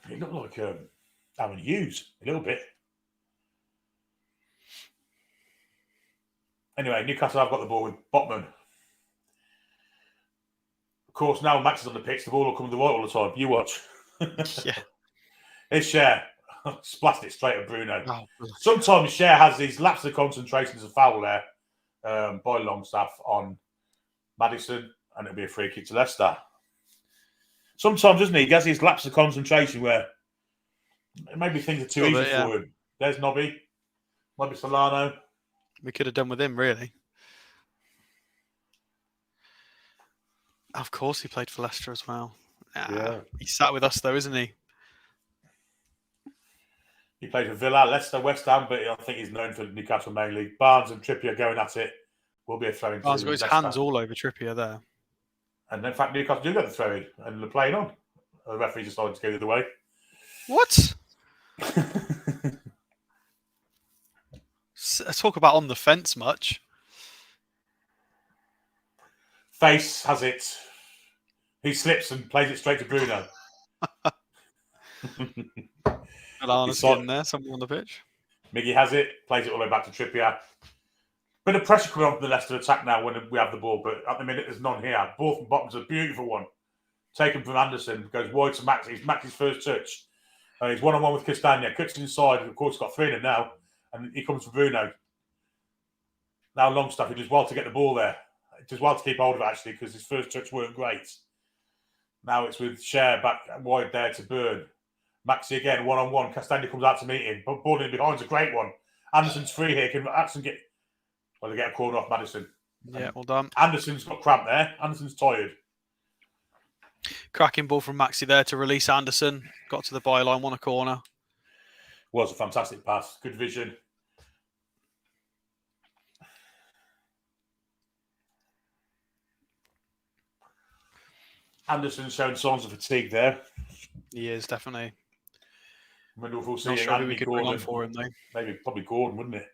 He looked like Aaron Hughes, a little bit. Anyway, Newcastle have got the ball with Botman. Of course, now Max is on the pitch, the ball will come to the right all the time. You watch. Yeah. It's Share. Splashed it straight at Bruno. Oh, Sometimes Share has these lapses of concentration as a foul there by Longstaff on Maddison, and it'll be a free kick to Leicester. Sometimes, doesn't he? He has these lapses of concentration where maybe things are too easy for him. There's Nobby Solano. We could have done with him, really. Of course, he played for Leicester as well. Yeah. He sat with us, though, isn't he? He played for Villa, Leicester, West Ham, but I think he's known for Newcastle mainly. Barnes and Trippier going at it. Will be a throw in. Barnes got his hands all over Trippier there. And in fact, Newcastle do get the throw in and they're playing on. The referee decided to go the other way. What? Talk about on the fence much. Face has it. He slips and plays it straight to Bruno. In there, someone on the pitch. Miggy has it, plays it all the way back to Trippier. Bit of pressure coming on from the Leicester attack now when we have the ball, but at the minute there's none here. Ball from Bottom's a beautiful one. Taken from Anderson, goes wide to Max. It's Max's first touch. He's one-on-one with Castagna. Cuts inside, and of course, he's got three in him now. And he comes for Bruno. Now Longstaff, he does well to get the ball there. It does well to keep hold of it, actually, because his first touch weren't great. Now it's with Cher back wide there to Burn. Maxi again, one-on-one. Castagna comes out to meet him. But ball in behind's a great one. Anderson's free here. Can Anderson get... Well, they get a corner off Maddison. Yeah, well done. Anderson's got cramp there. Anderson's tired. Cracking ball from Maxi there to release Anderson. Got to the byline, won a corner. Was a fantastic pass. Good vision. Anderson's showing signs of fatigue there. He is, definitely. I wonder if we'll see Not sure who we could bring on for him, though. Maybe, probably Gordon, wouldn't it?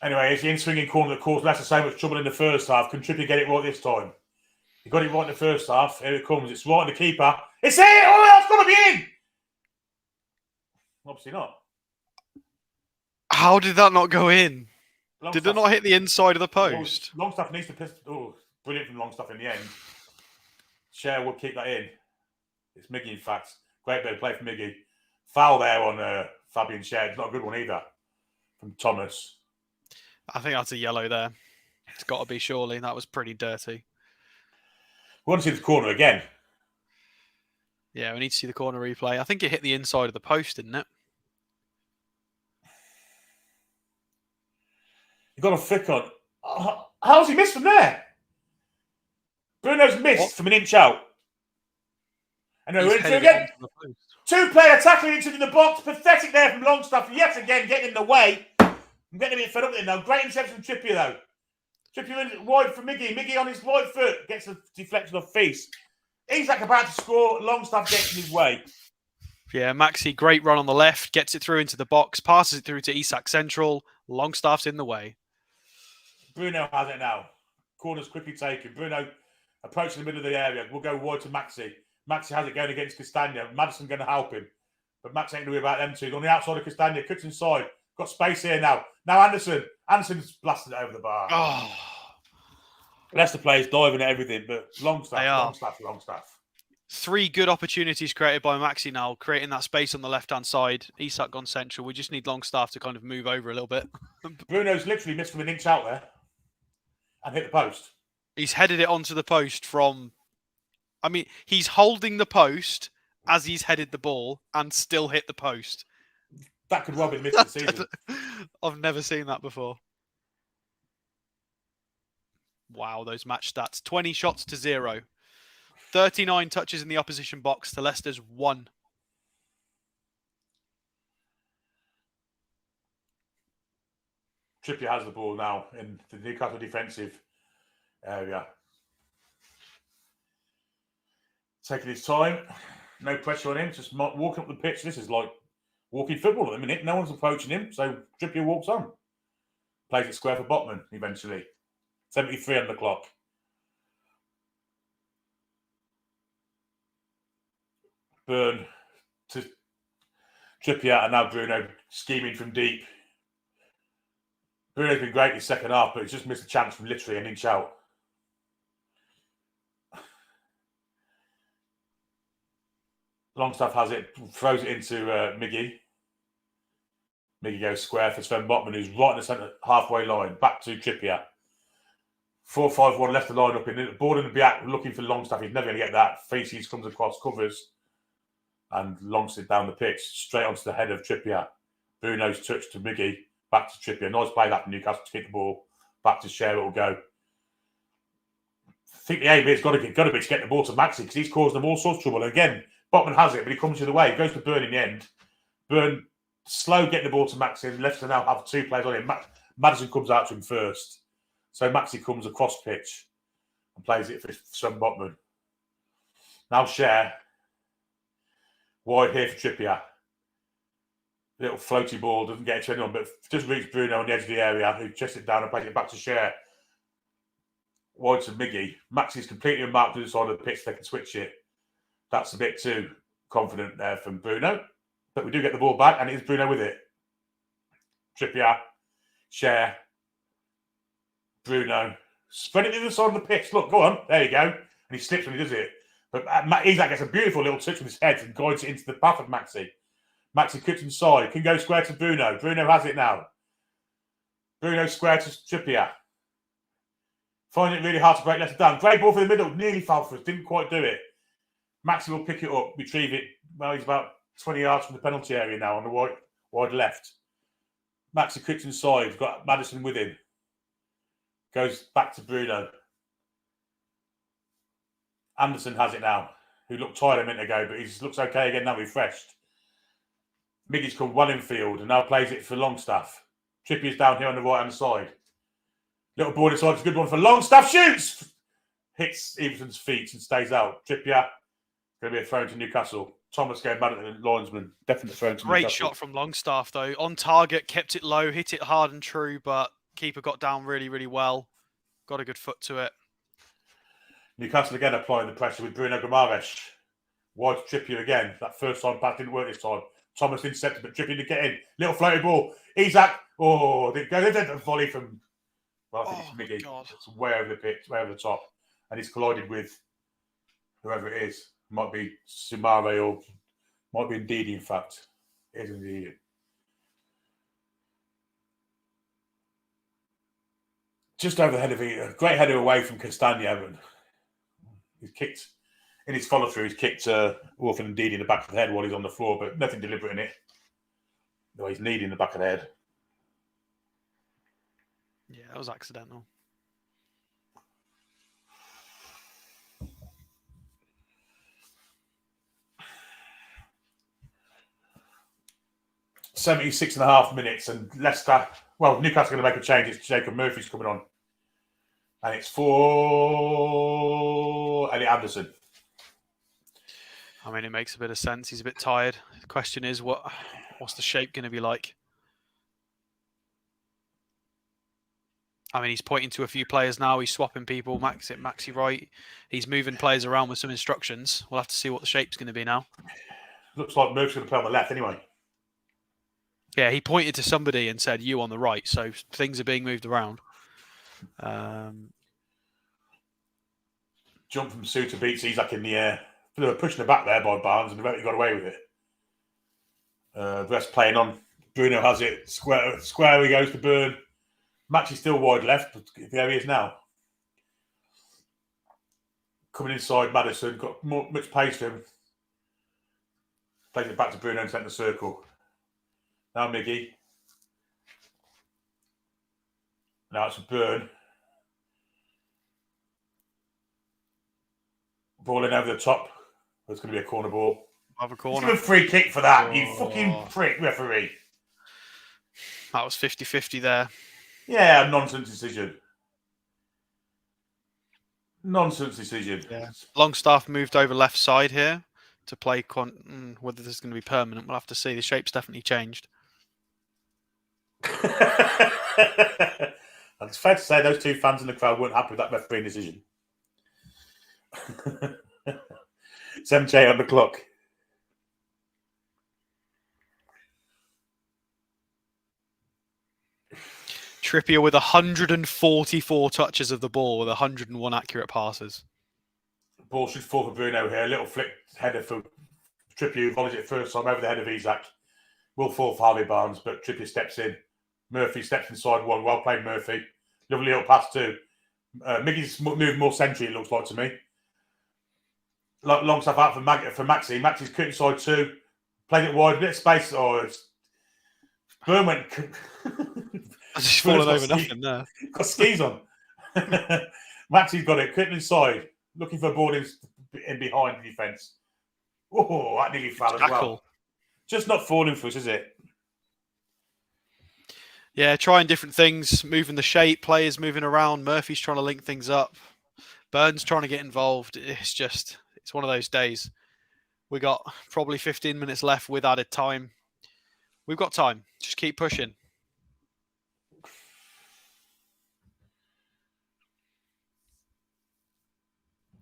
Anyway, it's the in-swinging corner that caused Leicester so much trouble in the first half. Can Trippier get it right this time? He got it right in the first half. Here it comes. It's right on the keeper. It's in! Oh, it's got to be in! Obviously not. How did that not go in? Longstaff, Did it not hit the inside of the post? Longstaff needs to piss... Oh, brilliant from Longstaff in the end. Cher will keep that in. It's Miggy, in fact. Great bit of play from Miggy. Foul there on Fabian Cher. It's not a good one either from Thomas. I think that's a yellow there. It's got to be, surely. That was pretty dirty. We want to see the corner again. Yeah, we need to see the corner replay. I think it hit the inside of the post, didn't it? He got a flick on. Oh, how's he missed from there? Bruno's missed from an inch out. And we're into again. Two-player tackling into the box. Pathetic there from Longstaff. Yet again, getting in the way. I'm getting a bit fed up with it now. Great interception from Trippier, though. Trippier wide for Miggy. Miggy on his right foot. Gets a deflection off Feast. He's like about to score. Longstaff gets in his way. Yeah, Maxi, great run on the left. Gets it through into the box. Passes it through to Isak Central. Longstaff's in the way. Bruno has it now. Corner's quickly taken. Bruno approaching the middle of the area. We'll go wide to Maxi. Maxi has it going against Castagna. Maddison going to help him. But Max ain't going to worry about them two. He's on the outside of Castagna. Cuts inside. Got space here now. Now Anderson. Anderson's blasted it over the bar. Oh. Leicester players diving at everything, but Longstaff. 3 good opportunities created by Maxi now, creating that space on the left-hand side. Isak gone central. We just need Longstaff to kind of move over a little bit. Bruno's literally missed from an inch out there and hit the post. He's headed it onto the post from... I mean, he's holding the post as he's headed the ball and still hit the post. That could well be missed this season. I've never seen that before. Wow, those match stats. 20 shots to 0. 39 touches in the opposition box to Leicester's 1. Trippier has the ball now in the Newcastle defensive area. Taking his time. No pressure on him. Just walking up the pitch. This is like walking football at the minute. No one's approaching him. So Trippier walks on. Plays it square for Botman eventually. 73 on the clock. Burn to Trippier and now Bruno scheming from deep. Bruno's been great in the second half, but he's just missed a chance from literally an inch out. Longstaff has it, throws it into Miggy. Miggy goes square for Sven Botman, who's right in the centre halfway line. Back to Trippier. 4-5-1 left the line up in the ball in the back, looking for Longstaff. He's never going to get that. Faces comes across, covers, and Longstaff down the pitch, straight onto the head of Trippier. Bruno's touch to Miggy, back to Trippier. Nice play that from Newcastle to kick the ball. Back to Cher, it'll go. I think the aim is got to be to get the ball to Maxi because he's causing them all sorts of trouble. And again, Botman has it, but he comes the other way. He goes to Burn in the end. Burn, slow getting the ball to Maxi, and Leicester now have 2 players on him. Maddison comes out to him first. So Maxi comes across pitch and plays it for Sven Botman. Now Cher. Wide here for Trippier. Little floaty ball, doesn't get it to anyone, but just reaches Bruno on the edge of the area, who chests it down and plays it back to Cher. Wide to Miggy. Maxi's completely unmarked to the side of the pitch, they can switch it. That's a bit too confident there from Bruno. But we do get the ball back, and it is Bruno with it. Trippier, Cher, Bruno. Spread it to the side of the pitch. Look, go on. There you go. And he slips when he does it. But Isak gets a beautiful little touch with his head and guides it into the path of Maxi. Maxi cuts inside. Can go square to Bruno. Bruno has it now. Bruno square to Trippier. Finding it really hard to break Leicester down. Great ball for the middle. Nearly fell for us. Didn't quite do it. Maxi will pick it up, retrieve it. Well, he's about 20 yards from the penalty area now on the wide left. Maxi kicks inside. Got Maddison with him. Goes back to Bruno. Anderson has it now, who looked tired a minute ago, but he looks okay again now, refreshed. Miggy's come well in field and now plays it for Longstaff. Trippier's down here on the right-hand side. Little ball inside, it's a good one for Longstaff. Shoots! Hits Evenson's feet and stays out. Trippier, going to be a throw to Newcastle. Thomas going mad at the linesman. Definite throw to Newcastle. Great shot from Longstaff, though. On target, kept it low, hit it hard and true, but keeper got down really, really well. Got a good foot to it. Newcastle again applying the pressure with Bruno Guimaraes. Wide to Trippier again. That first time pass didn't work this time. Thomas intercepted, but Trippier to get in. Little floaty ball. Isaac. Oh, they go a volley from. Well, I think it's Miggy. It's way over the pitch, way over the top, and he's collided with whoever it is. Might be Sumare or might be Ndidi. In fact, it is Ndidi. Just over the head of a great header away from Castagna. He's kicked in his follow through. He's kicked Wolfen and Ndidi in the back of the head while he's on the floor, but nothing deliberate in it. No, he's kneed in the back of the head. Yeah, that was accidental. .76.5 and Leicester. Well, Newcastle going to make a change. It's Jacob Murphy's coming on, and it's for Elliot Anderson. I mean, it makes a bit of sense. He's a bit tired. The question is, what's the shape going to be like? I mean, he's pointing to a few players now. He's swapping people. Maxi right. He's moving players around with some instructions. We'll have to see what the shape's going to be now. Looks like Murphy's going to play on the left anyway. Yeah, he pointed to somebody and said, you on the right. So things are being moved around. Jump from Suter beats Isaac in the air. They were pushing the back there by Barnes and he got away with it. The rest playing on. Bruno has it. Square he goes to Burn. Max is still wide left, but there he is now. Coming inside, Maddison got much pace to him. Plays it back to Bruno in centre circle. Now Miggy. Now it's a Burn. Ball in over the top. It's going to be a corner ball. Have a corner. Give a free kick for that, you fucking prick referee. That was 50-50 there. Yeah, nonsense decision. Nonsense decision. Yeah. Longstaff moved over left side here to play. Whether this is going to be permanent, we'll have to see. The shape's definitely changed. It's fair to say those two fans in the crowd weren't happy with that referee decision. 7-8 on the clock. Trippier with 144 touches of the ball with 101 accurate passes. Ball should fall for Bruno here. A little flick header for Trippier, who volleys it first time over the head of Isaac. Will fall for Harvey Barnes, but Trippier steps in. Murphy steps inside one. Well played, Murphy. Lovely little pass too. Miggy's moved more century, it looks like to me. Long stuff out for Maxi. Maxi's cut inside two. Played it wide, a bit of space. Burn went. I just fallen over nothing there. Got skis on. Maxi's got it. Cut inside. Looking for a ball in behind the defence. Oh, that nearly fell as well. Just not falling for us, is it? Yeah, trying different things, moving the shape, players moving around. Murphy's trying to link things up. Burns trying to get involved. It's one of those days. We got probably 15 minutes left with added time. We've got time. Just keep pushing.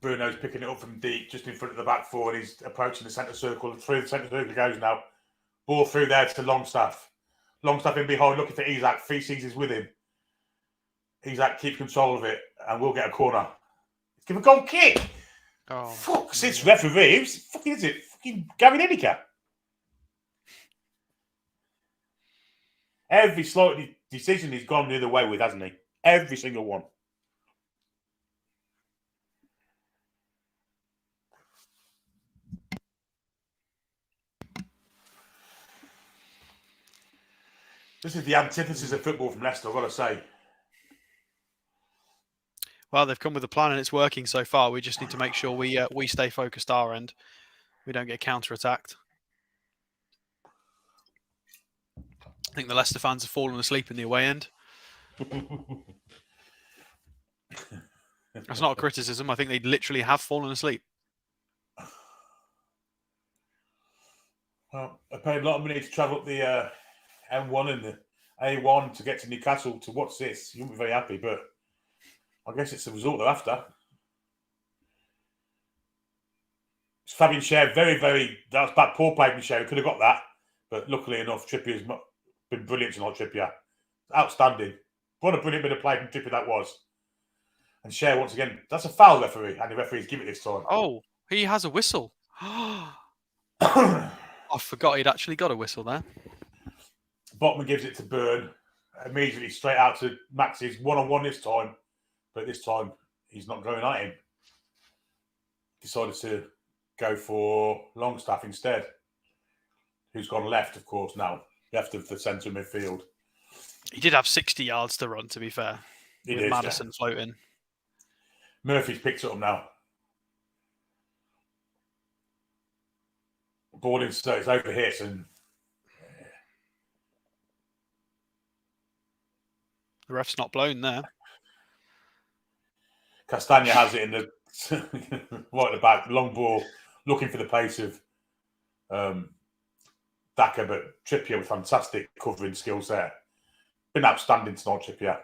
Bruno's picking it up from deep, just in front of the back four, and he's approaching the centre circle. Through the centre circle goes now. Ball through there to Longstaff. Longstaff in behind, looking for Isaac. Feces is with him. Isaac keeps control of it, and we'll get a corner. Give a goal kick. Oh, fuck, since referee, who's fucking is it? Fucking Gary Lineker. Every slight decision he's gone the other way with, hasn't he? Every single one. This is the antithesis of football from Leicester, I've got to say. Well, they've come with a plan and it's working so far. We just need to make sure we stay focused our end. We don't get counter-attacked. I think the Leicester fans have fallen asleep in the away end. That's not a criticism. I think they literally have fallen asleep. Well, I paid a lot of money to travel up the M1 and the A1 to get to Newcastle to watch this. You wouldn't be very happy, but I guess it's the result they're after. Fabian Schär, that was bad, poor play from Schär. We could have got that, but luckily enough, Trippier's been brilliant tonight, Trippier. Outstanding. What a brilliant bit of play from Trippier that was. And Schär, once again, that's a foul, referee, and the referee's give it this time. Oh, he has a whistle. I forgot he'd actually got a whistle there. Botman gives it to Byrne, immediately straight out to Max's one-on-one this time, but this time he's not going at him. Decided to go for Longstaff instead, who's gone left, of course, now. Left of the centre midfield. He did have 60 yards to run, to be fair. He with did, Maddison floating. Murphy's picked it up now. Ball in, so it's over hit and the ref's not blown there. Castagna has it in the right at the back, long ball, looking for the pace of Daka, but Trippier with fantastic covering skills there. Been outstanding tonight, Trippier.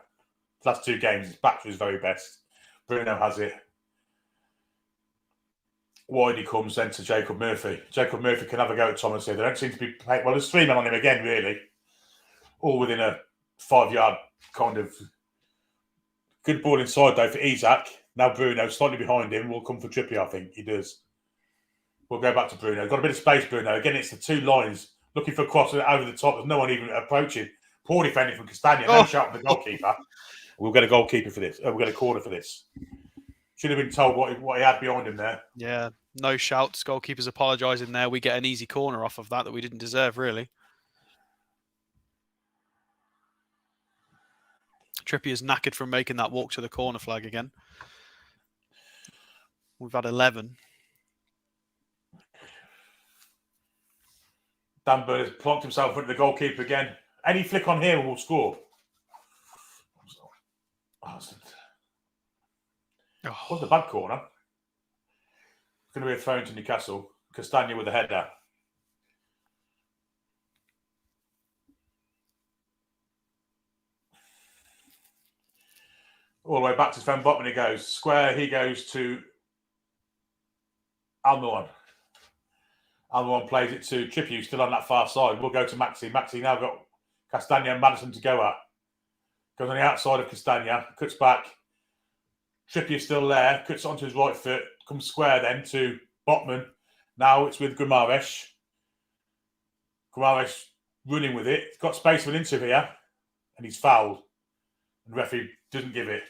Last two games, he's back to his very best. Bruno has it. Wide he comes then to Jacob Murphy. Jacob Murphy can have a go at Thomas here. They don't seem to be playing. Well, there's three men on him again, really. All within a 5-yard kind of good ball inside, though, for Isak. Now Bruno, slightly behind him, will come for Trippier, I think. He does. We'll go back to Bruno. Got a bit of space, Bruno. Again, it's the two lines. Looking for a cross over the top. There's no one even approaching. Poor defending from Castagna. No shout from the goalkeeper. We'll get a goalkeeper for this. We'll get a corner for this. Should have been told what he had behind him there. Yeah, no shouts. Goalkeeper's apologising there. We get an easy corner off of that we didn't deserve, really. Trippier's knackered from making that walk to the corner flag again. We've had 11. Dan Burn has plonked himself into the goalkeeper again. Any flick on here and we'll score. Wasn't a bad corner. It's going to be a throw to Newcastle. Castagna with the header. All the way back to Sven Botman he goes. Square, he goes to Almiron. Almiron plays it to Trippier, still on that far side. We'll go to Maxi. Maxi now got Castagna and Maddison to go at. Goes on the outside of Castagna, cuts back. Trippier still there, cuts onto his right foot, comes square then to Botman. Now it's with Guimaraes. Guimaraes running with it. He's got space for an into here, and he's fouled. And the referee doesn't give it.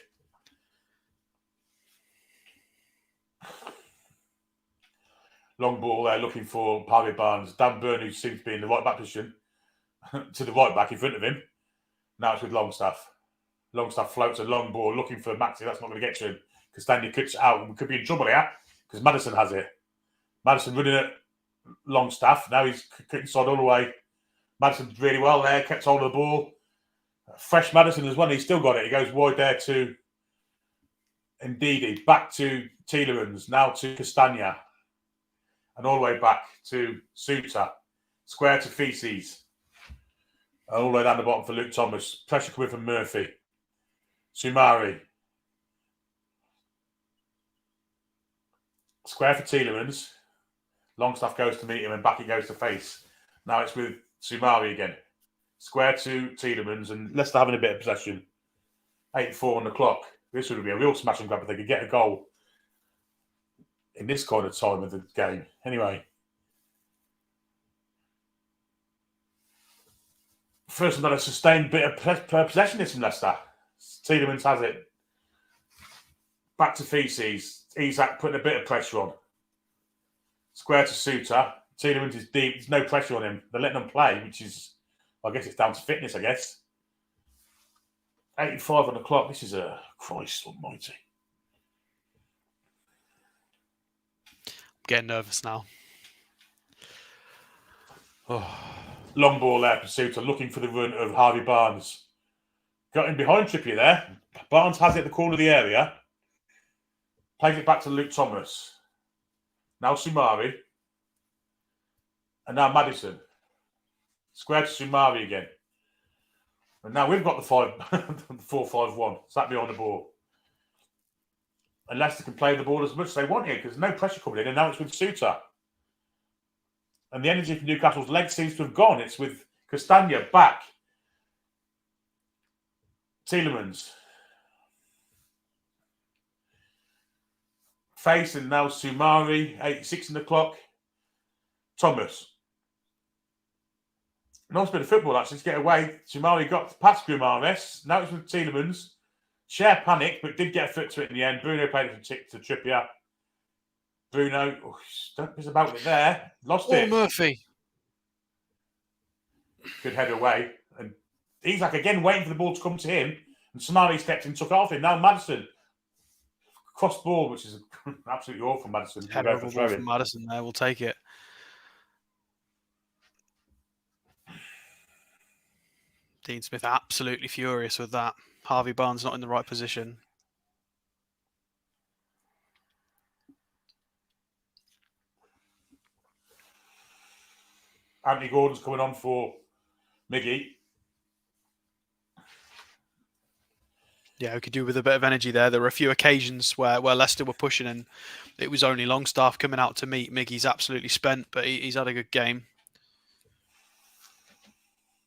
Long ball there, looking for Parry Barnes. Dan Burn, who seems to be in the right back position, to the right back in front of him. Now it's with Longstaff. Longstaff floats a long ball, looking for Maxi. That's not going to get to him. Castagna cuts it out. We could be in trouble here because Maddison has it. Maddison running at Longstaff. Now he's cutting side all the way. Maddison's really well there, kept hold of the ball. Fresh Maddison as well. He's still got it. He goes wide there to Ndidi. Back to Tielemans. Now to Castagna. And all the way back to Suter. Square to Feces. And all the way down the bottom for Luke Thomas. Pressure coming from Murphy. Sumari. Square for Tielemans. Longstaff goes to meet him and back he goes to face. Now it's with Sumari again. Square to Tielemans and Leicester having a bit of possession. 8-4 on the clock. This would be a real smash and grab if they could get a goal in this kind of time of the game. Anyway. First, another sustained bit of possessionism from Leicester. Tielemans has it. Back to Feces. Isak putting a bit of pressure on. Square to Suter. Tielemans is deep. There's no pressure on him. They're letting him play, which is I guess it's down to fitness, I guess. 85 on the clock. This is a Christ almighty. I'm getting nervous now. Long ball there, Pursuiter, looking for the run of Harvey Barnes. Got him behind Trippier there. Barnes has it at the corner of the area. Plays it back to Luke Thomas. Now Sumari. And now Maddison. Square to Sumari again. And now we've got the 4-5-1. Sat behind the ball. And Leicester can play the ball as much as they want here because there's no pressure coming in. And now it's with Suter. And the energy from Newcastle's leg seems to have gone. It's with Castagna back. Tielemans. Facing now Sumari. 86 on the clock. Thomas. Nice bit of football, actually, to get away. Sumari got past Guimaraes. Now it's with Tielemans. Share panic, but did get a foot to it in the end. Bruno played it to Trippier. Bruno, don't miss about it there. Lost it. Murphy. Good head away. And Isak again waiting for the ball to come to him. And Sumari stepped in, took off him. Now Maddison. Cross ball, which is absolutely awful, Maddison. Header of a ball from Maddison there. We'll take it. Dean Smith absolutely furious with that. Harvey Barnes not in the right position. Anthony Gordon's coming on for Miggy. Yeah, we could do with a bit of energy there. There were a few occasions where Leicester were pushing and it was only Longstaff coming out to meet. Miggy's absolutely spent, but he's had a good game.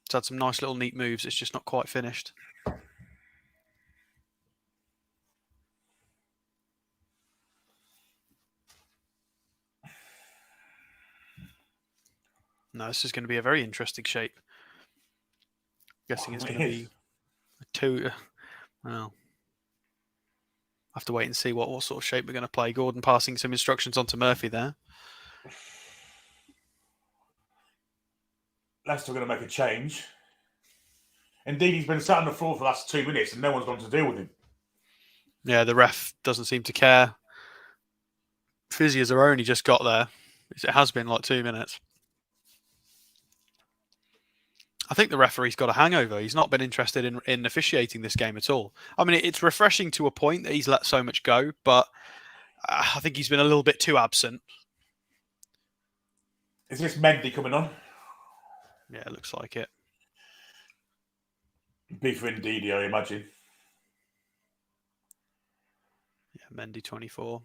He's had some nice little neat moves. It's just not quite finished. No, this is going to be a very interesting shape. I'm guessing it's going to be a two. Well, I have to wait and see what sort of shape we're going to play. Gordon passing some instructions on to Murphy there. Leicester are going to make a change. Indeed, he's been sat on the floor for the last 2 minutes and no one's gone to deal with him. Yeah, the ref doesn't seem to care. Physios are only just got there. It has been like 2 minutes. I think the referee's got a hangover. He's not been interested in officiating this game at all. I mean, it's refreshing to a point that he's let so much go, but I think he's been a little bit too absent. Is this Mendy coming on? Yeah, it looks like it. Be for Indeed, I imagine. Yeah, Mendy 24.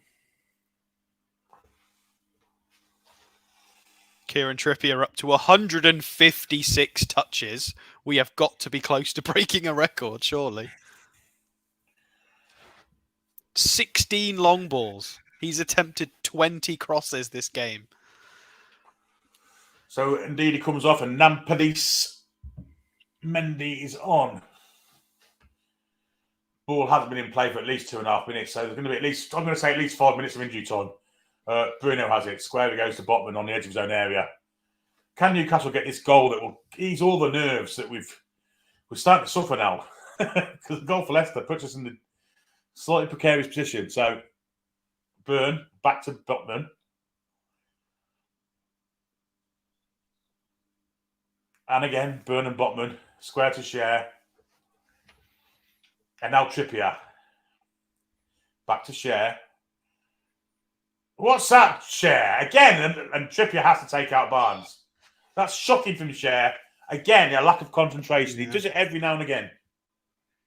Kieran Trippier up to 156 touches. We have got to be close to breaking a record, surely. 16 long balls. He's attempted 20 crosses this game. So, indeed, he comes off and Nampalys Mendy is on. Ball hasn't been in play for at least 2.5 minutes, so there's going to be at least 5 minutes of injury time. Bruno has it. Square goes to Botman on the edge of his own area. Can Newcastle get this goal that will ease all the nerves that we're starting to suffer now? Because the goal for Leicester puts us in the slightly precarious position. So, Burn back to Botman. And again, Burn and Botman. Square to Share. And now Trippier. Back to Share. What's that, Share? Again, and Trippier has to take out Barnes. That's shocking from Share. Again, a lack of concentration. Yeah. He does it every now and again.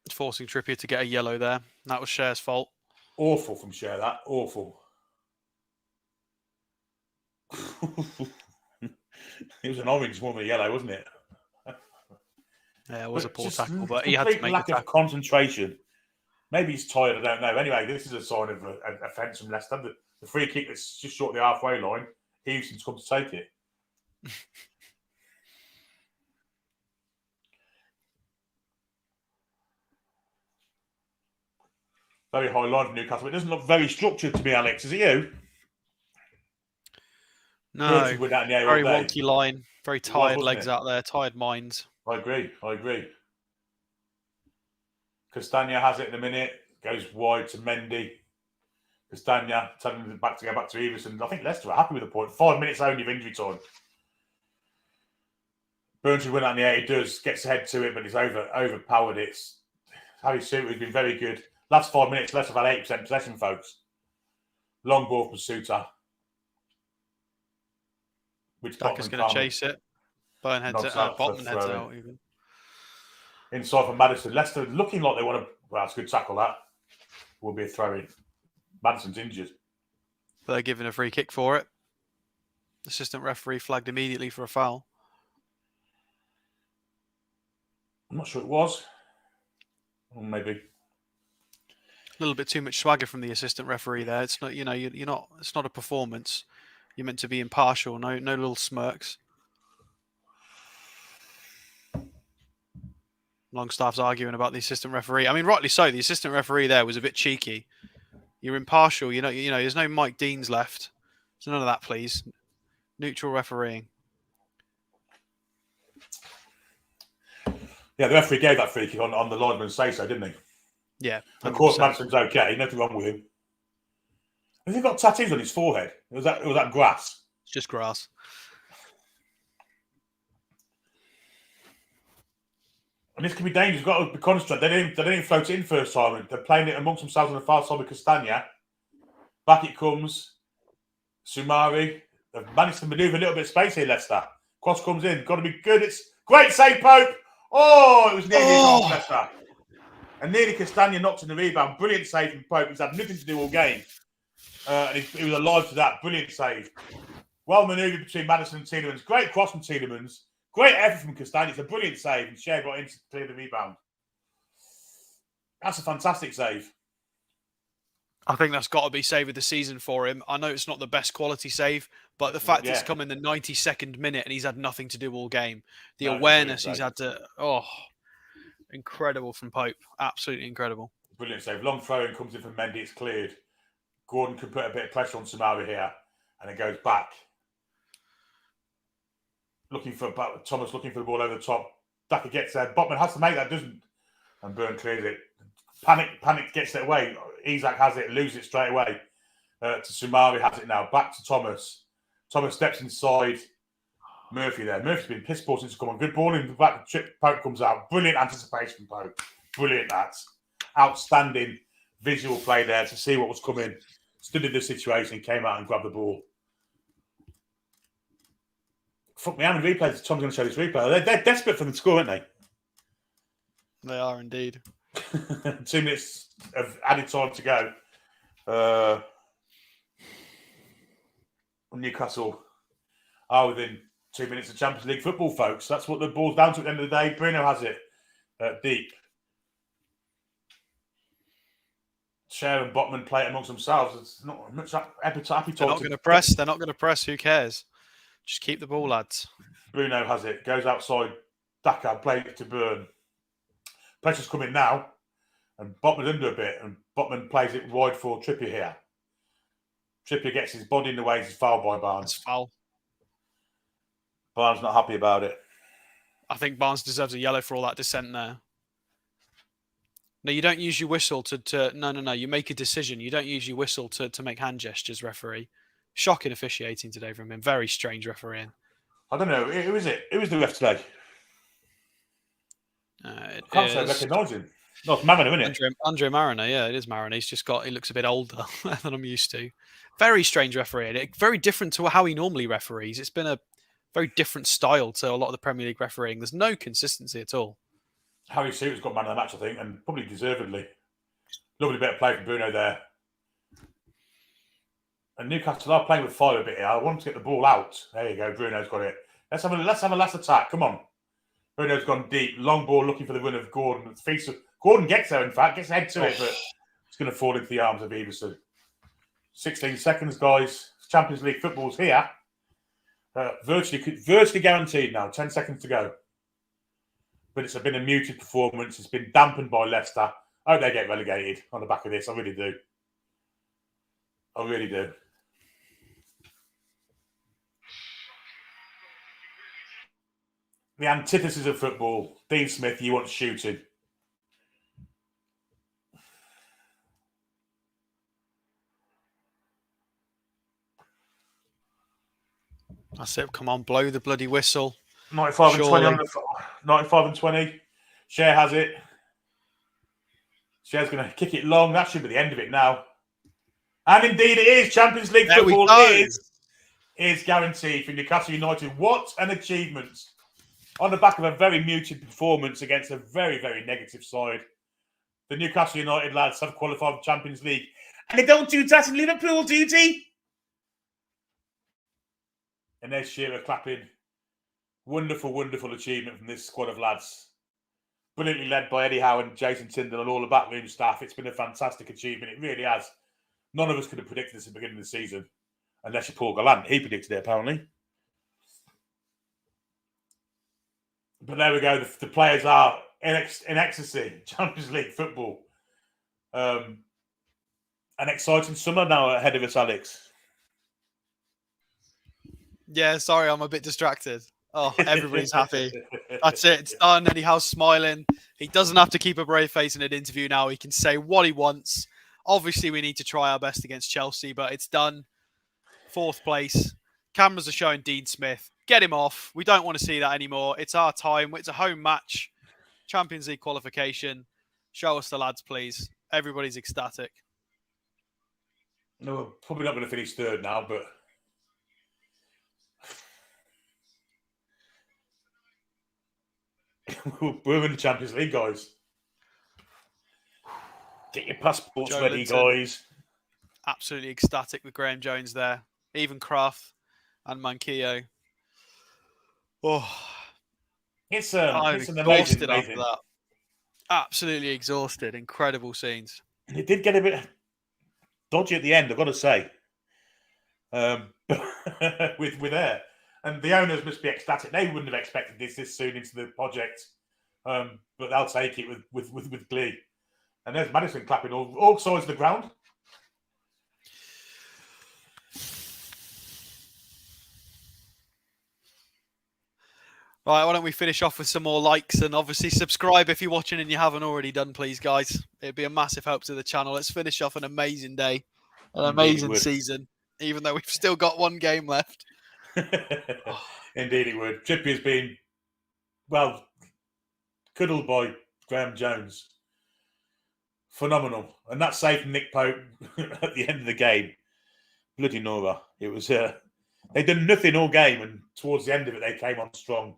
It's forcing Trippier to get a yellow there. That was Share's fault. Awful from Share, that. Awful. It was an orange more than a yellow, wasn't it? Yeah, it was a poor tackle, but he had to make lack the of tackle. Concentration. Maybe he's tired, I don't know. Anyway, this is a sign of an offence from Leicester. The free kick that's just short of the halfway line, Houston's come to take it. Very high line from Newcastle. It doesn't look very structured to me, Alex. Is it you? No, Very very wonky line. Very tired legs it? out there, tired minds. I agree. Castagna has it in a minute. Goes wide to Mendy. Castagna telling him to go back to Everson. I think Leicester are happy with the point. 5 minutes only of injury time. Burns should win out in the air. He does. Gets ahead to it, but he's overpowered it. Harry Suter has been very good. Last 5 minutes, Leicester have had 8% possession, folks. Long ball for Suter. Which Daka's going to chase it. Botman heads out even. Inside for Maddison. Leicester looking like they want to... Well, that's a good tackle, that. Will be a throw-in. Maddison's injured. They're giving a free kick for it. Assistant referee flagged immediately for a foul. I'm not sure it was. Or maybe. A little bit too much swagger from the assistant referee there. It's not, you're not. It's not a performance. You're meant to be impartial. No little smirks. Longstaff's arguing about the assistant referee. I mean, rightly so. The assistant referee there was a bit cheeky. You're impartial. You know. There's no Mike Deans left. So none of that, please. Neutral refereeing. Yeah, the referee gave that free kick on the linesman say so, didn't he? Yeah. 100%. Of course, Manson's okay. Nothing wrong with him. Has he got tattoos on his forehead? Was that grass? It's just grass. And this can be dangerous. You've got to be concentrated. They didn't float it in first time. They're playing it amongst themselves on the far side with Castagna. Back it comes. Sumari. They've managed to manoeuvre a little bit of space here, Leicester. Cross comes in. Got to be good. It's great save, Pope. Oh, it was nearly Leicester. And nearly Castagna knocked in the rebound. Brilliant save from Pope. He's had nothing to do all game. And he was alive to that. Brilliant save. Well manoeuvred between Maddison and Tielemans. Great cross from Tielemans. Great effort from Castagna. It's a brilliant save. And Shea got in to clear the rebound. That's a fantastic save. I think that's got to be save of the season for him. I know it's not the best quality save, but the fact it's come in the 92nd minute and he's had nothing to do all game. The awareness he's had to... Oh, incredible from Pope. Absolutely incredible. Brilliant save. Long throw in comes in from Mendy. It's cleared. Gordon can put a bit of pressure on Sumari here. And it goes back. Thomas looking for the ball over the top. Daka gets there. Botman has to make that, doesn't. And Byrne clears it. Panic gets it away. Isaac has it, loses it straight away. To Sumari has it now. Back to Thomas. Thomas steps inside. Murphy there. Murphy's been piss poor since he's come on. Good ball in the back. Chip Pope comes out. Brilliant anticipation, Pope. Brilliant, that. Outstanding visual play there to see what was coming. Studied the situation, came out and grabbed the ball. Fuck me, how many replays? Tom's going to show this replay. They're desperate for the score, aren't they? They are indeed. 2 minutes of added time to go. Newcastle are within 2 minutes of Champions League football, folks. That's what the ball's down to at the end of the day. Bruno has it deep. Cher and Botman play it amongst themselves. It's not much happy. They're not going to press. They're not going to press. Who cares? Just keep the ball, lads. Bruno has it. Goes outside. Daka plays it to Byrne. Pressure's coming now. And Botman's under a bit. And Botman plays it wide for Trippier here. Trippier gets his body in the way. He's fouled by Barnes. It's foul. Barnes not happy about it. I think Barnes deserves a yellow for all that dissent there. No, you don't use your whistle to no. You make a decision. You don't use your whistle to make hand gestures, referee. Shocking officiating today from him. Very strange refereeing. I don't know. Who is it? Who was the ref today? I can't say I recognise him. No, it's Mariner, isn't it? Andre Mariner, yeah, it is Mariner. He looks a bit older than I'm used to. Very strange refereeing. Very different to how he normally referees. It's been a very different style to a lot of the Premier League refereeing. There's no consistency at all. Harry Suter's got man of the match, I think, and probably deservedly. Lovely bit of play from Bruno there. And Newcastle are playing with fire a bit here. I want to get the ball out. There you go. Bruno's got it. Let's have a last attack. Come on. Bruno's gone deep. Long ball looking for the run of Gordon. Gordon gets there, in fact. Gets head to it, but it's going to fall into the arms of Everson. 16 seconds, guys. Champions League football's here. Virtually guaranteed now. 10 seconds to go. But it's been a muted performance. It's been dampened by Leicester. I hope they get relegated on the back of this. I really do. I really do. the antithesis of football. Dean Smith, you want shooting. That's it. Come on, blow the bloody whistle. 95 and 20 Surely. on the 95 and 20. Cher has it. Cher's going to kick it long. That should be the end of it now. And indeed it is. Champions League There we football go. is guaranteed for Newcastle United. What an achievement. On the back of a very muted performance against a very, very negative side. The Newcastle United lads have qualified for Champions League. And they don't do that in Liverpool, do they? And there's Shearer clapping. Wonderful, wonderful achievement from this squad of lads. Brilliantly led by Eddie Howe and Jason Tyndall and all the backroom staff. It's been a fantastic achievement. It really has. None of us could have predicted this at the beginning of the season. Unless you're Paul Gallant. He predicted it, apparently. But there we go. The players are in ecstasy. Champions League football. An exciting summer now ahead of us, Alex. Yeah, sorry, I'm a bit distracted. Oh, everybody's happy. That's it. It's done. Eddie Howe's smiling. He doesn't have to keep a brave face in an interview now. He can say what he wants. Obviously, we need to try our best against Chelsea, but it's done. 4th place. Cameras are showing Dean Smith. Get him off. We don't want to see that anymore. It's our time. It's a home match. Champions League qualification. Show us the lads, please. Everybody's ecstatic. No, we're probably not going to finish 3rd now, but we're in the Champions League, guys. Get your passports Joe ready, Linton, guys. Absolutely ecstatic with Graham Jones there. Even Kraft and Manquillo. Oh, It's I'm an exhausted amazing. after that. Absolutely exhausted. Incredible scenes. It did get a bit dodgy at the end, I've got to say. With Air. And the owners must be ecstatic. They wouldn't have expected this soon into the project. But they'll take it with glee. And there's Madison clapping all sides of the ground. Right, why don't we finish off with some more likes and obviously subscribe if you're watching and you haven't already done, please, guys. It'd be a massive help to the channel. Let's finish off an amazing day, an amazing season, even though we've still got 1 game left. Indeed it would. Trippier's been, well, cuddled by Graham Jones. Phenomenal. And that save from Nick Pope at the end of the game. Bloody Nora. It was, they'd done nothing all game, and towards the end of it, they came on strong.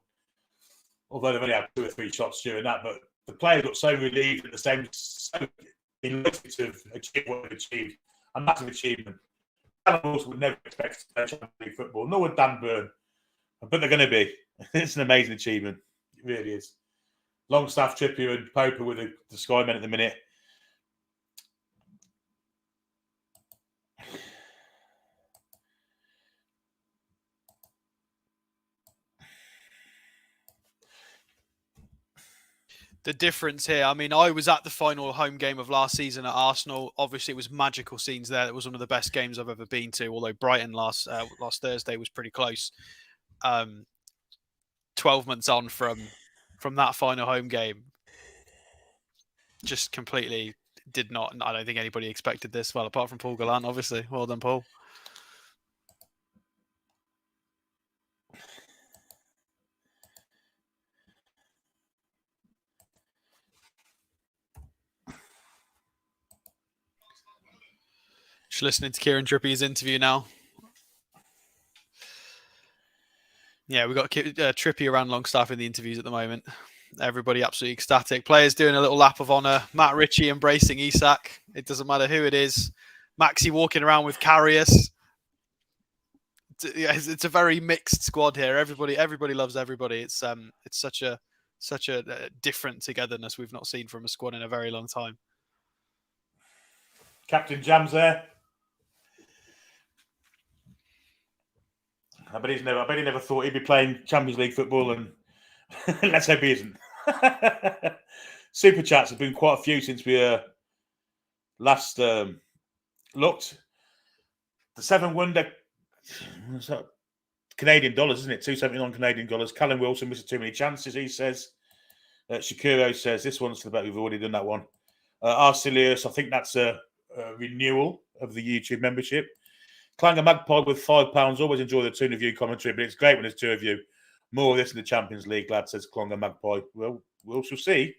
Although they've only had 2 or 3 shots during that, but the players got so relieved at the same, so elated to have achieved what they've achieved. A massive achievement. Animals would never expect to play Champions League football, nor would Dan Burn. But they're going to be. It's an amazing achievement. It really is. Longstaff, Trippier and Pope with the Sky Men at the minute. The difference here, I mean, I was at the final home game of last season at Arsenal. Obviously, it was magical scenes there. It was one of the best games I've ever been to, although Brighton last Thursday was pretty close. 12 months on from that final home game, just completely did not. I don't think anybody expected this. Well, apart from Paul Gallant, obviously. Well done, Paul. Just listening to Kieran Trippier's interview now. Yeah, we've got Trippier and Longstaff in the interviews at the moment. Everybody absolutely ecstatic. Players doing a little lap of honour. Matt Ritchie embracing Isak. It doesn't matter who it is. Maxi walking around with Karius. It's a very mixed squad here. Everybody loves everybody. It's such a different togetherness we've not seen from a squad in a very long time. Captain Jam's there. I bet he never thought he'd be playing Champions League football, and let's hope he isn't. Super chats have been quite a few since we last looked. The 7 Wonder Canadian dollars, isn't it? 279 Canadian dollars. Callum Wilson misses too many chances, he says. Shakiro says this one's for the bet. We've already done that one. Arcelius, I think that's a renewal of the YouTube membership. Clanger Magpie with £5. Always enjoy the Toon Review commentary, but it's great when there's two of you. More of this in the Champions League, lad, says Clanger Magpie. Well, we shall see.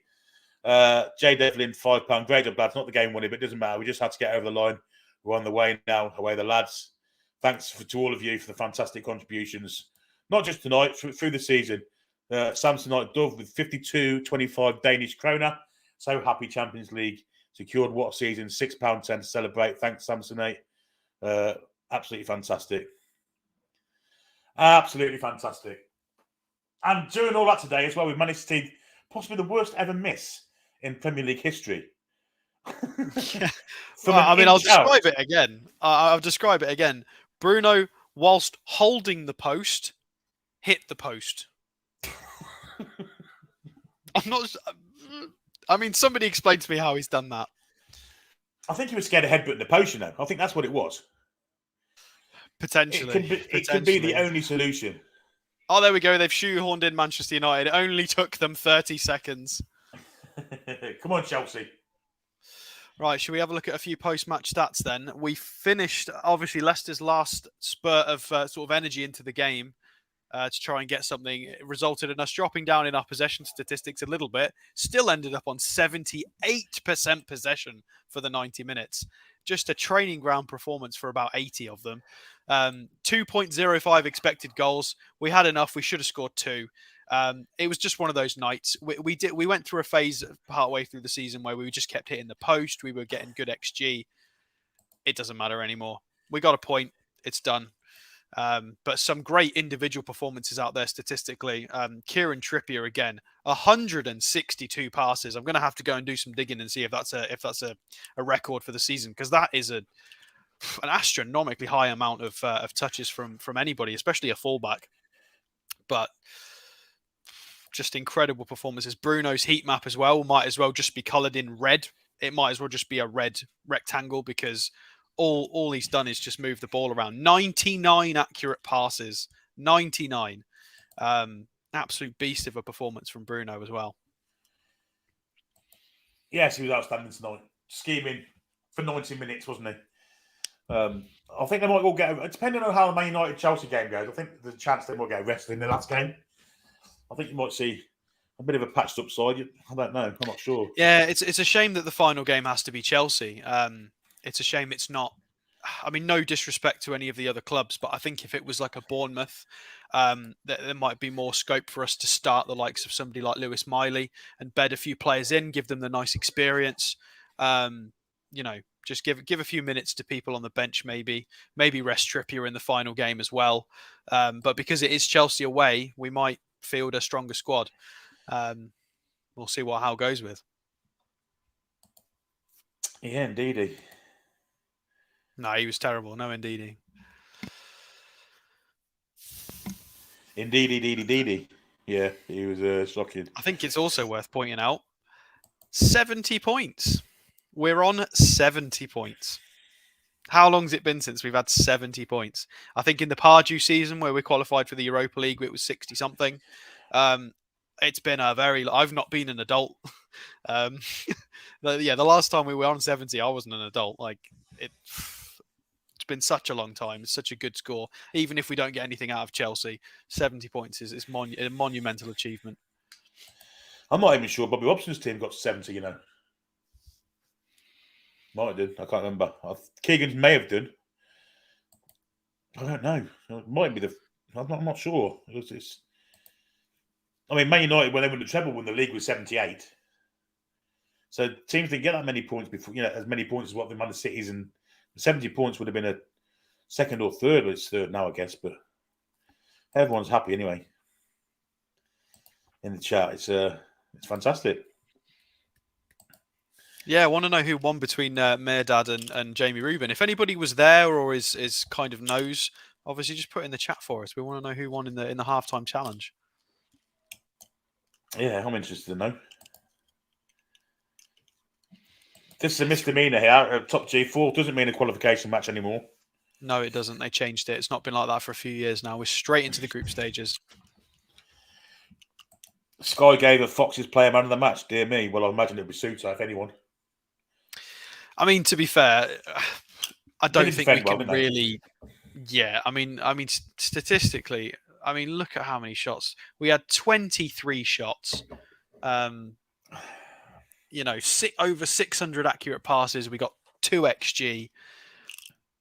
Jay Devlin, £5. Great job, lads. Not the game winning, but it doesn't matter. We just had to get over the line. We're on the way now. Away the lads. Thanks to all of you for the fantastic contributions. Not just tonight, through the season. Samsonite Dove with 52.25 Danish kroner. So happy Champions League. Secured what a season. £6.10 to celebrate. Thanks, Samsonite. Absolutely fantastic. Absolutely fantastic. And doing all that today as well, we've managed to see possibly the worst ever miss in Premier League history. I'll describe it again. I'll describe it again. Bruno, whilst holding the post, hit the post. Somebody explain to me how he's done that. I think he was scared of headbutting the post, I think that's what it was. Potentially. It could be the only solution. Oh, there we go. They've shoehorned in Manchester United. It only took them 30 seconds. Come on, Chelsea. Right, should we have a look at a few post-match stats then? We finished, obviously, Leicester's last spurt of sort of energy into the game to try and get something. It resulted in us dropping down in our possession statistics a little bit. Still ended up on 78% possession for the 90 minutes. Just a training ground performance for about 80 of them. 2.05 expected goals. We had enough. We should have scored 2. It was just one of those nights. We went through a phase partway through the season where we just kept hitting the post. We were getting good XG. It doesn't matter anymore. We got a point. It's done. But some great individual performances out there statistically. Kieran Trippier again, 162 passes. I'm going to have to go and do some digging and see if that's a record for the season, because that is an astronomically high amount of touches from anybody, especially a fullback. But just incredible performances. Bruno's heat map as well might as well just be coloured in red. It might as well just be a red rectangle, because all he's done is just move the ball around. 99 accurate passes. 99. Absolute beast of a performance from Bruno as well. Yes, he was outstanding tonight. Scheming for 90 minutes, wasn't he? I think they might all get, depending on how the Man United-Chelsea game goes, I think there's a chance they might get arrested in the last game. I think you might see a bit of a patched up side. I don't know. I'm not sure. Yeah, it's a shame that the final game has to be Chelsea. It's a shame it's not. I mean, no disrespect to any of the other clubs, but I think if it was like a Bournemouth, there might be more scope for us to start the likes of somebody like Lewis Miley and bed a few players in, give them the nice experience. Just give a few minutes to people on the bench, maybe rest Trippier in the final game as well. But because it is Chelsea away, we might field a stronger squad. We'll see how it goes with. Yeah, indeedy. No, he was terrible. No, indeedy. Indeedy. Yeah, he was shocking. I think it's also worth pointing out 70 points. We're on 70 points. How long's it been since we've had 70 points? I think in the Pardew season where we qualified for the Europa League, it was 60 something. It's been I've not been an adult. The last time we were on 70, I wasn't an adult. It's been such a long time. It's such a good score. Even if we don't get anything out of Chelsea, 70 points is a monumental achievement. I'm not even sure Bobby Robson's team got 70, Might have done. I can't remember. Keegan's may have done. I don't know. It might be I'm not sure. Man United, when they won the treble, won the league with 78. So teams didn't get that many points before, as many points as what the Man City's, and 70 points would have been a second or third. But it's third now, I guess. But everyone's happy anyway. In the chat, it's fantastic. Yeah, I want to know who won between Mehrdad and Jamie Rubin. If anybody was there or is kind of knows, obviously just put it in the chat for us. We want to know who won in the halftime challenge. Yeah, I'm interested to know. This is a misdemeanor here. Top G4 doesn't mean a qualification match anymore. No, it doesn't. They changed it. It's not been like that for a few years now. We're straight into the group stages. Sky gave a Fox's player man of the match. Dear me. Well, I imagine it'd be Suter if anyone. I mean, to be fair, I don't think we can didn't really. Yeah, I mean, statistically, I mean, look at how many shots we had. 23 shots. Over 600 accurate passes. We got 2 xG.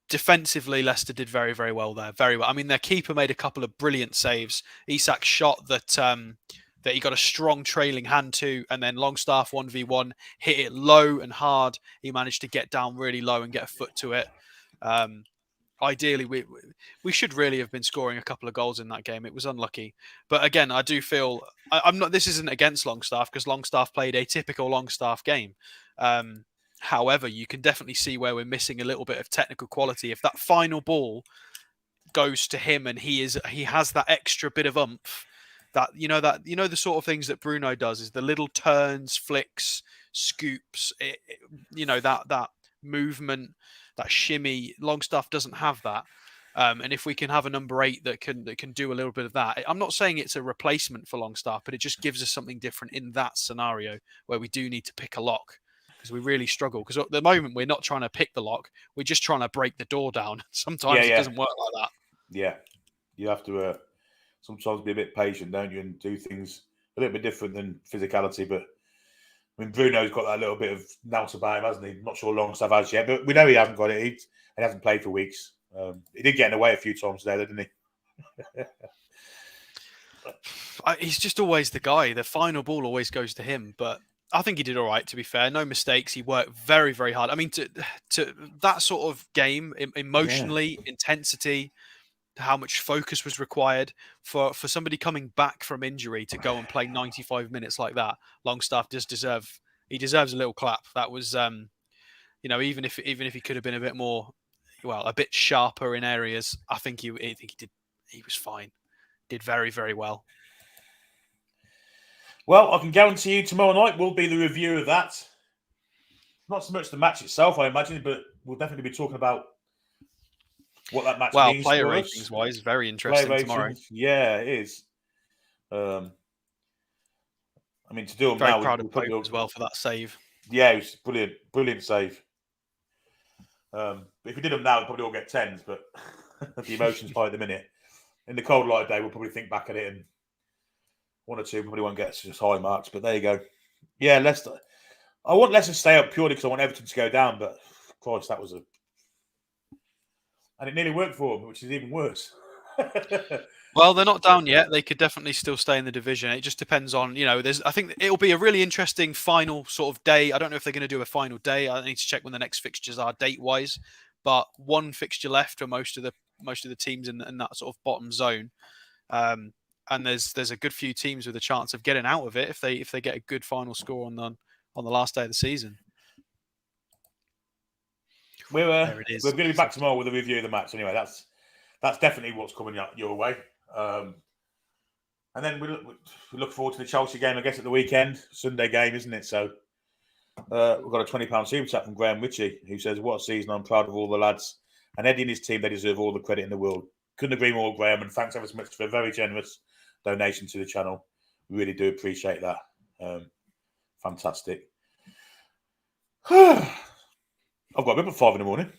Defensively, Leicester did very, very well there. Very well. I mean, their keeper made a couple of brilliant saves. Isak's shot that he got a strong trailing hand to, and then Longstaff 1v1 hit it low and hard. He managed to get down really low and get a foot to it. Ideally, we should really have been scoring a couple of goals in that game. It was unlucky, but again, I do feel I'm not. This isn't against Longstaff because Longstaff played a typical Longstaff game. However, you can definitely see where we're missing a little bit of technical quality. If that final ball goes to him and he has that extra bit of oomph, the sort of things that Bruno does is the little turns, flicks, scoops. That movement, that shimmy. Longstaff doesn't have that. And if we can have a number 8 that can do a little bit of that, I'm not saying it's a replacement for Longstaff, but it just gives us something different in that scenario where we do need to pick a lock. Because we really struggle. Because at the moment, we're not trying to pick the lock. We're just trying to break the door down. Sometimes it doesn't work like that. Yeah. You have to sometimes be a bit patient, don't you? And do things a little bit different than physicality. But, I mean, Bruno's got that little bit of nous about him, hasn't he? Not sure Longstaff has yet. But we know he hasn't got it. He hasn't played for weeks. He did get in the way a few times there, didn't he? He's just always the guy. The final ball always goes to him. But I think he did all right, to be fair. No mistakes. He worked very, very hard. I mean, to that sort of game, emotionally, intensity, how much focus was required for somebody coming back from injury to go and play 95 minutes like that. Longstaff deserves a little clap. That was, even if he could have been a bit more, a bit sharper in areas, I think he did. He was fine. Did very, very well. Well, I can guarantee you tomorrow night will be the review of that. Not so much the match itself, I imagine, but we'll definitely be talking about what that match means. Player ratings wise, very interesting tomorrow. Yeah, it is. I mean, to do them very now, proud of Pope as well for that save. Yeah, it was brilliant save. If we did them now, we'd probably all get 10s, but the emotion's high at the minute. In the cold light of day, we'll probably think back at it and 1 or 2 probably won't get such high marks, but there you go. Yeah, Leicester. I want Leicester to stay up purely because I want Everton to go down, but Christ, that was and it nearly worked for them, which is even worse. Well, they're not down yet. They could definitely still stay in the division. It just depends on, I think it'll be a really interesting final sort of day. I don't know if they're going to do a final day. I need to check when the next fixtures are date-wise, but 1 fixture left for most of the teams in that sort of bottom zone. And there's a good few teams with a chance of getting out of it if they get a good final score on the last day of the season. We're going to be back tomorrow with a review of the match. Anyway, that's definitely what's coming your way. And then we look forward to the Chelsea game, I guess, at the weekend. Sunday game, isn't it? So we've got a £20 super chat from Graham Ritchie, who says, "What a season! I'm proud of all the lads and Eddie and his team. They deserve all the credit in the world." Couldn't agree more, Graham. And thanks ever so much for a very generous donation to the channel. We really do appreciate that. Fantastic. I've got up at 5 in the morning.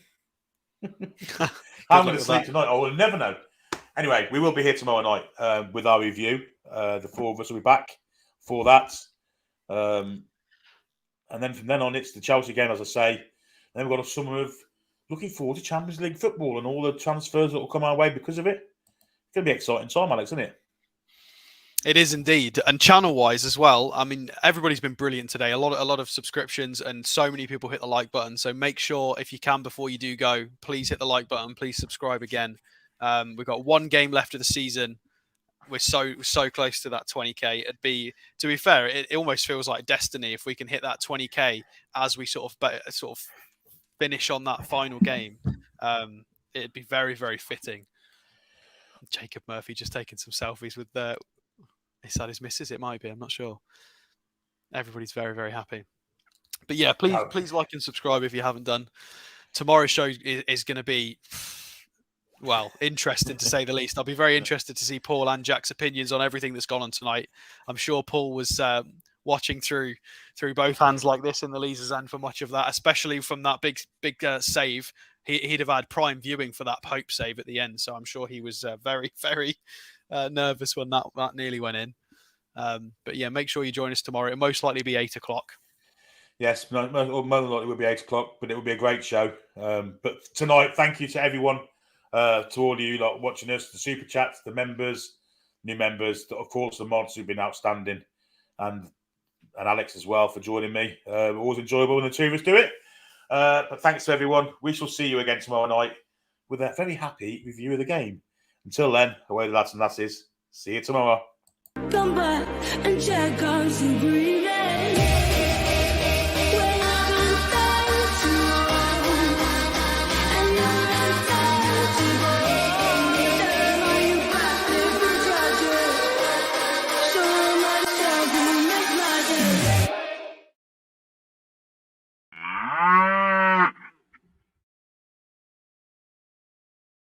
I'm going to sleep tonight. I will never know. Anyway, we will be here tomorrow night with our review. The 4 of us will be back for that. And then from then on, it's the Chelsea game, as I say. And then we've got a summer of looking forward to Champions League football and all the transfers that will come our way because of it. It's going to be an exciting time, Alex, isn't it? It is indeed. And channel-wise as well, I mean, everybody's been brilliant today. A lot of subscriptions and so many people hit the like button. So make sure, if you can, before you do go, please hit the like button. Please subscribe again. We've got 1 game left of the season. We're so close to that 20k. It'd be, to be fair, it almost feels like destiny if we can hit that 20k as we sort of finish on that final game. It'd be very, very fitting. Jacob Murphy just taking some selfies with is that his missus? It might be. I'm not sure. Everybody's very, very happy. But yeah, please like and subscribe if you haven't done. Tomorrow's show is going to be Well, interesting to say the least. I'll be very interested to see Paul and Jack's opinions on everything that's gone on tonight. I'm sure Paul was watching through both hands like this in the Leazes and for much of that, especially from that big save. He'd have had prime viewing for that Pope save at the end. So I'm sure he was very, very nervous when that nearly went in. But yeah, make sure you join us tomorrow. It'll most likely be 8 o'clock. Yes, more than likely it will be 8 o'clock, but it will be a great show. But tonight, thank you to everyone, to all of you like watching us, the super chats, the members, new members, of course, the mods who've been outstanding, and Alex as well for joining me. Always enjoyable when the two of us do it. But thanks to everyone. We shall see you again tomorrow night with a very happy review of the game. Until then, away the lads and lasses. See you tomorrow. Come back and check out some green.